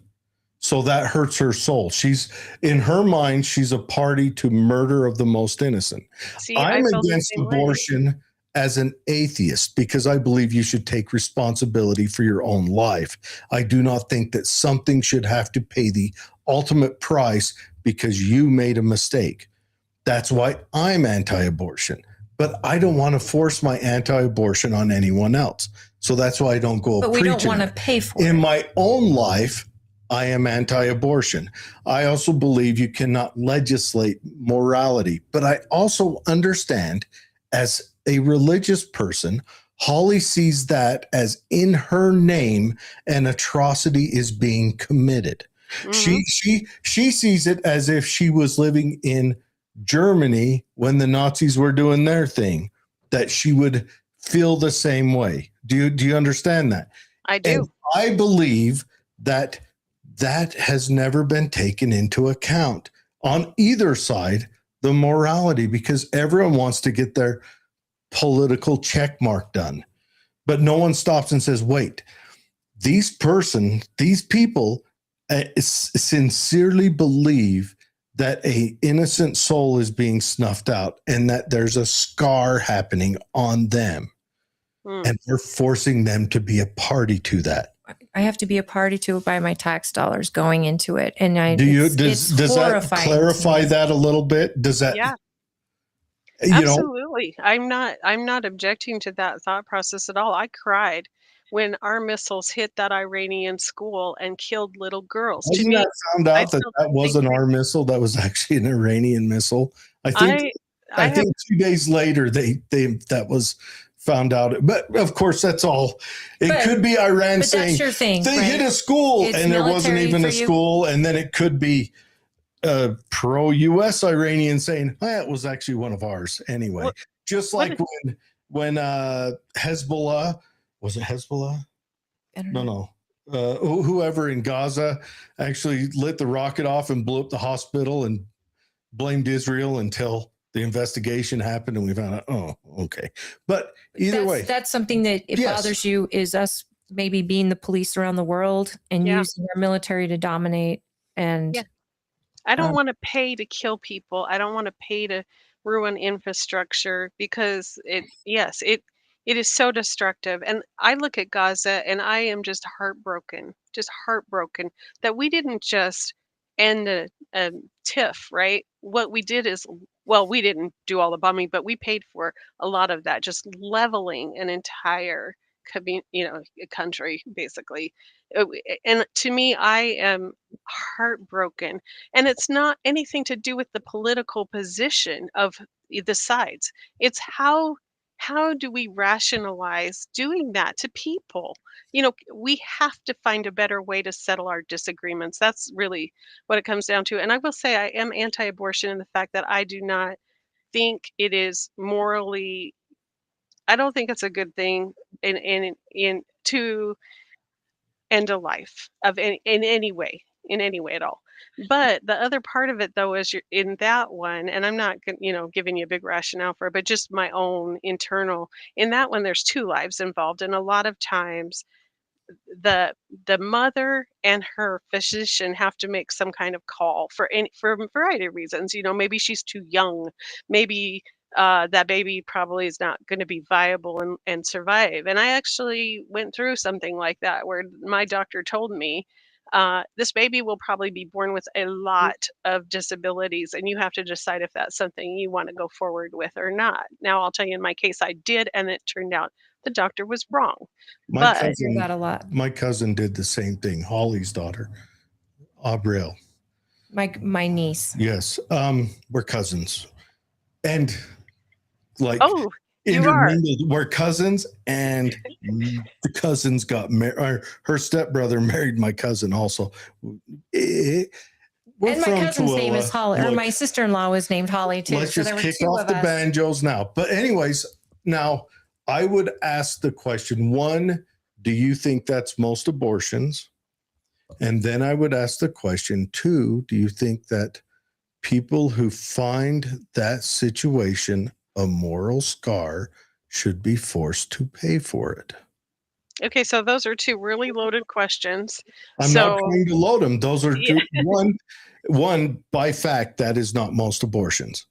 So that hurts her soul. She's in her mind, she's a party to murder of the most innocent. See, I I'm feel the against same way. abortion as an atheist because I believe you should take responsibility for your own life. I do not think that something should have to pay the ultimate price because you made a mistake. That's why I'm anti abortion. But I don't want to force my anti abortion on anyone else. So that's why I don't go But we don't preaching want to it. pay for In it. my own life, I am anti abortion. I also believe you cannot legislate morality, but I also understand as a religious person, Holly sees that as in her name, an atrocity is being committed. Hmm. She sees it as if she was living in Germany when the Nazis were doing their thing, that she would feel the same way. Do you understand that? I And do. I believe that that has never been taken into account on either side, the morality, because everyone wants to get their political check mark done. But no one stops and says, wait, these people sincerely believe that a innocent soul is being snuffed out and that there's a scar happening on them. Mm. And we're forcing them to be a party to that. I have to be a party to it by my tax dollars going into it. And Does that horrifying to clarify me. that a little bit? Does that, Yeah. you know, Absolutely. I'm not objecting to that thought process at all. I cried when our missiles hit that Iranian school and killed little girls. To wasn't me, that found I out that felt that the same wasn't thing. our missile? That was actually an Iranian missile. I think, I I I have think 2 days later that was found out. But of course, that's all. It could be Iran But that's saying your thing, they right? hit a school It's and there wasn't military even for a you. school, and then it could be pro-U.S. Iranian saying it was actually one of ours anyway. what Just what like when Hezbollah, was it Hezbollah? I don't No, know. no. Whoever in Gaza actually lit the rocket off and blew up the hospital and blamed Israel until the investigation happened and we found out, oh, okay. But either way, That's something that it yes. bothers you is us maybe being the police around the world and Yeah. using our military to dominate. And Yeah. I don't um, want to pay to kill people. I don't want to pay to ruin infrastructure because it is so destructive. And I look at Gaza and I am just heartbroken that we didn't just end a tiff, right? What we did is, well, we didn't do all the bombing, but we paid for a lot of that, just leveling an entire country basically. And to me, I am heartbroken, and it's not anything to do with the political position of the sides. It's how do we rationalize doing that to people? We have to find a better way to settle our disagreements. That's really what it comes down to. And I will say I am anti-abortion in the fact that I do not think it is morally. I don't think it's a good thing in to end a life of in any way at all. But the other part of it though is you're in that one, and I'm not giving you a big rationale for it, but just my own internal. In that one, there's two lives involved, and a lot of times the the mother and her physician have to make some kind of call for a variety of reasons. Maybe she's too young, maybe that baby probably is not going to be viable and survive. And I actually went through something like that where my doctor told me, this baby will probably be born with a lot of disabilities, and you have to decide if that's something you want to go forward with or not. Now, I'll tell you, in my case, I did, and it turned out the doctor was wrong. My But I hear that a lot. my cousin did the same thing. Holly's daughter, Abrielle. My niece. Yes. We're cousins. And like oh, you are. intermingled, we're cousins, and the cousins got married. Her stepbrother married my cousin also. We're And my from cousin's name Tooele. is Holly, or Look, my sister-in-law was named Holly too. let's So just there were kick two off of the us. banjos now. But anyways, now I would ask the question, one, do you think that's most abortions? And then I would ask the question, two, do you think that people who find that situation a moral scar should be forced to pay for it? Okay, so those are two really loaded questions. I'm not So, trying to load them. Those are yeah. one by fact, that is not most abortions.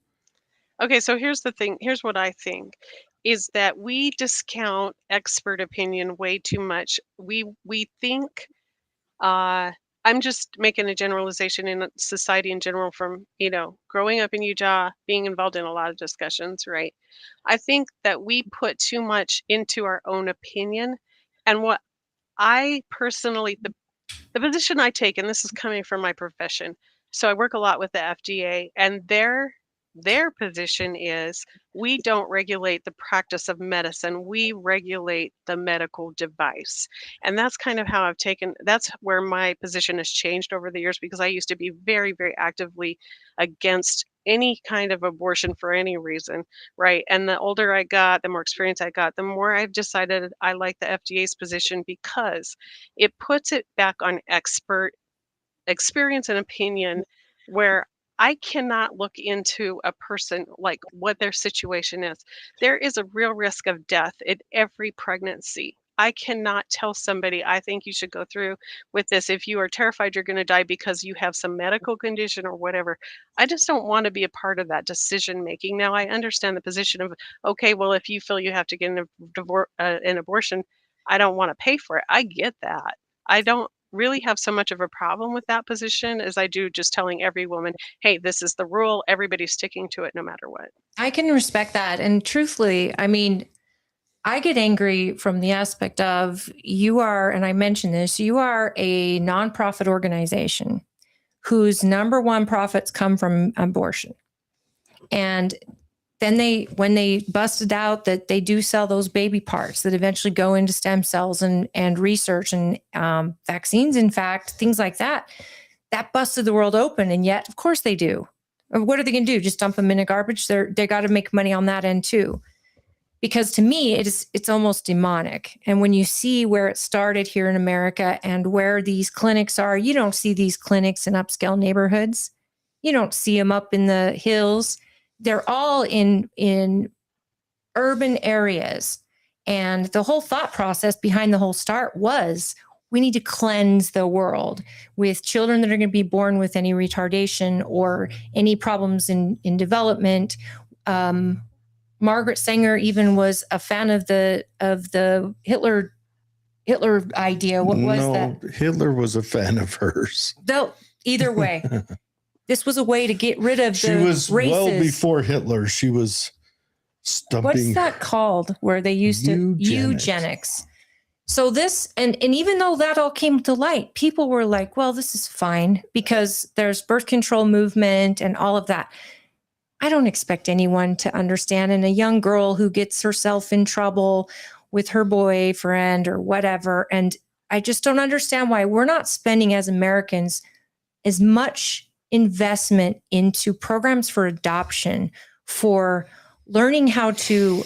Okay, so here's the thing. Here's what I think is that we discount expert opinion way too much. We think I'm just making a generalization in society in general from, growing up in Utah, being involved in a lot of discussions, right? I think that we put too much into our own opinion. And what I personally, the position I take, and this is coming from my profession, so I work a lot with the FDA, and their position is we don't regulate the practice of medicine, we regulate the medical device. And that's kind of how that's where my position has changed over the years, because I used to be very, very actively against any kind of abortion for any reason, right? And the older I got, the more experience I got, the more I've decided I like the FDA's position, because it puts it back on expert experience and opinion, where I cannot look into a person, like what their situation is. There is a real risk of death in every pregnancy. I cannot tell somebody, I think you should go through with this if you are terrified you're going to die because you have some medical condition or whatever. I just don't want to be a part of that decision making. Now, I understand the position of, okay, well, if you feel you have to get an abortion, I don't want to pay for it. I get that. I don't really have so much of a problem with that position as I do just telling every woman, hey, this is the rule. Everybody's sticking to it no matter what. I can respect that. And truthfully, I mean, I get angry from the aspect of you are, and I mentioned this, you are a nonprofit organization whose number one profits come from abortion. And then when they busted out that they do sell those baby parts that eventually go into stem cells and research and vaccines, in fact, things like that, that busted the world open. And yet, of course they do. What are they going to do? Just dump them in a garbage? They got to make money on that end too. Because to me, it's almost demonic. And when you see where it started here in America and where these clinics are, you don't see these clinics in upscale neighborhoods. You don't see them up in the hills. They're all in urban areas. And the whole thought process behind the whole start was we need to cleanse the world with children that are going to be born with any retardation or any problems in development. Margaret Sanger even was a fan of the Hitler idea. What was that? Hitler was a fan of hers. Though either way, this was a way to get rid of She the was races. well before Hitler. She was stumping. What's that called? Where they used to eugenics. So this, and even though that all came to light, people were like, well, this is fine because there's birth control movement and all of that. I don't expect anyone to understand. And a young girl who gets herself in trouble with her boyfriend or whatever. And I just don't understand why we're not spending as Americans as much investment into programs for adoption, for learning how to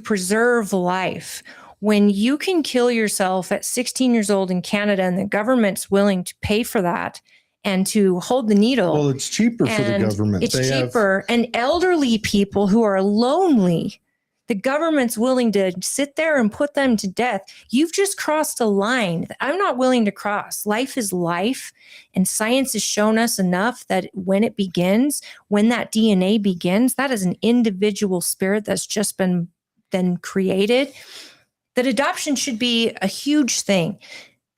preserve life. When you can kill yourself at 16 years old in Canada and the government's willing to pay for that and to hold the needle. Well, it's cheaper for the government. It's cheaper. And elderly people who are lonely, the government's willing to sit there and put them to death. You've just crossed a line that I'm not willing to cross. Life is life. And science has shown us enough that when it begins, when that DNA begins, that is an individual spirit that's just been created, that adoption should be a huge thing.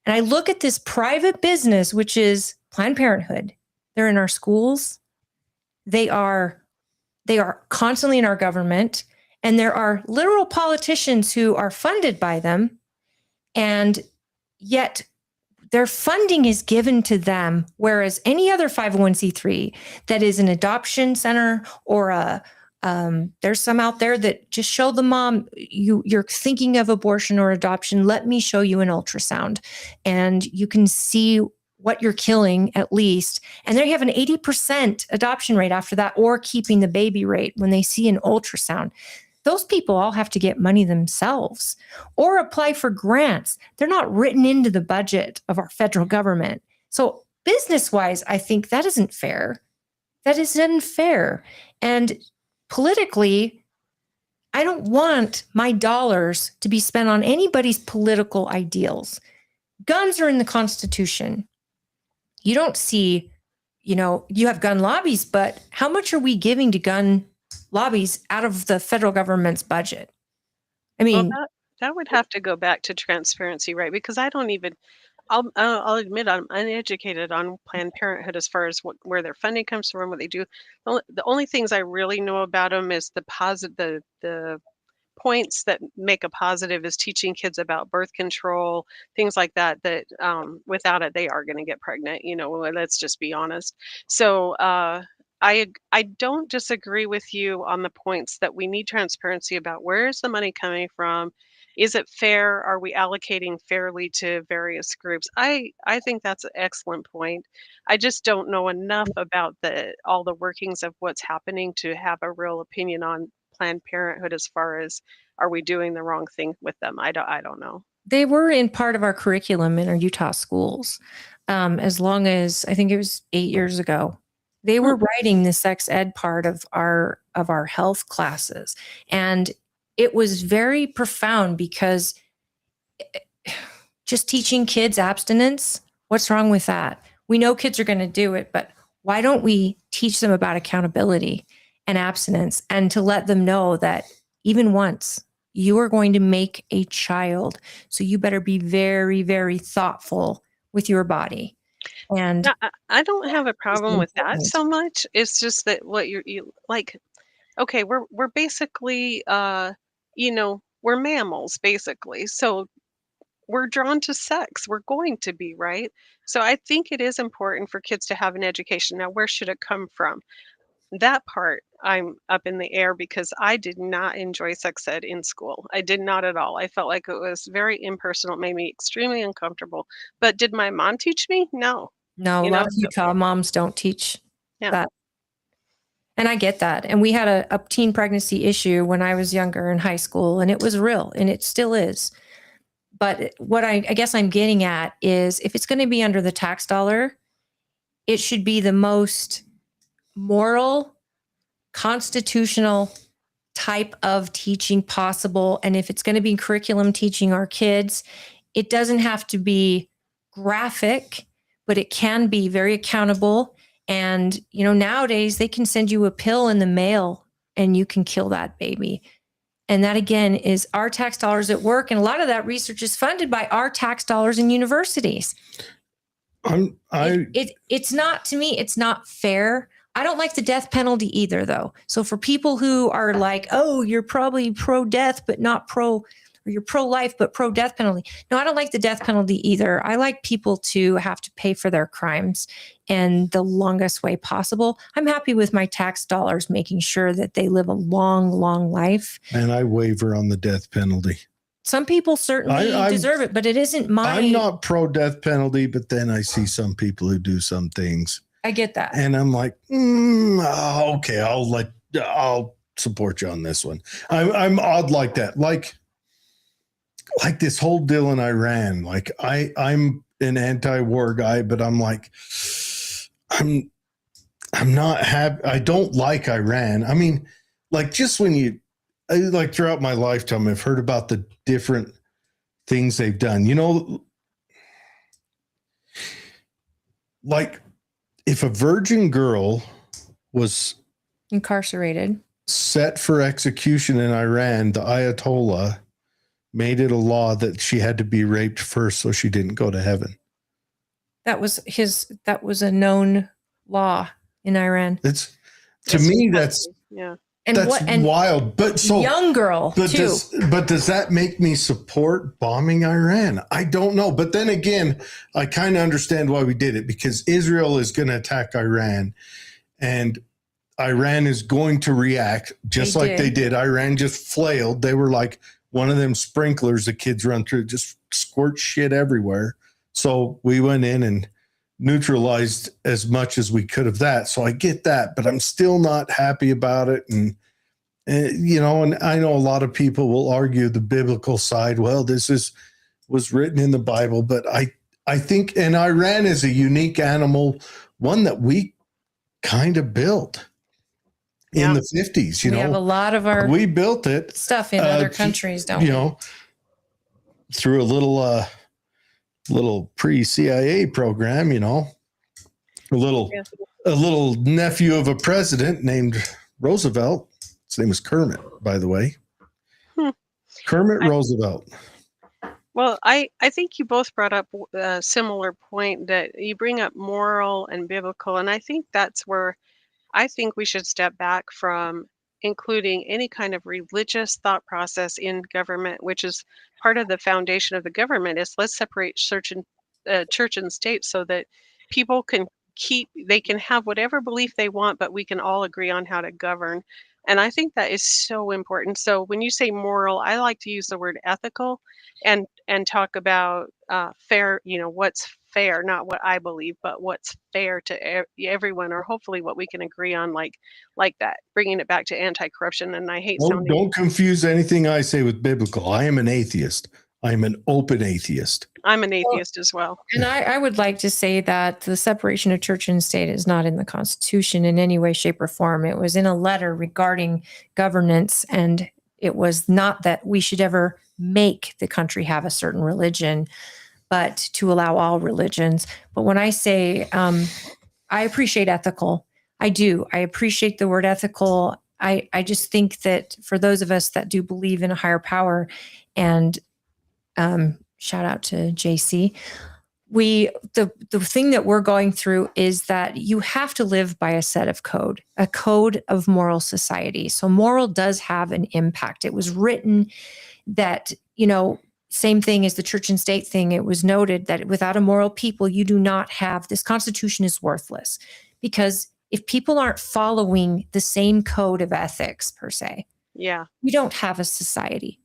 And I look at this private business, which is Planned Parenthood. They're in our schools. They are constantly in our government. And there are literal politicians who are funded by them. And yet their funding is given to them, whereas any other 501c3 that is an adoption center or there's some out there that just show the mom, you're thinking of abortion or adoption, let me show you an ultrasound. And you can see what you're killing at least. And they have an 80% adoption rate after that, or keeping the baby rate when they see an ultrasound. Those people all have to get money themselves or apply for grants. They're not written into the budget of our federal government. So business-wise, I think that isn't fair. That is unfair. And politically, I don't want my dollars to be spent on anybody's political ideals. Guns are in the Constitution. You don't see, you have gun lobbies, but how much are we giving to gun lobbies out of the federal government's budget? I mean, Well, that would have to go back to transparency, right? Because I don't even. I'll admit I'm uneducated on Planned Parenthood as far as where their funding comes from, what they do. The only things I really know about them is the points that make a positive is teaching kids about birth control, things like that, without it, they are going to get pregnant, let's just be honest. So I don't disagree with you on the points that we need transparency about where is the money coming from. Is it fair? Are we allocating fairly to various groups? I think that's an excellent point. I just don't know enough about all the workings of what's happening to have a real opinion on Planned Parenthood as far as are we doing the wrong thing with them? I don't know. they were in part of our curriculum in our Utah schools. As long as I think it was 8 years ago, they were writing the sex ed part of our health classes. And it was very profound because just teaching kids abstinence, what's wrong with that? We know kids are going to do it, but why don't we teach them about accountability and abstinence, and to let them know that even once you are going to make a child, so you better be very, very thoughtful with your body. And No, I don't have a problem with that so much. It's just that what you like, okay, we're basically we're mammals basically. So we're drawn to sex. We're going to be, right? So I think it is important for kids to have an education. Now, where should it come from? That part I'm up in the air because I did not enjoy sex ed in school. I did not at all. I felt like it was very impersonal, it made me extremely uncomfortable. But did my mom teach me? No. no, a lot of Utah moms don't teach that. And I get that. And we had a teen pregnancy issue when I was younger in high school, and it was real, and it still is. But what I guess I'm getting at is, if it's going to be under the tax dollar, it should be the most moral, constitutional type of teaching possible. And if it's going to be curriculum teaching our kids, it doesn't have to be graphic, but it can be very accountable. And, nowadays they can send you a pill in the mail and you can kill that baby. And that, again, is our tax dollars at work. And a lot of that research is funded by our tax dollars in universities. It's not, to me, it's not fair. I don't like the death penalty either, though. So for people who are like, oh, you're probably pro-death, but not or you're pro-life, but pro-death penalty. No, I don't like the death penalty either. I like people to have to pay for their crimes in the longest way possible. I'm happy with my tax dollars making sure that they live a long, long life. And I waver on the death penalty. Some people certainly deserve it, but it isn't I'm not pro-death penalty, but then I see some people who do some things. I get that. And I'm like, okay, I'll support you on this one. I'm odd like that. Like this whole deal in Iran. Like I'm an anti-war guy, but I'm like, I'm not happy. I don't like Iran. I mean, like, just when like throughout my lifetime, I've heard about the different things they've done, like if a virgin girl was incarcerated, set for execution in Iran, the Ayatollah made it a law that she had to be raped first so she didn't go to heaven. That was a known law in Iran. It's to Yes, me it has that's to be. Yeah. And that's wild. But so young girl too. does that make me support bombing Iran? I don't know. But then again, I kind of understand why we did it, because Israel is going to attack Iran, and Iran is going to react just like they did. Iran just flailed. They were like one of them sprinklers the kids run through, just squirt shit everywhere. So we went in and neutralized as much as we could of that. So I get that, but I'm still not happy about it. And and I know a lot of people will argue the biblical side. Well, was written in the Bible, but I think, and Iran is a unique animal, one that we kind of built in the 50s. We have a lot of we built it stuff in other countries, don't we? Through a little pre-CIA program, a little nephew of a president named Roosevelt. His name was Kermit, by the way. Kermit Roosevelt. Well, I think you both brought up a similar point, that you bring up moral and biblical, and I think that's where I think we should step back from including any kind of religious thought process in government, which is part of the foundation of the government. Is let's separate church and state so that people can have whatever belief they want, but we can all agree on how to govern. And I think that is so important. So when you say moral, I like to use the word ethical and talk about fair, what's fair, not what I believe, but what's fair to everyone, or hopefully what we can agree on, like that, bringing it back to anti-corruption. And I hate sounding. Don't confuse anything I say with biblical. I am an atheist. I am an open atheist. I'm an atheist as well. And I would like to say that the separation of church and state is not in the Constitution in any way, shape, or form. It was in a letter regarding governance, and it was not that we should ever make the country have a certain religion, but to allow all religions. But when I say I appreciate ethical, I do. I appreciate the word ethical. I just think that for those of us that do believe in a higher power, and shout out to JC, the thing that we're going through is that you have to live by a set of code, a code of moral society. So moral does have an impact. It was written that, same thing as the church and state thing. It was noted that without a moral people, you do not have, this Constitution is worthless, because if people aren't following the same code of ethics per se, we don't have a society.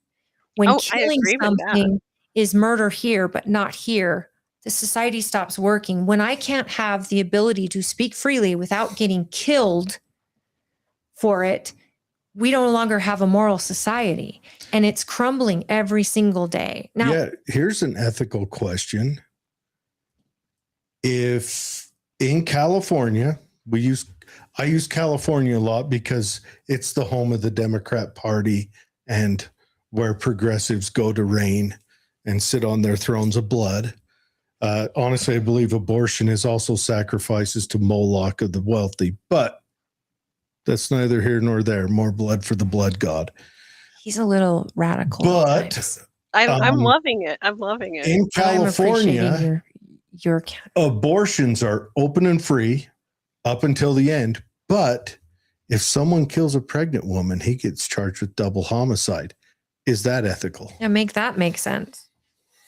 When killing something is murder here, but not here, the society stops working. When I can't have the ability to speak freely without getting killed for it, we no longer have a moral society, and it's crumbling every single day. Now, here's an ethical question. If in California, I use California a lot because it's the home of the Democrat Party and where progressives go to reign and sit on their thrones of blood. Honestly, I believe abortion is also sacrifices to Moloch of the wealthy, but that's neither here nor there. More blood for the blood god. He's a little radical. But I'm loving it. I'm loving it. In California, your abortions are open and free up until the end. But if someone kills a pregnant woman, he gets charged with double homicide. Is that ethical? Yeah, make that make sense.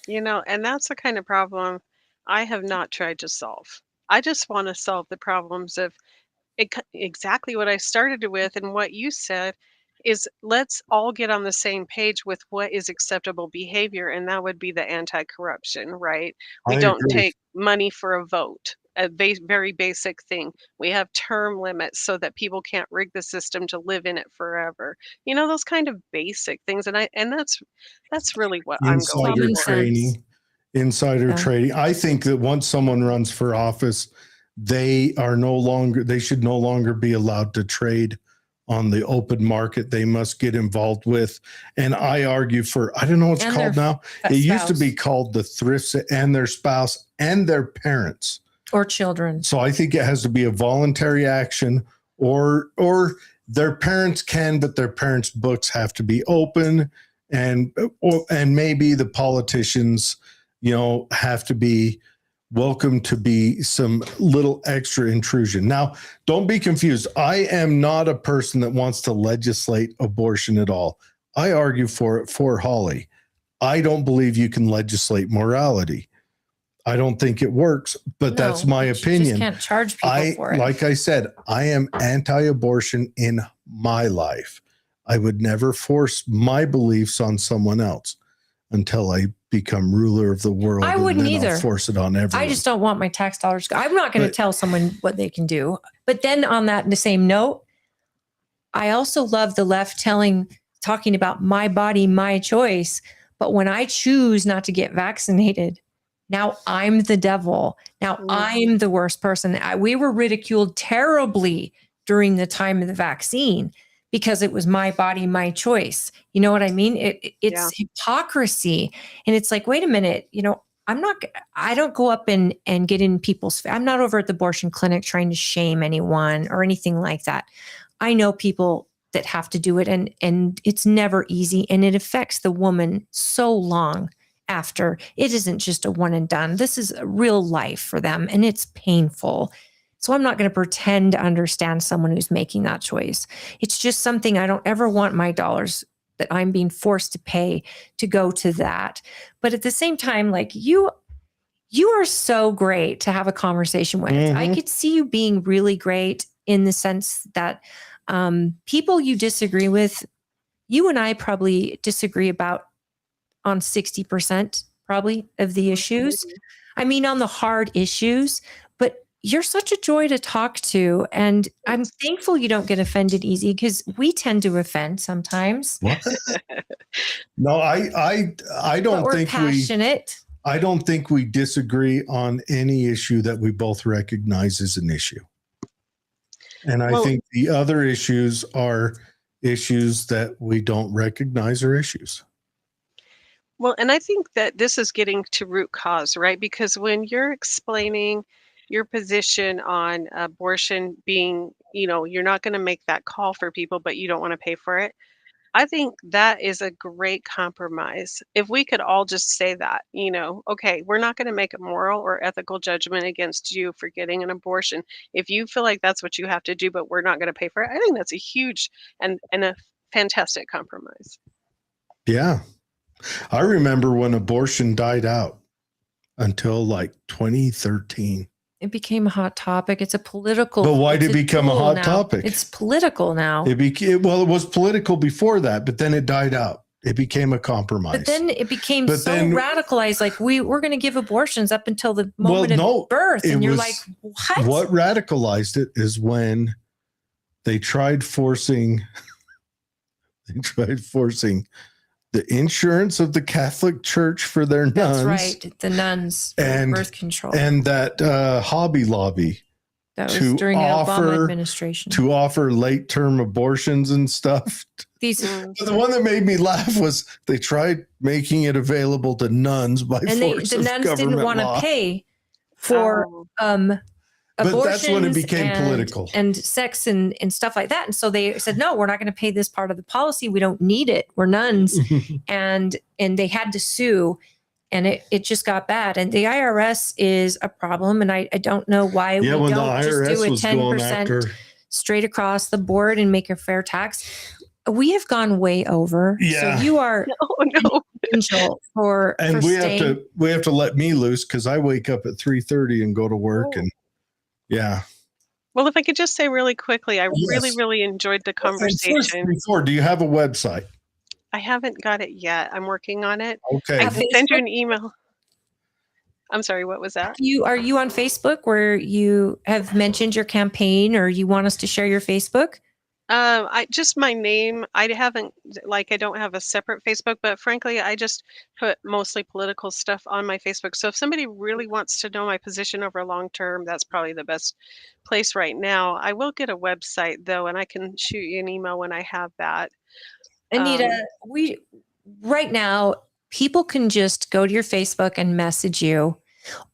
And that's the kind of problem I have not tried to solve. I just want to solve the problems of exactly what I started with, and what you said is, let's all get on the same page with what is acceptable behavior, and that would be the anti-corruption, right? We don't take money for a vote, a very basic thing. We have term limits so that people can't rig the system to live in it forever. Those kind of basic things, and that's really what I'm going for. Insider trading. I think that once someone runs for office, they should no longer be allowed to trade on the open market. They must get involved with, and I argue for, I don't know what's called now. It used to be called the thrifts, and their spouse and their parents or children. So I think it has to be a voluntary action, or their parents can, but their parents' books have to be open, and maybe the politicians, have to be welcome to be some little extra intrusion. Now, don't be confused. I am not a person that wants to legislate abortion at all. I argue for it for Holly. I don't believe you can legislate morality. I don't think it works, but that's my opinion. You just can't charge people for it. Like I said, I am anti-abortion in my life. I would never force my beliefs on someone else until I become ruler of the world. I wouldn't either. I'll force it on everyone. I just don't want my tax dollars. I'm not going to tell someone what they can do. But then on the same note, I also love the left talking about my body, my choice. But when I choose not to get vaccinated, now I'm the devil. Now I'm the worst person. We were ridiculed terribly during the time of the vaccine because it was my body, my choice. You know what I mean? It's hypocrisy. And it's like, wait a minute, I don't go up and get in I'm not over at the abortion clinic trying to shame anyone or anything like that. I know people that have to do it and it's never easy. And it affects the woman so long after. It isn't just a one and done. This is a real life for them and it's painful. So I'm not going to pretend to understand someone who's making that choice. It's just something I don't ever want my dollars that I'm being forced to pay to go to that. But at the same time, like you are so great to have a conversation with. Mm-hmm. I could see you being really great in the sense that people you disagree with, you and I probably disagree about on 60% probably of the issues. I mean, on the hard issues, but you're such a joy to talk to. And I'm thankful you don't get offended easy because we tend to offend sometimes. What? No, I don't we're think passionate. I don't think we disagree on any issue that we both recognize as an issue. And I think the other issues are issues that we don't recognize are issues. Well, and I think that this is getting to root cause, right? Because when you're explaining your position on abortion being, you're not going to make that call for people, but you don't want to pay for it. I think that is a great compromise. If we could all just say that, okay, we're not going to make a moral or ethical judgment against you for getting an abortion. If you feel like that's what you have to do, but we're not going to pay for it, I think that's a huge and a fantastic compromise. Yeah. I remember when abortion died out until like 2013. It became a hot topic. It's a political. But why did it become a hot topic? It's political now. It was political before that, but then it died out. It became a compromise. But then it became radicalized. Like we're going to give abortions up until the moment of birth, and you're like, what? What radicalized it is when they tried forcing. The insurance of the Catholic Church for their nuns. That's right. The nuns and birth control. And that Hobby Lobby. That was during the Obama administration. To offer late-term abortions and stuff. The one that made me laugh was they tried making it available to nuns by force of government law. The nuns didn't want to pay for but that's when it became political and sex and stuff like that. And so they said, no, we're not going to pay this part of the policy. We don't need it. We're nuns. and they had to sue and it just got bad. And the IRS is a problem. And I don't know why we don't just do a 10% straight across the board and make a fair tax. We have gone way over. Yeah. So you are no. angel for we have to let me loose because I wake up at 3:30 and go to work and yeah. Well, if I could just say really quickly, I really, really enjoyed the conversation. Do you have a website? I haven't got it yet. I'm working on it. Okay. I can send you an email. I'm sorry, what was that? Are you on Facebook where you have mentioned your campaign or you want us to share your Facebook? I just my name. I don't have a separate Facebook, but frankly, I just put mostly political stuff on my Facebook. So if somebody really wants to know my position over long term, that's probably the best place right now. I will get a website though, and I can shoot you an email when I have that. Anita, right now, people can just go to your Facebook and message you.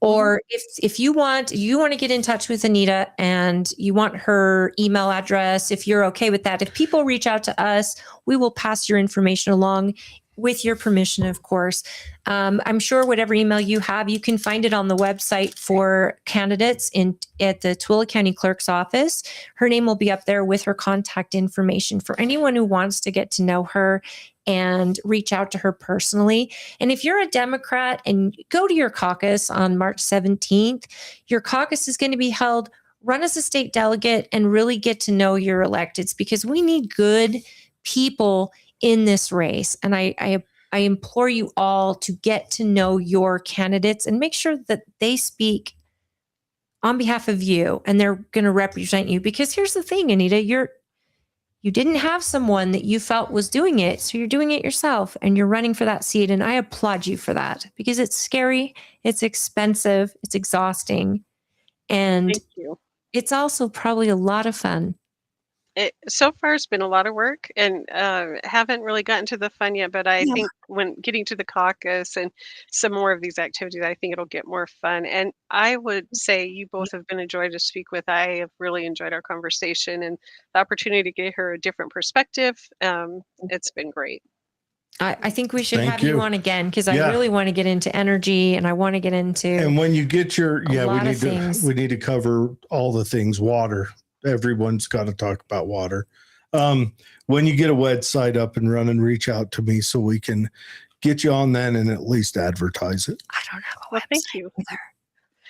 Or if you want to get in touch with Anita and you want her email address, if you're okay with that, if people reach out to us, we will pass your information along. with your permission, of course. I'm sure whatever email you have, you can find it on the website for candidates at the Tooele County Clerk's office. Her name will be up there with her contact information for anyone who wants to get to know her and reach out to her personally. And if you're a Democrat and go to your caucus on March 17th, your caucus is going to be held. Run as a state delegate and really get to know your electeds, because we need good people in this race. And I implore you all to get to know your candidates and make sure that they speak on behalf of you and they're going to represent you. Because here's the thing, Anita, you didn't have someone that you felt was doing it, so you're doing it yourself and you're running for that seat. And I applaud you for that, because it's scary, it's expensive, it's exhausting, and Thank you. it's also probably a lot of fun. So far it's been a lot of work, and haven't really gotten to the fun yet, but I Yeah. think when getting to the caucus and some more of these activities, I think it'll get more fun. And I would say you both have been a joy to speak with. I have really enjoyed our conversation and the opportunity to get her a different perspective. It's been great. I think we should Thank have you you. on again, because Yeah. I really want to get into energy and I want to get into. And when you get your, A yeah, lot of things. we need to cover all the things. Water. Everyone's got to talk about water. When you get a website up and running, reach out to me so we can get you on then and at least advertise it. I don't have a Well, thank website you. either.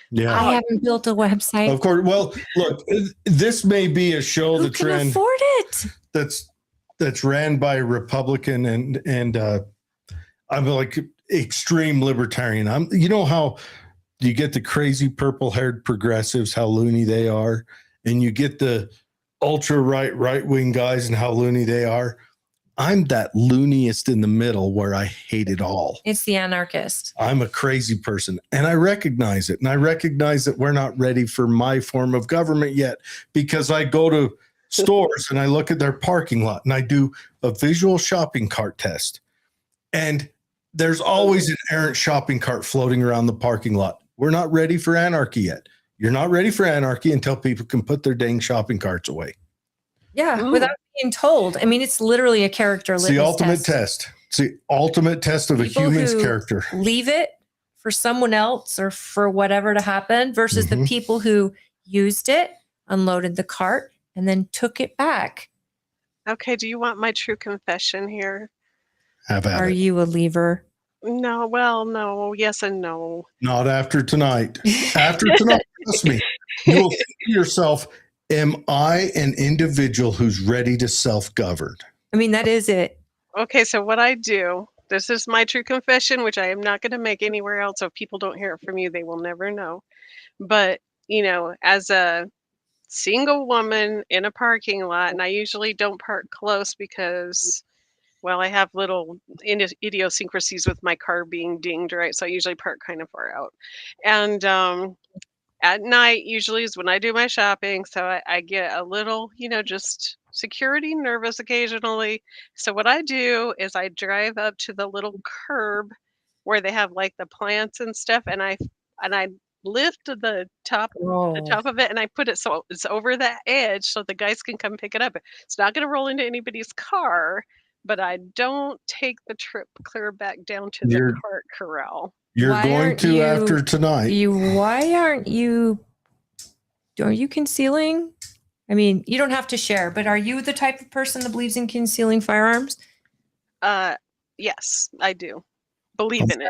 Yeah. I haven't built a website. Of course. Well, look, this may be a show Who that's can ran afford it? that's ran by a Republican and I'm like extreme libertarian. You know how you get the crazy purple haired progressives, how loony they are, and you get the ultra right wing guys and how loony they are. I'm that looniest in the middle where I hate it all. It's the anarchist. I'm a crazy person and I recognize it. And I recognize that we're not ready for my form of government yet, because I go to stores and I look at their parking lot and I do a visual shopping cart test. And there's always an errant shopping cart floating around the parking lot. We're not ready for anarchy yet. You're not ready for anarchy until people can put their dang shopping carts away. Yeah, Ooh. without being told. I mean, it's literally a character It's litmus the ultimate test. test. It's the ultimate test of People a human's who character. Leave it for someone else or for whatever to happen versus the Mhm. people who used it, unloaded the cart, and then took it back. Okay, do you want my true confession here? Have at Are it. you a leaver? No, well, no, yes and no. Not after tonight. After tonight, trust me, you will think to yourself, am I an individual who's ready to self-govern? I mean, that is it. Okay, so what I do, this is my true confession, which I am not going to make anywhere else. So if people don't hear it from you, they will never know. But, as a single woman in a parking lot, and I usually don't park close because, well, I have little idiosyncrasies with my car being dinged, right? So I usually park kind of far out. And at night usually is when I do my shopping. So I get a little, just security nervous occasionally. So what I do is I drive up to the little curb where they have like the plants and stuff, and I lift the top of it and I put it so it's over the edge so the guys can come pick it up. It's not going to roll into anybody's car, but I don't take the trip clear back down to the You're- cart corral. You're Why going aren't to you- after tonight. Are you concealing? I mean, you don't have to share, but are you the type of person that believes in concealing firearms? Yes, I do. Believe in it.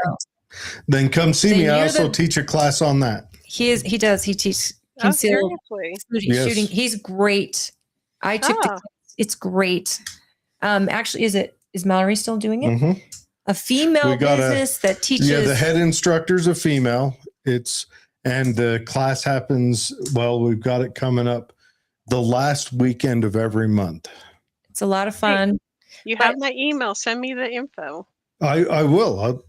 Then come see Then me. I you're also the- teach a class on that. He does. He teaches Oh, concealed seriously? Yes. shooting. He's great. I took the Ah. class. It's great. Actually, is Mallory still doing it? Mhm. A female We got business that teaches. Yeah, the head instructor's a female. And the class happens, well, we've got it coming up the last weekend of every month. It's a lot of fun. You But- have my email. Send me the info. I will.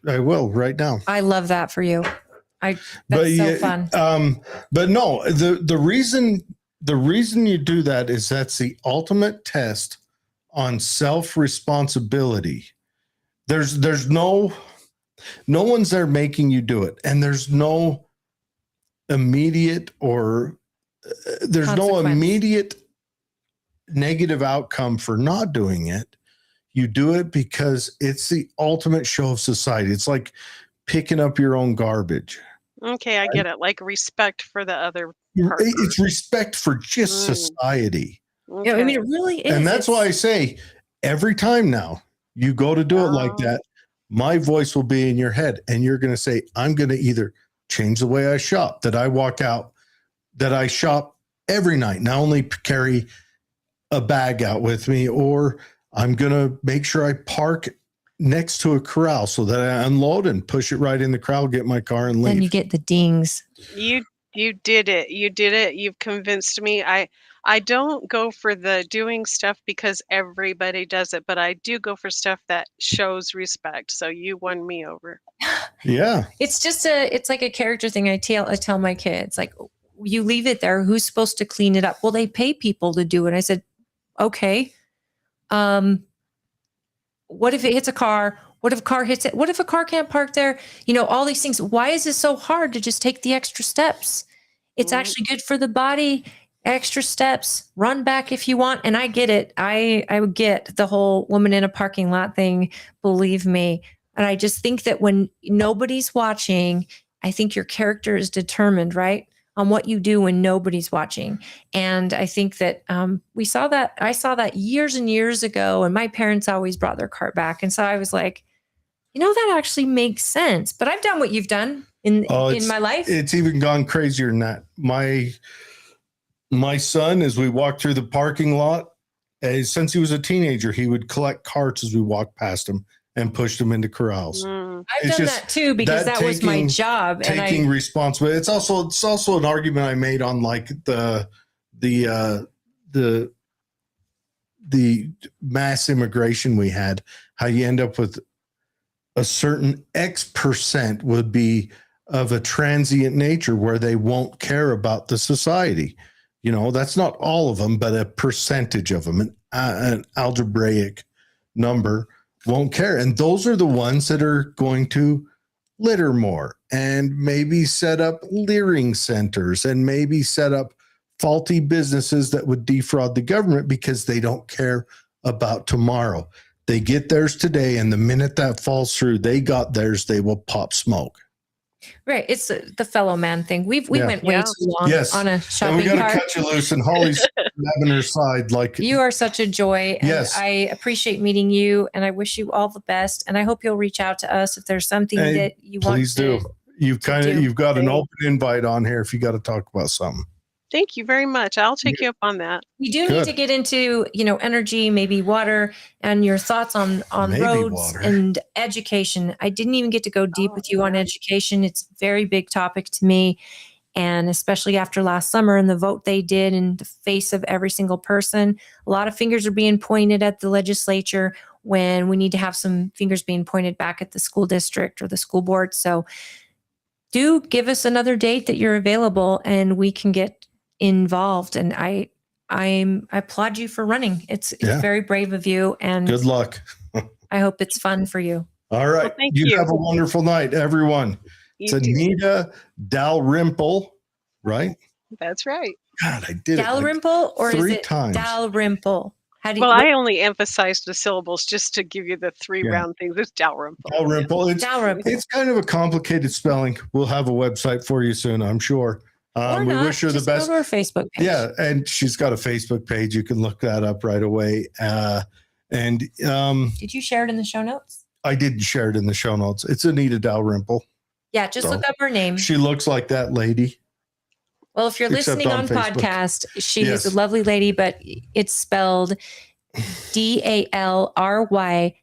I will right now. I love that for you. That's so fun. But no, the reason you do that is that's the ultimate test on self-responsibility. There's no one's there making you do it, and there's no immediate there's no Consequence. immediate negative outcome for not doing it. You do it because it's the ultimate show of society. It's like picking up your own garbage. Okay, I get it. Like respect for the other It's partner. respect for just Mm, society. Yeah, I mean, okay. it really is. And that's why I It's- say every time now you go to do it like Oh, that, my voice will be in your head and you're going to say, I'm going to either change the way I shop, that I walk out, that I shop every night and I only carry a bag out with me, or I'm going to make sure I park next to a corral so that I unload and push it right in the corral, get my car and then you leave. get the dings. you you did it. You did it. You've convinced me. I don't go for the doing stuff because everybody does it, but I do go for stuff that shows respect. So you won me over. Yeah. It's just it's like a character thing. I tell my kids, like, you leave it there. Who's supposed to clean it up? Well, they pay people to do it. I said, okay. What if it hits a car? What if a car hits it? What if a car can't park there? All these things. Why is it so hard to just take the extra steps? It's Mm, actually good for the body. Extra steps, run back if you want. And I get it. I get the whole woman in a parking lot thing. Believe me. And I just think that when nobody's watching, I think your character is determined, right? On what you do when nobody's watching. And I think that I saw that years and years ago, and my parents always brought their cart back. And so I was like, that actually makes sense. But I've done what you've done in my life. It's even gone crazier than that. My son, as we walked through the parking lot, since he was a teenager, he would collect carts as we walked past him and pushed them into corrals. mm, I've It's done just that too because that was my job. Taking responsibility. It's also an argument I made on like the mass immigration we had. How you end up with a certain X% would be of a transient nature where they won't care about the society. That's not all of them, but a percentage of them, an algebraic number won't care. And those are the ones that are going to litter more and maybe set up leering centers and maybe set up faulty businesses that would defraud the government because they don't care about tomorrow. They get theirs today, and the minute that falls through, they got theirs, they will pop smoke. Right. It's the fellow man thing. We went way Yeah. too long on a And shopping we got to cart. cut you loose, and Holly's having her side. Like, You are such a joy. And Yes. I appreciate meeting you, and I wish you all the best. And I hope you'll reach out to us if there's something Hey, that you want please to do. You've do. got an Thanks. open invite on here if you got to talk about something. Thank you very much. I'll take you up on that. We do need Good. to get into, energy, maybe water, and your thoughts on Maybe roads water. and education. I didn't even get to go deep Oh, with you on yeah. education. It's a very big topic to me. And especially after last summer and the vote they did in the face of every single person, a lot of fingers are being pointed at the legislature when we need to have some fingers being pointed back at the school district or the school board. So do give us another date that you're available and we can get involved. And I applaud you for running. It's Yeah. very brave of you, and Good luck. I hope it's fun for you. All right. Well, thank you you. have a wonderful night, everyone. It's You do. Anita Dalrymple, right? That's right. God, I did it like Dalrymple, or is 3 it times. Dalrymple? How do you? Well, I only emphasized the syllables just to give you the 3 Yeah. round things. It's Dalrymple. Dalrymple. Dalrymple. It's kind of a complicated spelling. We'll have a website for you soon, I'm sure. Or We not, wish her the just best. Go to our Facebook page. Yeah, and she's got a Facebook page. You can look that up right away. And Did you share it in the show notes? I didn't share it in the show notes. It's Anita Dalrymple. Yeah, just So, look up her name. She looks like that lady. Well, if you're except listening on on Facebook. podcast, she Yes. is a lovely lady, but it's spelled DALRYMPLE.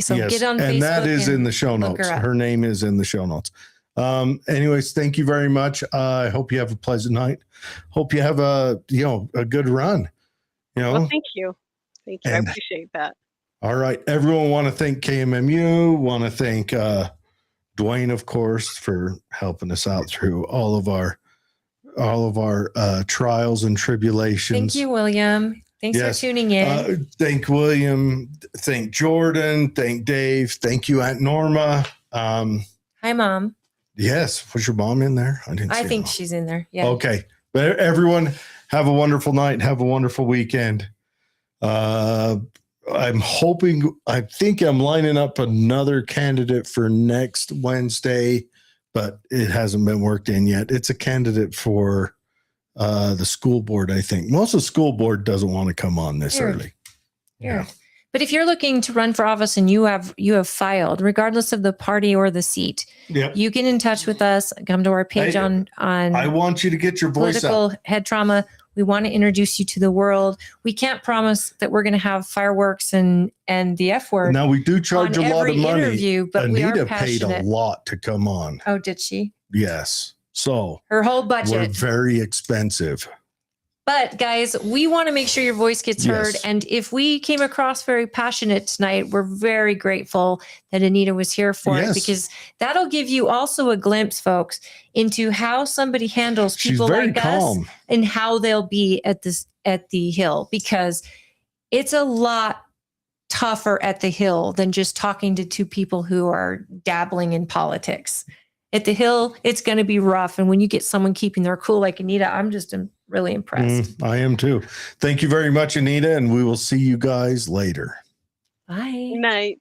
So Yes, get on Facebook. and that is in the show look notes. her up. Her name is in the show notes. Anyways, thank you very much. I hope you have a pleasant night. Hope you have a good run. Well, thank you. Thank you. And- I appreciate that. All right. Everyone want to thank KMMU, want to thank Dwayne, of course, for helping us out through all of our trials and tribulations. Thank you, William. Thanks Yes. for tuning in. Thank William. Thank Jordan. Thank Dave. Thank you, Aunt Norma. Hi, Mom. Yes. Was your mom in there? I didn't see I her think mom. she's in there. Yeah. Okay. But everyone have a wonderful night. Have a wonderful weekend. I'm hoping, I think I'm lining up another candidate for next Wednesday, but it hasn't been worked in yet. It's a candidate for the school board, I think. Most of the school board doesn't want to come on this early. Yeah. But if you're looking to run for office and you have filed, regardless of the party or the seat, you get in touch with us. Come to our page on. I want you to get your voice political out. Head trauma. We want to introduce you to the world. We can't promise that we're going to have fireworks and the F word. Now we do charge a lot of money. Interview, but Anita we are paid a lot to come on. Oh, did she? Yes. So her whole budget. We're very expensive. But guys, we want to make sure your voice gets heard. And if we came across very passionate tonight, we're very grateful that Anita was here for it, because that'll give you also a glimpse, folks, into how somebody handles people like us and how they'll be at the Hill, because it's a lot tougher at the Hill than just talking to two people who are dabbling in politics. At the Hill, it's going to be rough. And when you get someone keeping their cool like Anita, I'm just really impressed. I am too. Thank you very much, Anita, and we will see you guys later. Bye. Night.